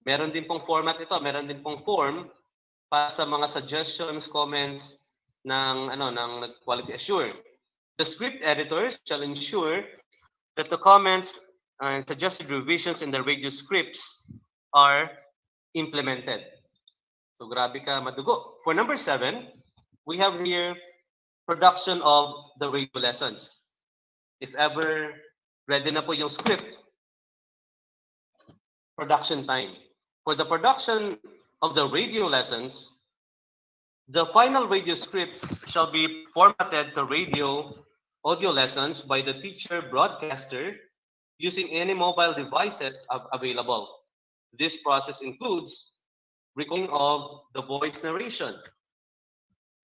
Speaker 10: Meron din pong format ito, meron din pong form para sa mga suggestions, comments ng quality assure. The script editors shall ensure that the comments and suggested revisions in the radio scripts are implemented. So grabe ka madugo. For number 7, we have here production of the radio lessons. If ever ready na po yung script, production time. For the production of the radio lessons, the final radio scripts shall be formatted to radio audio lessons by the teacher broadcaster using any mobile devices available. This process includes recording of the voice narration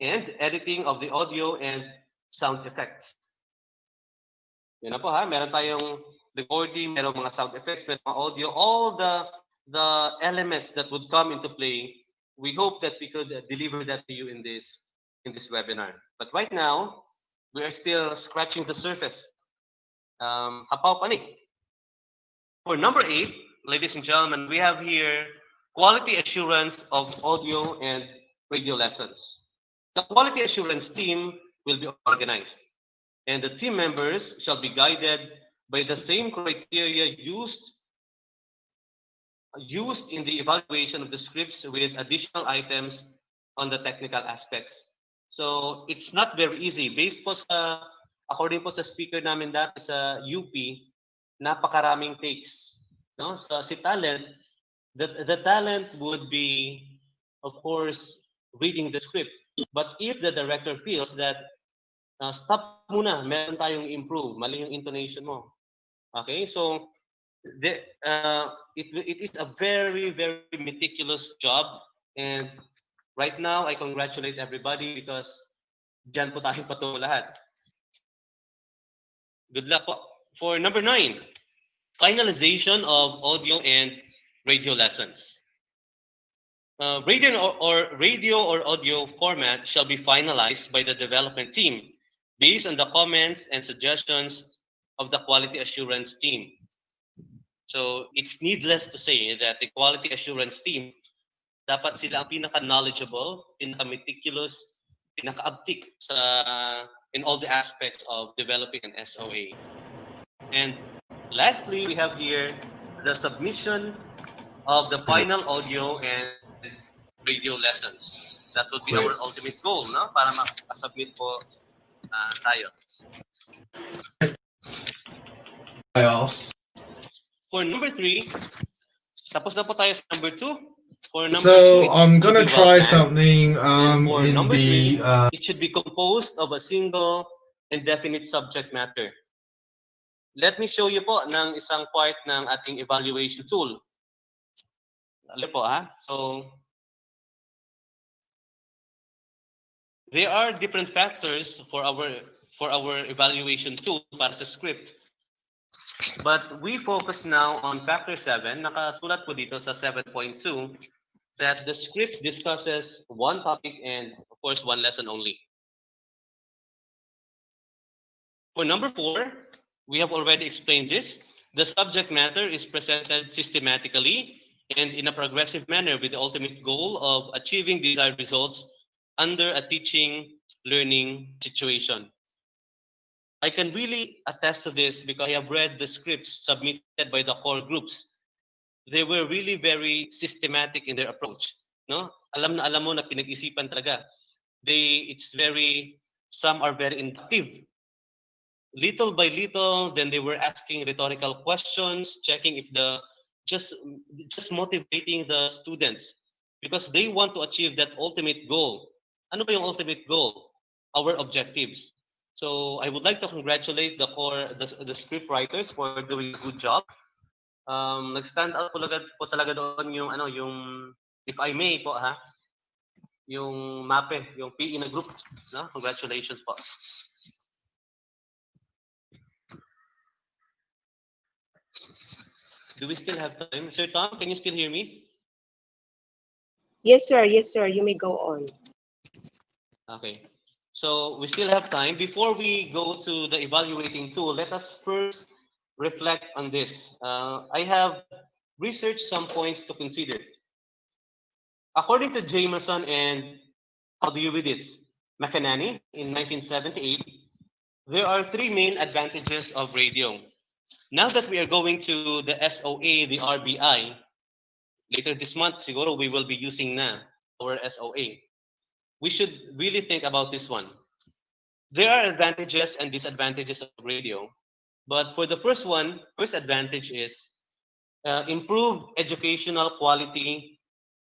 Speaker 10: and editing of the audio and sound effects. Yun na po ha, meron tayong recording, meron mga sound effects, meron mga audio, all the elements that would come into play. We hope that we could deliver that to you in this webinar. But right now, we are still scratching the surface. Hapaw pa ni. For number 8, ladies and gentlemen, we have here quality assurance of audio and radio lessons. The quality assurance team will be organized, and the team members shall be guided by the same criteria used in the evaluation of the scripts with additional items on the technical aspects. So it's not very easy. Based po sa, according po sa speaker namin dati sa UP, napakaraming takes. No? So si talent, the talent would be, of course, reading the script. But if the director feels that stop muna, meron tayong improve, mali yung intonation mo. Okay, so it is a very, very meticulous job, and right now I congratulate everybody because dyan po tayong patungo lahat. Good luck po. For number 9, finalization of audio and radio lessons. Radio or audio format shall be finalized by the development team based on the comments and suggestions of the quality assurance team. So it's needless to say that the quality assurance team, dapat sila ang pinaka-knowledgeable, pinaka-meticulous, pinaka-abtik in all the aspects of developing an SOA. And lastly, we have here the submission of the final audio and radio lessons. That would be our ultimate goal, no? Para makasubmit po tayo. For number 3, tapos na po tayo sa number 2. For number 2,
Speaker 11: I'm gonna try something
Speaker 10: for
Speaker 11: in
Speaker 10: number
Speaker 11: the
Speaker 10: 3, it should be composed of a single and definite subject matter. Let me show you po ng isang part ng ating evaluation tool. Alam po ha? So there are different factors for our evaluation tool para sa script. But we focus now on factor 7. Nakasulat po dito sa 7.2 that the script discusses one topic and of course one lesson only. For number 4, we have already explained this. The subject matter is presented systematically and in a progressive manner with the ultimate goal of achieving desired results under a teaching learning situation. I can really attest to this because I have read the scripts submitted by the core groups. They were really very systematic in their approach. No? Alam mo na pinag-isipan talaga. Some are very inductive. Little by little, then they were asking rhetorical questions, checking if just motivating the students because they want to achieve that ultimate goal. Ano ba yung ultimate goal? Our objectives. So I would like to congratulate the script writers for doing a good job. Nag-stand out po talaga doon yung if I may po ha, yung MAPE, yung PE na group, no? Congratulations po. Do we still have time? Sir Tom, can you still hear me?
Speaker 4: Yes, sir. Yes, sir. You may go on.
Speaker 10: Okay. So we still have time. Before we go to the evaluating tool, let us first reflect on this. I have researched some points to consider. According to Jameson and, how do you read this? McAnany in 1978, there are 3 main advantages of radio. Now that we are going to the SOA, the RBI, later this month, siguro we will be using na. our SOA. We should really think about this one. There are advantages and disadvantages of radio, but for the first advantage is improved educational quality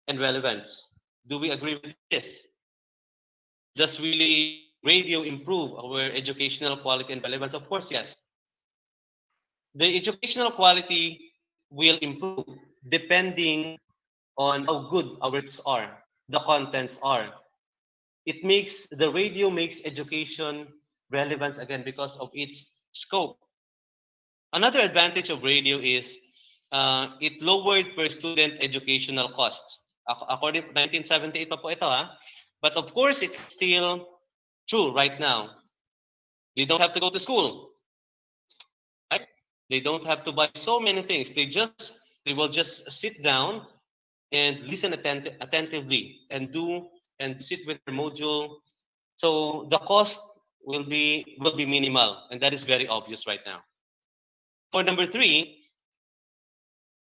Speaker 10: and relevance. Do we agree with this? Does really radio improve our educational quality and relevance? Of course, yes. The educational quality will improve depending on how good our works are, the contents are. It makes the radio makes education relevant again because of its scope. Another advantage of radio is it lowered per student educational costs. According to 1978 pa po ito ha. But of course, it's still true right now. They don't have to go to school. Right? They don't have to buy so many things. They will just sit down and listen attentively and sit with their module. So the cost will be minimal, and that is very obvious right now. For number three,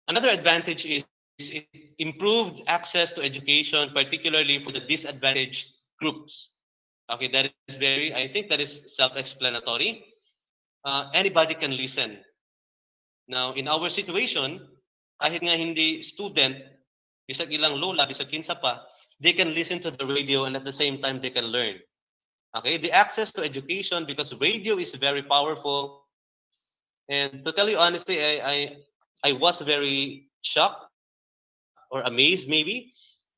Speaker 10: another advantage is it improved access to education, particularly for the disadvantaged groups. Okay, that is I think that is self-explanatory. Anybody can listen. Now, in our situation, kahit nga hindi student, bisag ilang lola, bisag kinsa pa, they can listen to the radio and at the same time they can learn. Okay, the access to education, because radio is very powerful. And to tell you honestly, I was very shocked or amazed maybe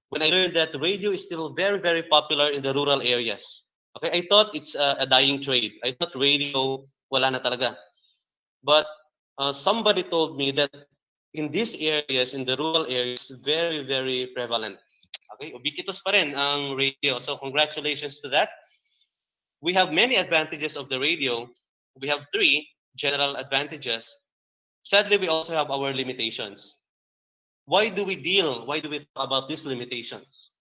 Speaker 10: when I learned that radio is still very, very popular in the rural areas. Okay, I thought it's a dying trade. I thought radio wala na talaga. But somebody told me that in these areas, in the rural areas, very, very prevalent. Okay, ubiquitous pa rin ang radio. So congratulations to that. We have many advantages of the radio. We have three general advantages. Sadly, we also have our limitations. Why do we talk about these limitations?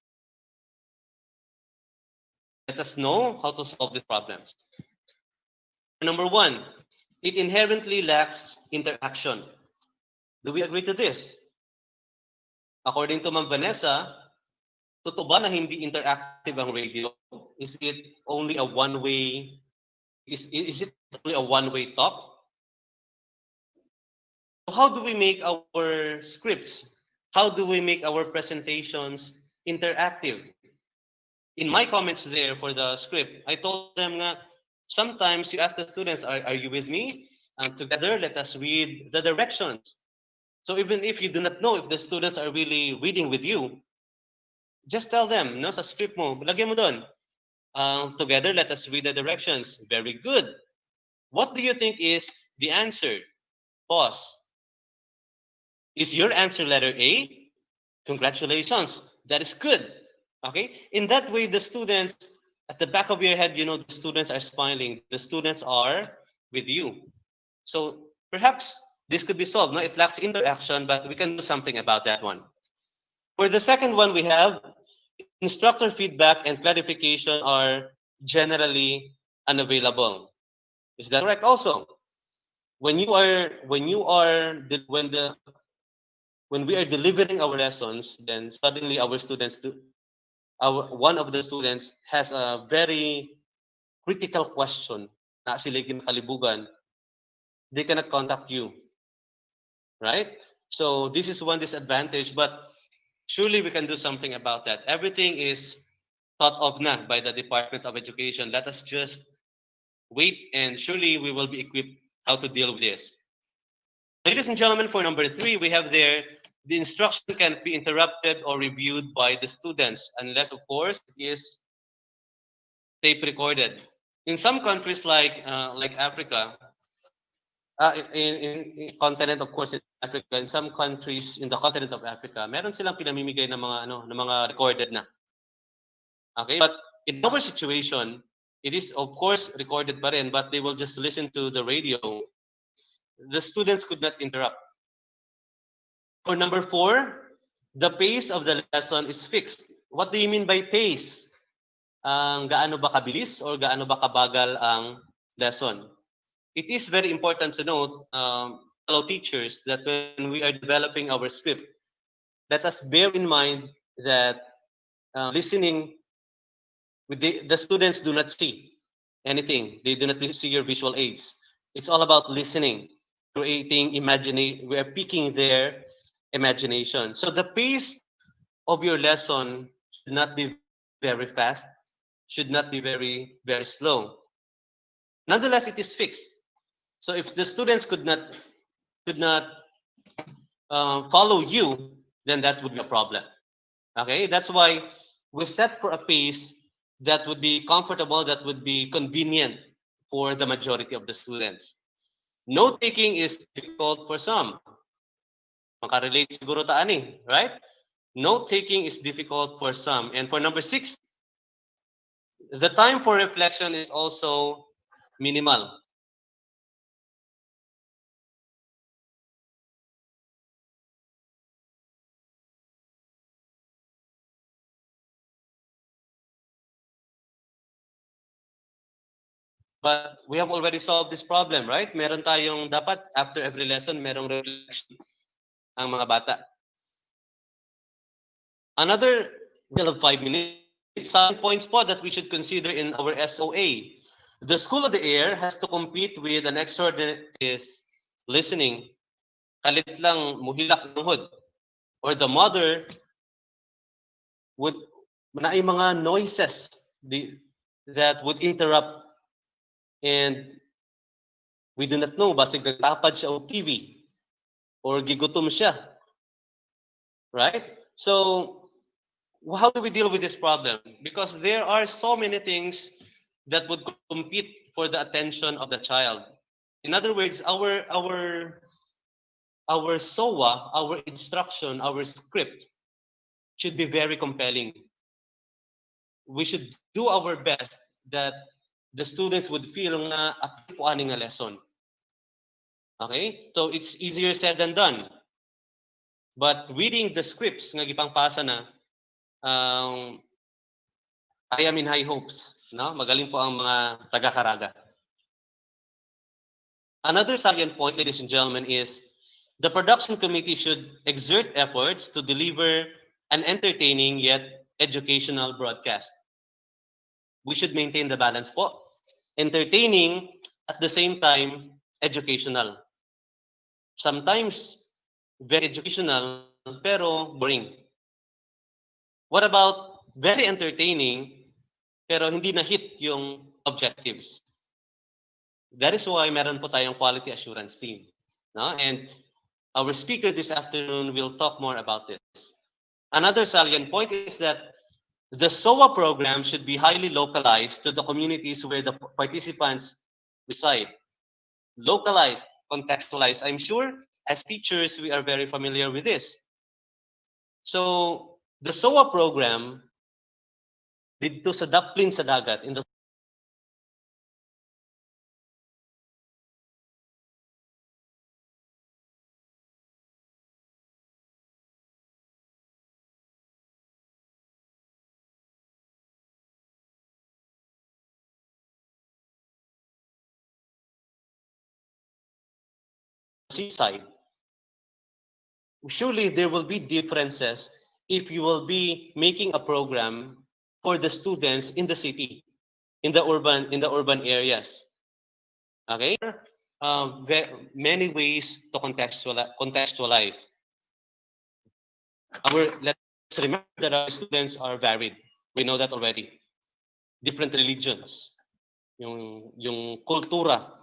Speaker 10: Let us know how to solve these problems. Number one, it inherently lacks interaction. Do we agree to this? According to Ma'am Vanessa, totoo ba na hindi interactive ang radio? Is it only a one-way? Is it only a one-way talk? How do we make our scripts? How do we make our presentations interactive? In my comments there for the script, I told them nga, sometimes you ask the students, are you with me? And together, let us read the directions. So even if you do not know if the students are really reading with you, just tell them, no, sa script mo, lagyan mo doon. Together, let us read the directions. Very good. What do you think is the answer? Pause. Is your answer letter A? Congratulations. That is good. Okay? In that way, the students, at the back of your head, you know, the students are smiling. The students are with you. So perhaps this could be solved. No, it lacks interaction, but we can do something about that one. For the second one, we have instructor feedback and clarification are generally unavailable. Is that correct? Also, when we are delivering our lessons, then suddenly one of the students has a very critical question na sila kinakalibugan, they cannot contact you, right? So this is one disadvantage, but surely we can do something about that. Everything is thought of na by the Department of Education. Let us just wait, and surely we will be equipped how to deal with this. Ladies and gentlemen, for number three, we have there, the instruction can be interrupted or reviewed by the students, unless, of course, it is tape recorded. In some countries like Africa, in continent, of course, in Africa, in some countries in the continent of Africa, meron silang pinamimigay ng mga recorded na. Okay, but in our situation, it is of course recorded pa rin, but they will just listen to the radio. The students could not interrupt. For number four, the pace of the lesson is fixed. What do you mean by pace? Gaano ba kabilis or gaano ba kabagal ang lesson? It is very important to note, fellow teachers, that when we are developing our script, let us bear in mind that listening, the students do not see anything. They do not see your visual aids. It's all about listening, creating imagination. We are picking their imagination. So the pace of your lesson should not be very fast, should not be very slow. Nonetheless, it is fixed. So if the students could not follow you, then that would be a problem. Okay, that's why we set for a pace that would be comfortable, that would be convenient for the majority of the students. Note taking is difficult for some. Makarelate siguro ta ani, right? Note taking is difficult for some. And for number 6, the time for reflection is also minimal. But we have already solved this problem, right? Meron tayong dapat after every lesson, merong reflection ang mga bata. Another deal of 5 minutes, some points po that we should consider in our SOA. The School of the Air has to compete with an extraordinary is listening. Kalit lang muhilak ng hod. Or the mother would naay mga noises that would interrupt, and we do not know basig nagtapad siya og TV or gigutom siya, right? So how do we deal with this problem? Because there are so many things that would compete for the attention of the child. In other words, our SOA, our instruction, our script should be very compelling. We should do our best that the students would feel nga apil po ani nga lesson. Okay? So it's easier said than done. But reading the scripts nga gipangpasa na, I am in high hopes. No? Magaling po ang mga taga-Caraga. Another salient point, ladies and gentlemen, is the production committee should exert efforts to deliver an entertaining yet educational broadcast. We should maintain the balance po. Entertaining, at the same time, educational. Sometimes, very educational, pero boring. What about very entertaining, pero hindi na-hit yung objectives? That is why meron po tayong quality assurance team. No? And our speaker this afternoon will talk more about this. Another salient point is that the SOA program should be highly localized to the communities where the participants reside. Localized, contextualized. I'm sure as teachers, we are very familiar with this. So the SOA program dito sa Daplin sa Dagat in the seaside. Surely there will be differences if you will be making a program for the students in the city, in the urban areas. Okay, many ways to contextualize. Let's remember that our students are varied. We know that already. Different religions, yung kultura,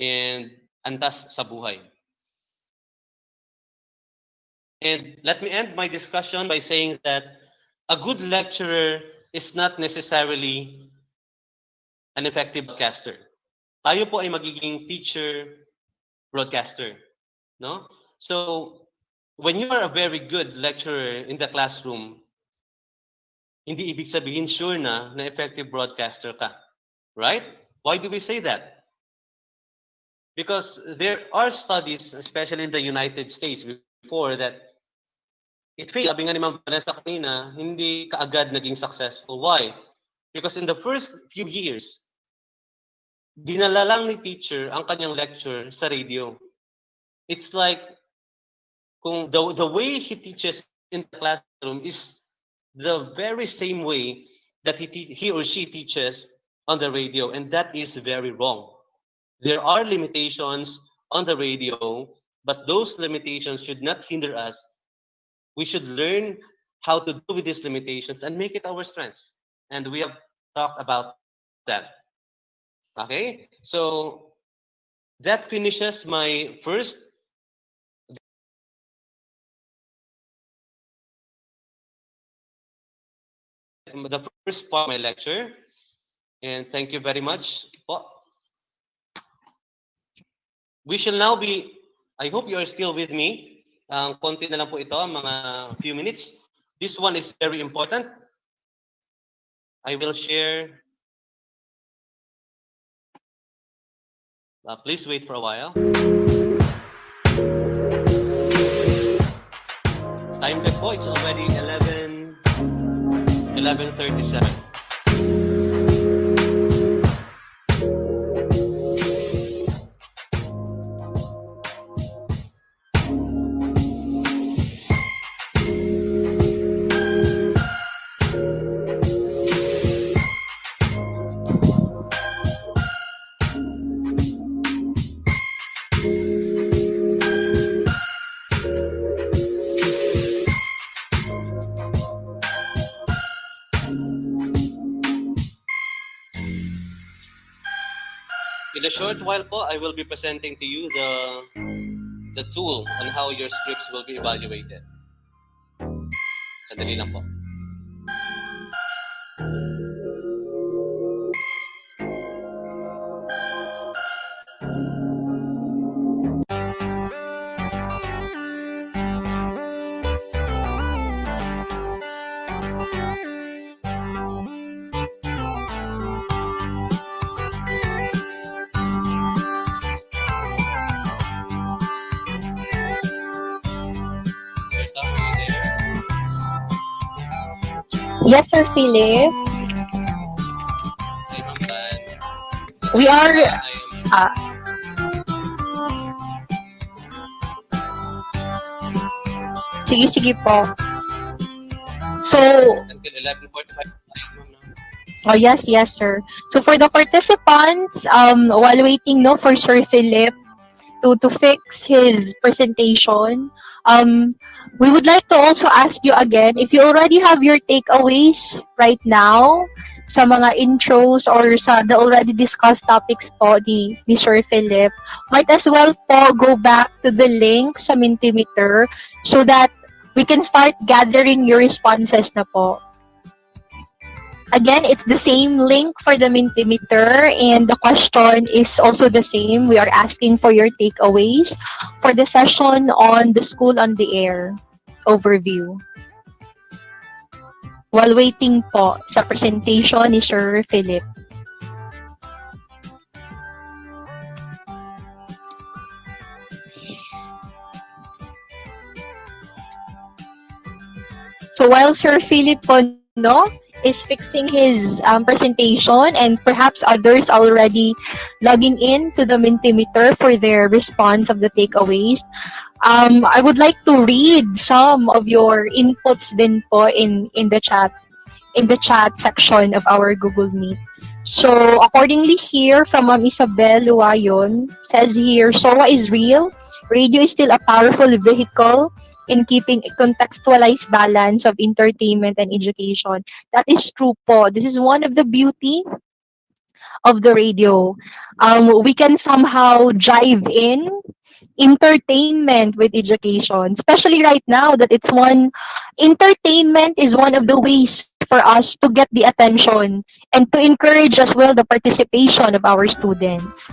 Speaker 10: and antas sa buhay. And let me end my discussion by saying that a good lecturer is not necessarily an effective broadcaster. Tayo po ay magiging teacher broadcaster, no? So when you are a very good lecturer in the classroom, hindi ibig sabihin sure na effective broadcaster ka, right? Why do we say that? Because there are studies, especially in the United States before, that it failed. Sabi nga ni Ma'am Vanessa kanina, hindi kaagad naging successful. Why? Because in the first few years, dinala lang ni teacher ang kanyang lecture sa radio. It's like kung the way he teaches in the classroom is the very same way that he or she teaches on the radio, and that is very wrong. There are limitations on the radio, but those limitations should not hinder us. We should learn how to deal with these limitations and make it our strengths. And we have talked about that. Okay, so that finishes my first the first part of my lecture. And thank you very much. We shall now be, I hope you are still with me. Konti na lang po ito, mga few minutes. This one is very important. I will share. Please wait for a while. Time check po, it's already 11:37. In a short while po, I will be presenting to you the tool on how your scripts will be evaluated. Sandali lang po.
Speaker 7: Yes, Sir Philip.
Speaker 10: Hi, Ma'am Van.
Speaker 7: We are. Sige po. So,
Speaker 10: Until 11:45.
Speaker 7: oh yes, sir. So for the participants, while waiting for Sir Philip to fix his presentation, we would like to also ask you again if you already have your takeaways right now sa mga intros or sa the already discussed topics po ni Sir Philip. Might as well po go back to the link sa Mentimeter so that we can start gathering your responses na po. Again, it's the same link for the Mentimeter and the question is also the same. We are asking for your takeaways for the session on the School on the Air overview. While waiting po sa presentation ni Sir Philip. So while Sir Philip po is fixing his presentation and perhaps others already logging in to the Mentimeter for their response of the takeaways, I would like to read some of your inputs din po in the chat section of our Google Meet. So accordingly here from Ma'am Isabel Luayon says here, SOA is real. Radio is still a powerful vehicle in keeping a contextualized balance of entertainment and education. That is true po. This is one of the beauty of the radio. We can somehow drive in entertainment with education, especially right now that entertainment is one of the ways for us to get the attention and to encourage as well the participation of our students.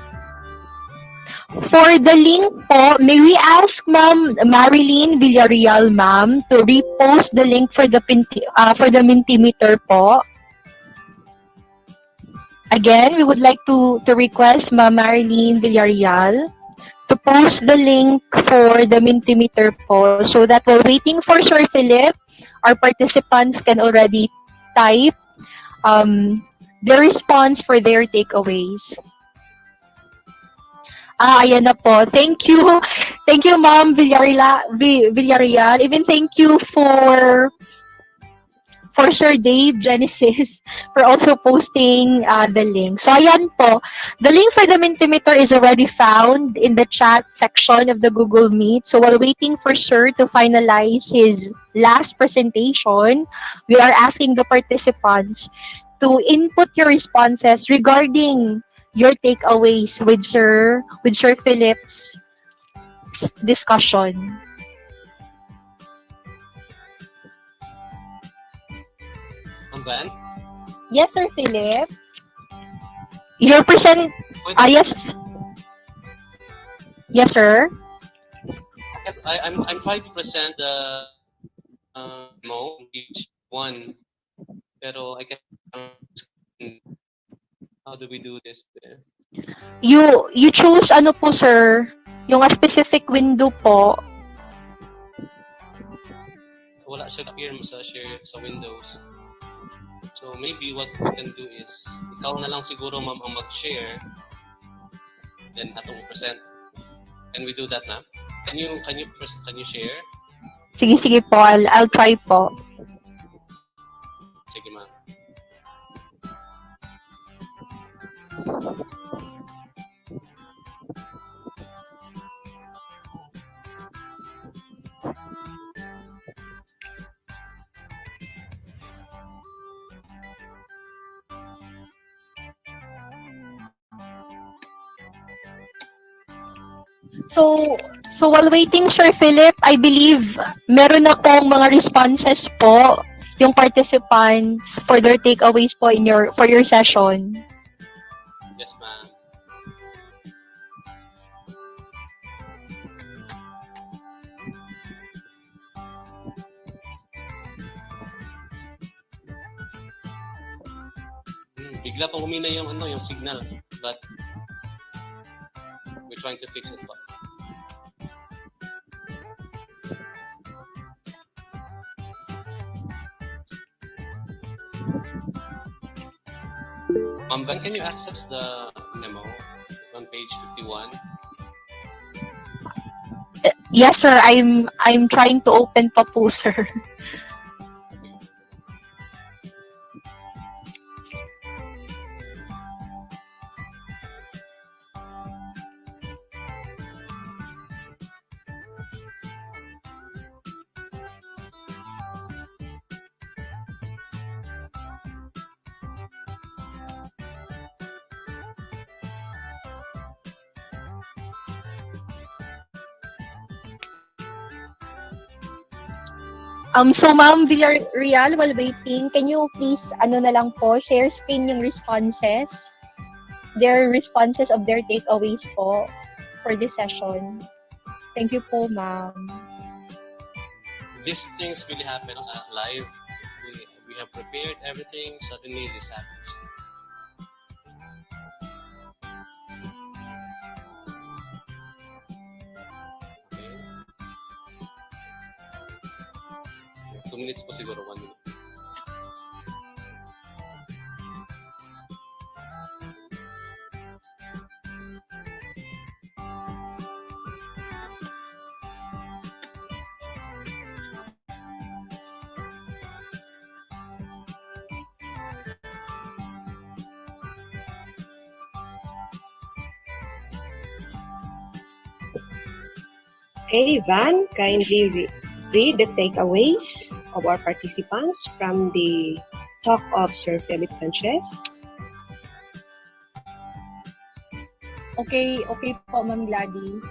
Speaker 7: For the link po, may we ask Ma'am Marilyn Villarreal, ma'am, to repost the link for the Mentimeter po. Again, we would like to request Ma'am Marilyn Villarreal to post the link for the Mentimeter po so that while waiting for Sir Philip, our participants can already type the response for their takeaways. Ayan na po. Thank you. Thank you, Ma'am Villarreal. Even thank you for
Speaker 9: for Sir Dave, Genesis, for also posting the link. So ayan po, the link for the Mentimeter is already found in the chat section of the Google Meet. So while waiting for Sir to finalize his last presentation, we are asking the participants to input your responses regarding your takeaways with Sir Philip's discussion.
Speaker 10: Van?
Speaker 7: Yes, Sir Philip.
Speaker 9: Your present yes. Yes, sir.
Speaker 10: I'm trying to present the demo on page 1, pero I can't. How do we do this?
Speaker 9: You choose ano po, sir, yung a specific window po.
Speaker 10: Wala siya appear sa share sa Windows. So maybe what we can do is ikaw na lang siguro ma'am ang mag-share, then atong present. Can we do that na? Can you share?
Speaker 9: Sige po, I'll try po.
Speaker 10: Sige ma'am.
Speaker 9: So while waiting, Sir Philip, I believe meron na pong mga responses po yung participants for their takeaways po for your session.
Speaker 10: Yes ma'am. Bigla pong humina yung signal, but we're trying to fix it pa. Ma'am Van, can you access the memo on page 51?
Speaker 9: Yes, sir. I'm trying to open pa po, sir. So Ma'am Villarreal, while waiting, can you please, na lang po, share screen yung responses, their responses of their takeaways po for this session. Thank you po, ma'am.
Speaker 10: These things really happen live. We have prepared everything, suddenly this happens. Okay. 2 minutes po siguro, 1 minute.
Speaker 4: Okay, Van, kindly read the takeaways of our participants from the talk of Sir Philip Sanchez.
Speaker 7: Okay po, Ma'am Gladys.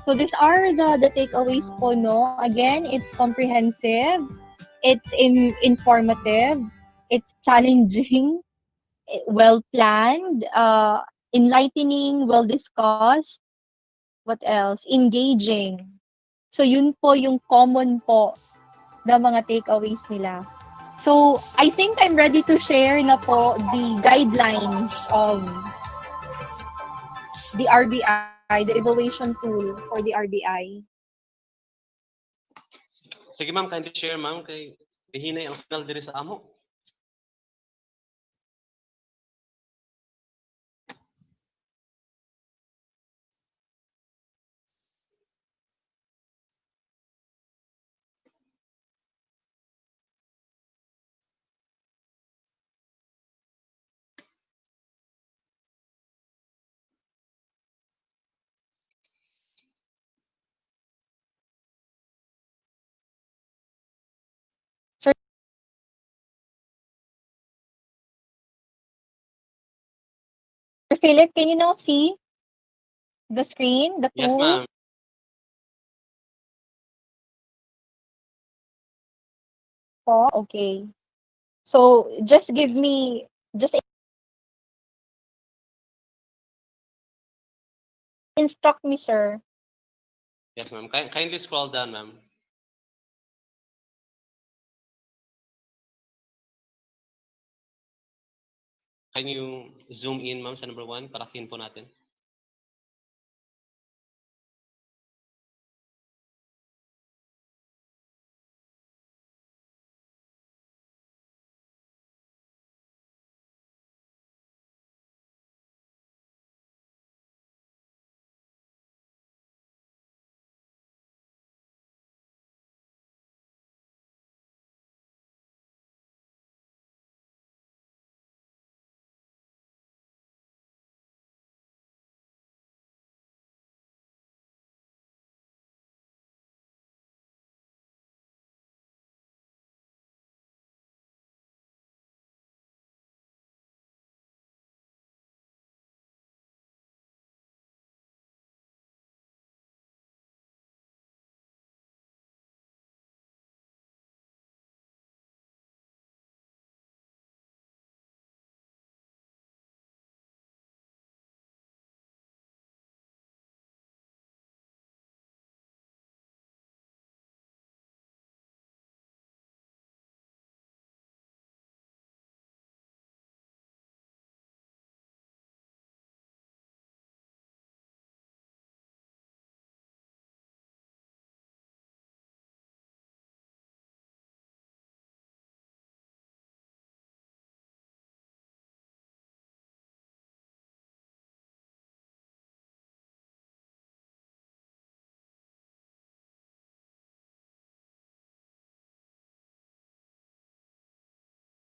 Speaker 7: So these are the takeaways po, no? Again, it's comprehensive, it's informative, it's challenging, well-planned, enlightening, well-discussed, what else? Engaging. So yun po yung common po na mga takeaways nila. So I think I'm ready to share na po the guidelines of the RBI, the evaluation tool for the RBI.
Speaker 10: Sige ma'am, kindly share ma'am kay hinay ang signal diri sa amo.
Speaker 9: Philip, can you now see the screen, the
Speaker 10: Yes,
Speaker 9: tool?
Speaker 10: ma'am.
Speaker 9: Po? Okay. So just give me just instruct me, sir.
Speaker 10: Yes, ma'am. Kindly scroll down, ma'am. Can you zoom in, ma'am, sa number 1 para po natin?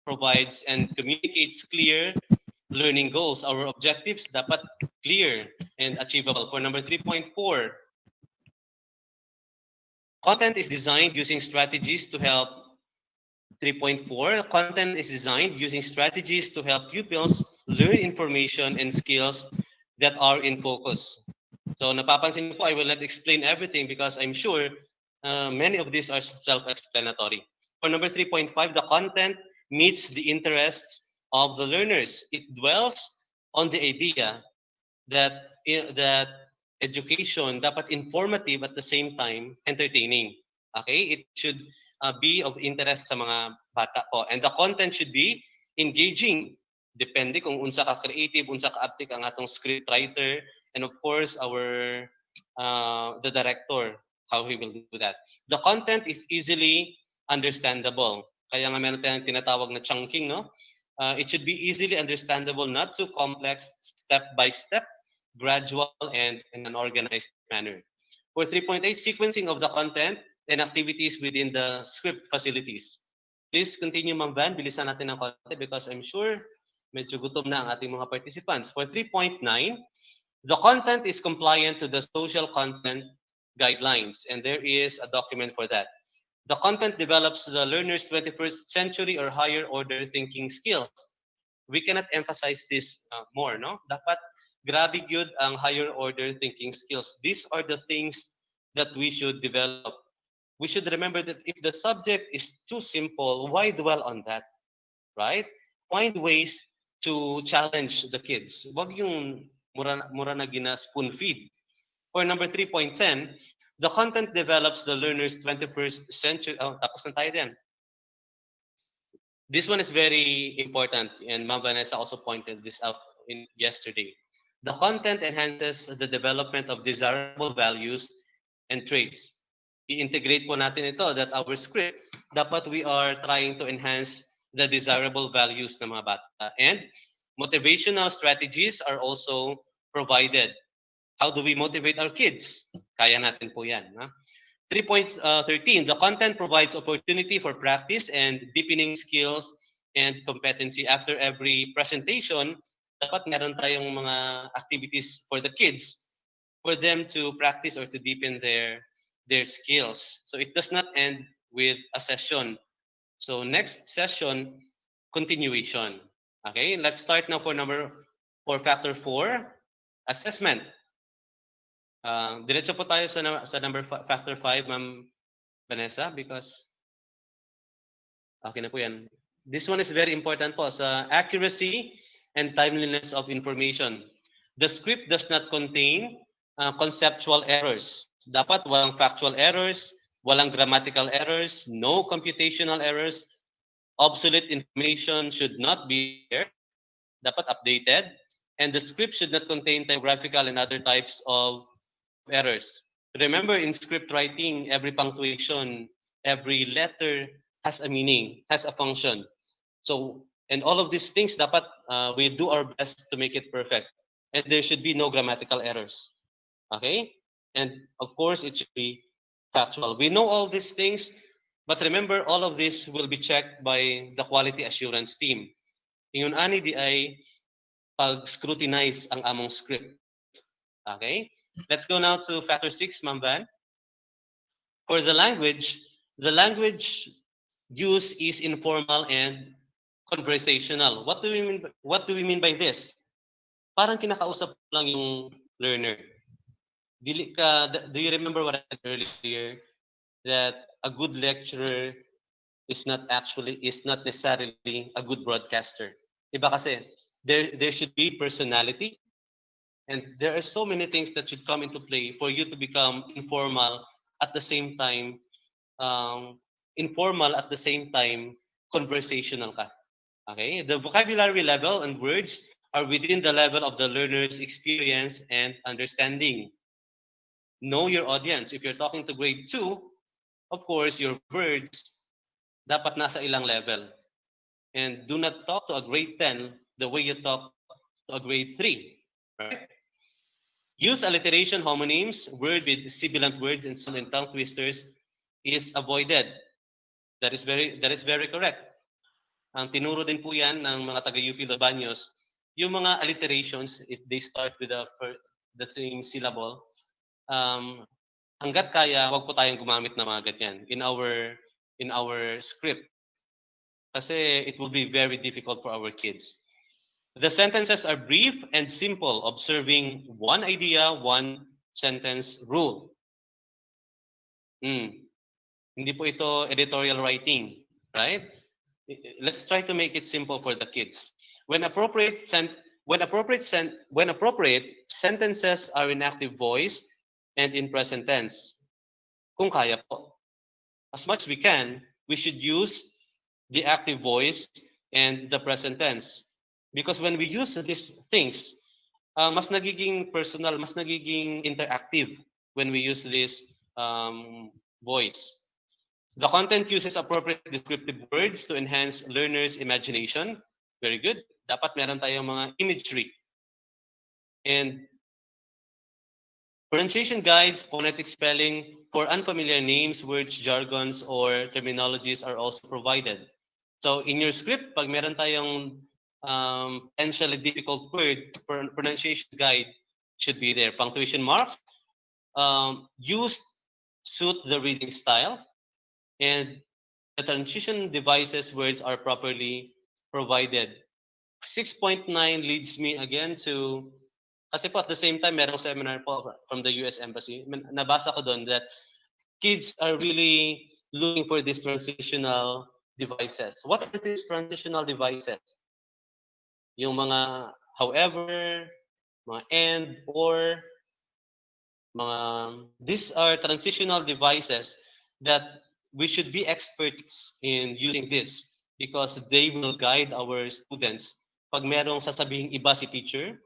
Speaker 10: Provides and communicates clear learning goals. Our objectives dapat clear and achievable. For number 3.4, content is designed using strategies to help 3.4, content is designed using strategies to help pupils learn information and skills that are in focus. So napapansin niyo po, I will not explain everything because I'm sure many of these are self-explanatory. For number 3.5, the content meets the interests of the learners. It dwells on the idea that education dapat informative at the same time entertaining. Okay? It should be of interest sa mga bata po. And the content should be engaging. Depende kung unsa ka creative, unsa ka aptic ang atong script writer, and of course the director, how he will do that. The content is easily understandable. Kaya nga meron tayong tinatawag na chunking, no? It should be easily understandable, not too complex, step by step, gradual, and in an organized manner. For 3.8, sequencing of the content and activities within the script facilities. Please continue, Ma'am Van. Bilisan natin ng konti because I'm sure medyo gutom na ang ating mga participants. For 3.9, the content is compliant to the social content guidelines, and there is a document for that. The content develops the learner's 21st century or higher order thinking skills. We cannot emphasize this more, no? Dapat grabe gyud ang higher order thinking skills. These are the things that we should develop. We should remember that if the subject is too simple, why dwell on that, right? Find ways to challenge the kids. Wag yung mura na gina spoon feed. For number 3.10, the content develops the learner's 21st century. Oh, tapos na tayo din. This one is very important, and Ma'am Vanessa also pointed this out yesterday. The content enhances the development of desirable values and traits. I-integrate po natin ito that our script, dapat we are trying to enhance the desirable values ng mga bata. And motivational strategies are also provided. How do we motivate our kids? Kaya natin po yan. Ha? 3.13, the content provides opportunity for practice and deepening skills and competency. After every presentation, dapat meron tayong mga activities for the kids for them to practice or to deepen their skills. So it does not end with a session. So next session, continuation. Okay, let's start now for number For factor 4, assessment. Diretso po tayo sa factor 5, Ma'am Vanessa, because okay na po yan. This one is very important po sa accuracy and timeliness of information. The script does not contain conceptual errors. Dapat walang factual errors, walang grammatical errors, no computational errors. Obsolete information should not be there. Dapat updated. And the script should not contain typographical and other types of errors. Remember, in script writing, every punctuation, every letter has a meaning, has a function. So, and all of these things, dapat we do our best to make it perfect. And there should be no grammatical errors. Okay? And of course, it should be factual. We know all these things, but remember, all of this will be checked by the quality assurance team. Ingon ani di ay pag-scrutinize ang among script. Okay? Let's go now to factor 6, Ma'am Van. For the language use is informal and conversational. What do we mean by this? Parang kinakausap lang yung learner. Do you remember what I said earlier? That a good lecturer is not necessarily a good broadcaster. Iba kasi, there should be personality, and there are so many things that should come into play for you to become informal at the same time, conversational ka. Okay, the vocabulary level and words are within the level of the learner's experience and understanding. Know your audience. If you're talking to grade 2, of course, your words dapat nasa ilang level. And do not talk to a grade 10 the way you talk to a grade 3. Right? Use alliteration, homonyms, word with sibilant words and some tongue twisters is avoided. That is very correct. Ang tinuro din po yan ng mga taga-UP Los Baños, yung mga alliterations, if they start with the same syllable, hanggat kaya, wag po tayong gumamit ng mga ganyan in our script. Kasi it will be very difficult for our kids. The sentences are brief and simple, observing one idea, one sentence rule. Hindi po ito editorial writing, right? Let's try to make it simple for the kids. When appropriate, sentences are in active voice and in present tense. Kung kaya po. As much as we can, we should use the active voice and the present tense. Because when we use these things, mas nagiging personal, mas nagiging interactive when we use this voice. The content uses appropriate descriptive words to enhance learners' imagination. Very good. Dapat meron tayong mga imagery. And pronunciation guides, phonetic spelling for unfamiliar names, words, jargons, or terminologies are also provided. So in your script, pag meron tayong potentially difficult word, pronunciation guide should be there. Punctuation marks used suit the reading style, and the transition devices words are properly provided. 6.9 leads me again to, kasi po at the same time, merong seminar po from the US Embassy. Nabasa ko doon that kids are really looking for these transitional devices. What are these transitional devices? Yung mga however, mga and, or, these are transitional devices that we should be experts in using this because they will guide our students. Pag merong sasabihing iba si teacher,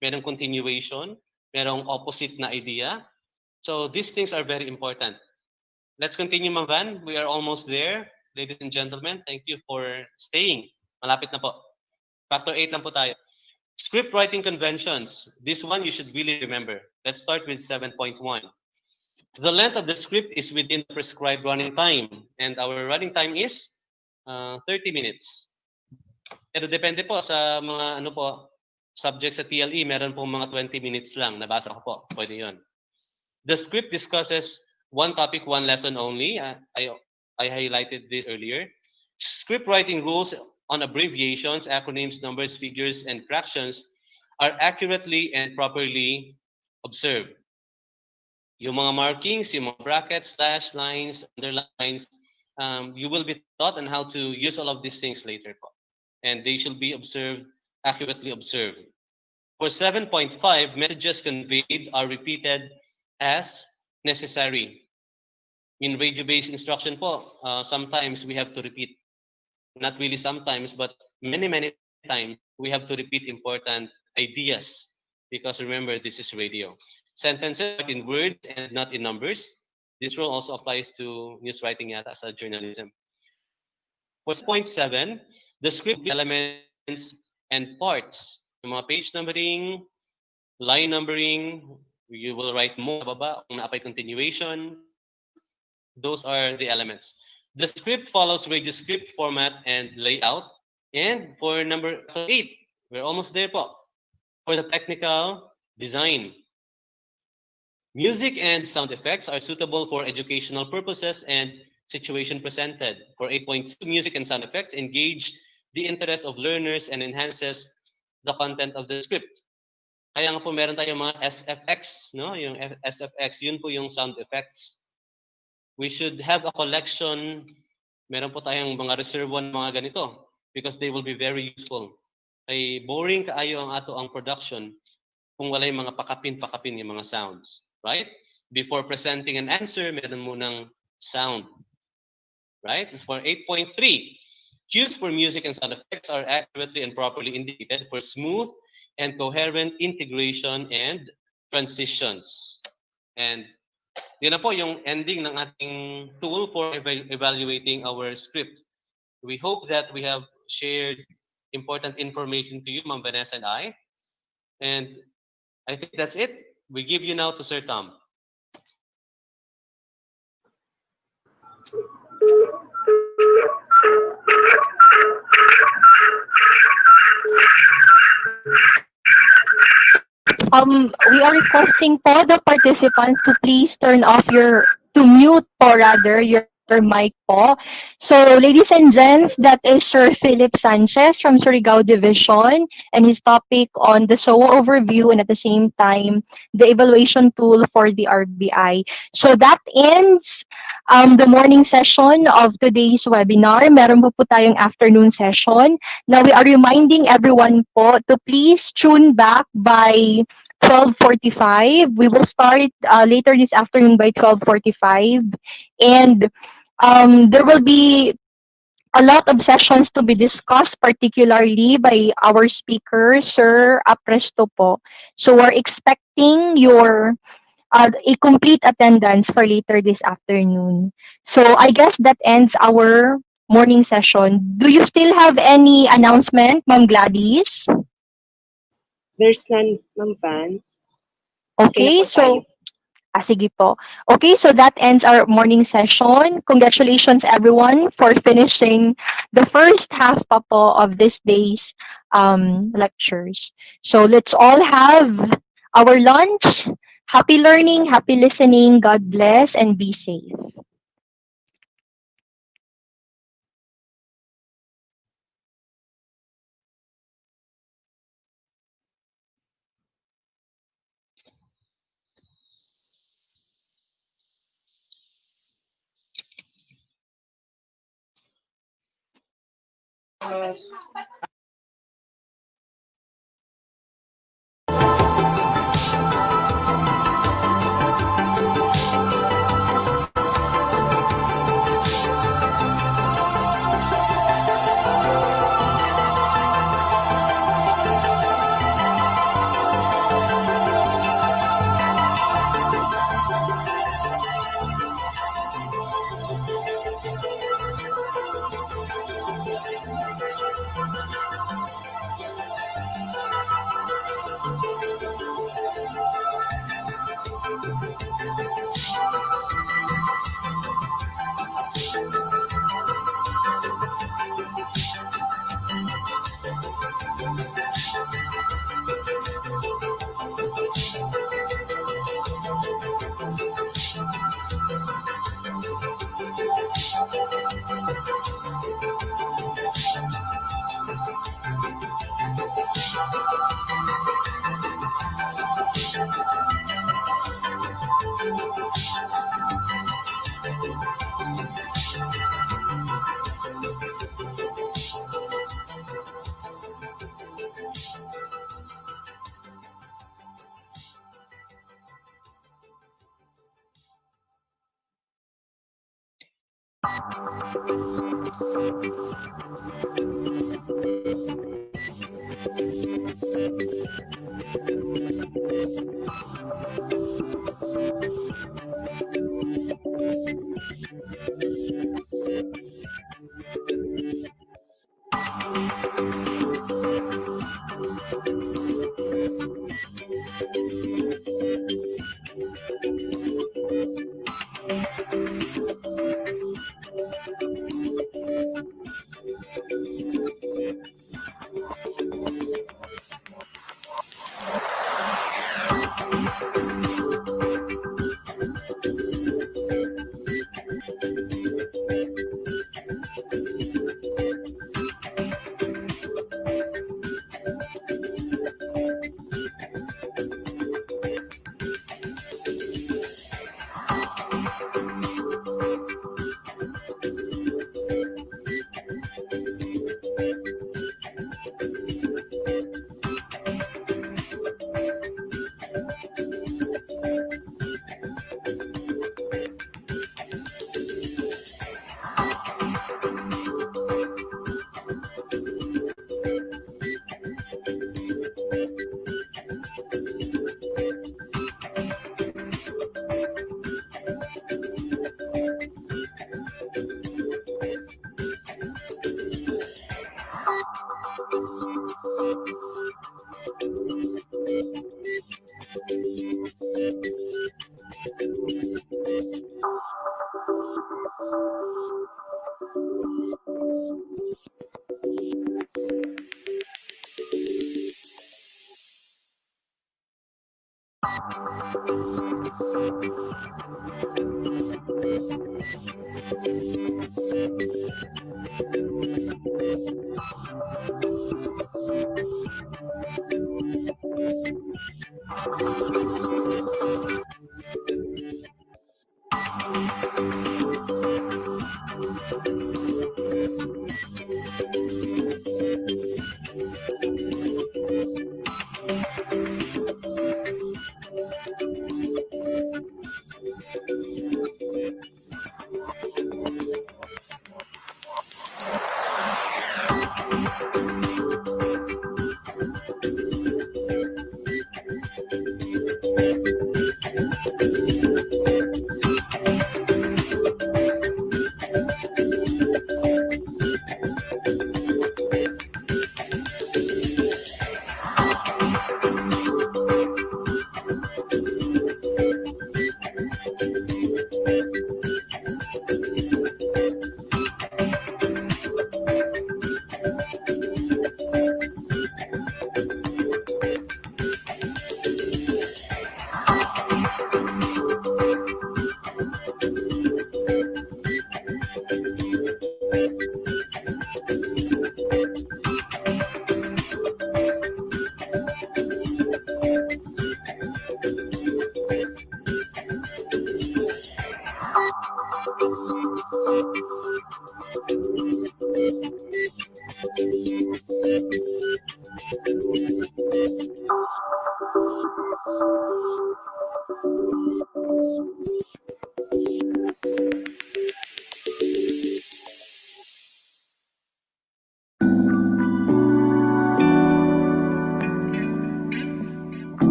Speaker 10: merong continuation, merong opposite na idea. So these things are very important. Let's continue, Ma'am Van. We are almost there. Ladies and gentlemen, thank you for staying. Malapit na po. Factor 8 lang po tayo. Script writing conventions. This one you should really remember. Let's start with 7.1. The length of the script is within the prescribed running time, and our running time is 30 minutes. Pero depende po sa mga subject sa TLE, meron pong mga 20 minutes lang. Nabasa ko po. Pwede yun. The script discusses one topic, one lesson only. I highlighted this earlier. Script writing rules on abbreviations, acronyms, numbers, figures, and fractions are accurately and properly observed. Yung mga markings, yung mga brackets, slash lines, underlines, you will be taught on how to use all of these things later po. And they should be observed, accurately observed. For 7.5, messages conveyed are repeated as necessary. In radio-based instruction po, sometimes we have to repeat. Not really sometimes, but many times, we have to repeat important ideas. Because remember, this is radio. Sentences are in words and not in numbers. This rule also applies to news writing yata as a journalism. For 7.7, the script elements and parts. Yung mga page numbering, line numbering, you will write more baba, kung na-apply continuation. Those are the elements. The script follows radio script format and layout. And for number 8, we're almost there po. For the technical design. Music and sound effects are suitable for educational purposes and situation presented. For 8.2, music and sound effects engage the interest of learners and enhances the content of the script. Kaya nga po meron tayong mga SFX, no? Yung SFX, yun po yung sound effects. We should have a collection. Meron po tayong mga reserve ng mga ganito because they will be very useful. Ay boring kaayo ang ato ang production kung wala yung mga pakapin yung mga sounds, right? Before presenting an answer, meron munang sound, right? For 8.3, cues for music and sound effects are accurately and properly indicated for smooth and coherent integration and transitions. And yun na po yung ending ng ating tool for evaluating our script. We hope that we have shared important information to you, Ma'am Vanessa and I. And I think that's it. We give you now to Sir Tom.
Speaker 9: We are requesting po the participants to please turn off to mute po rather your mic po. So, ladies and gents, that is Sir Philip Sanchez from Surigao Division and his topic on the SOA overview and at the same time, the evaluation tool for the RBI. So, that ends the morning session of today's webinar. Meron po tayong afternoon session. Now, we are reminding everyone po to please tune back by 12:45. We will start later this afternoon by 12:45. And there will be a lot of sessions to be discussed, particularly by our speaker, Sir Apresto po. So we're expecting your a complete attendance for later this afternoon. So I guess that ends our morning session. Do you still have any announcement, Ma'am Gladys?
Speaker 4: There's none, Ma'am Van.
Speaker 9: Okay, so sige po. Okay, so that ends our morning session. Congratulations everyone for finishing the first half pa po of this day's lectures. So let's all have our lunch. Happy learning, happy listening. God bless and be safe.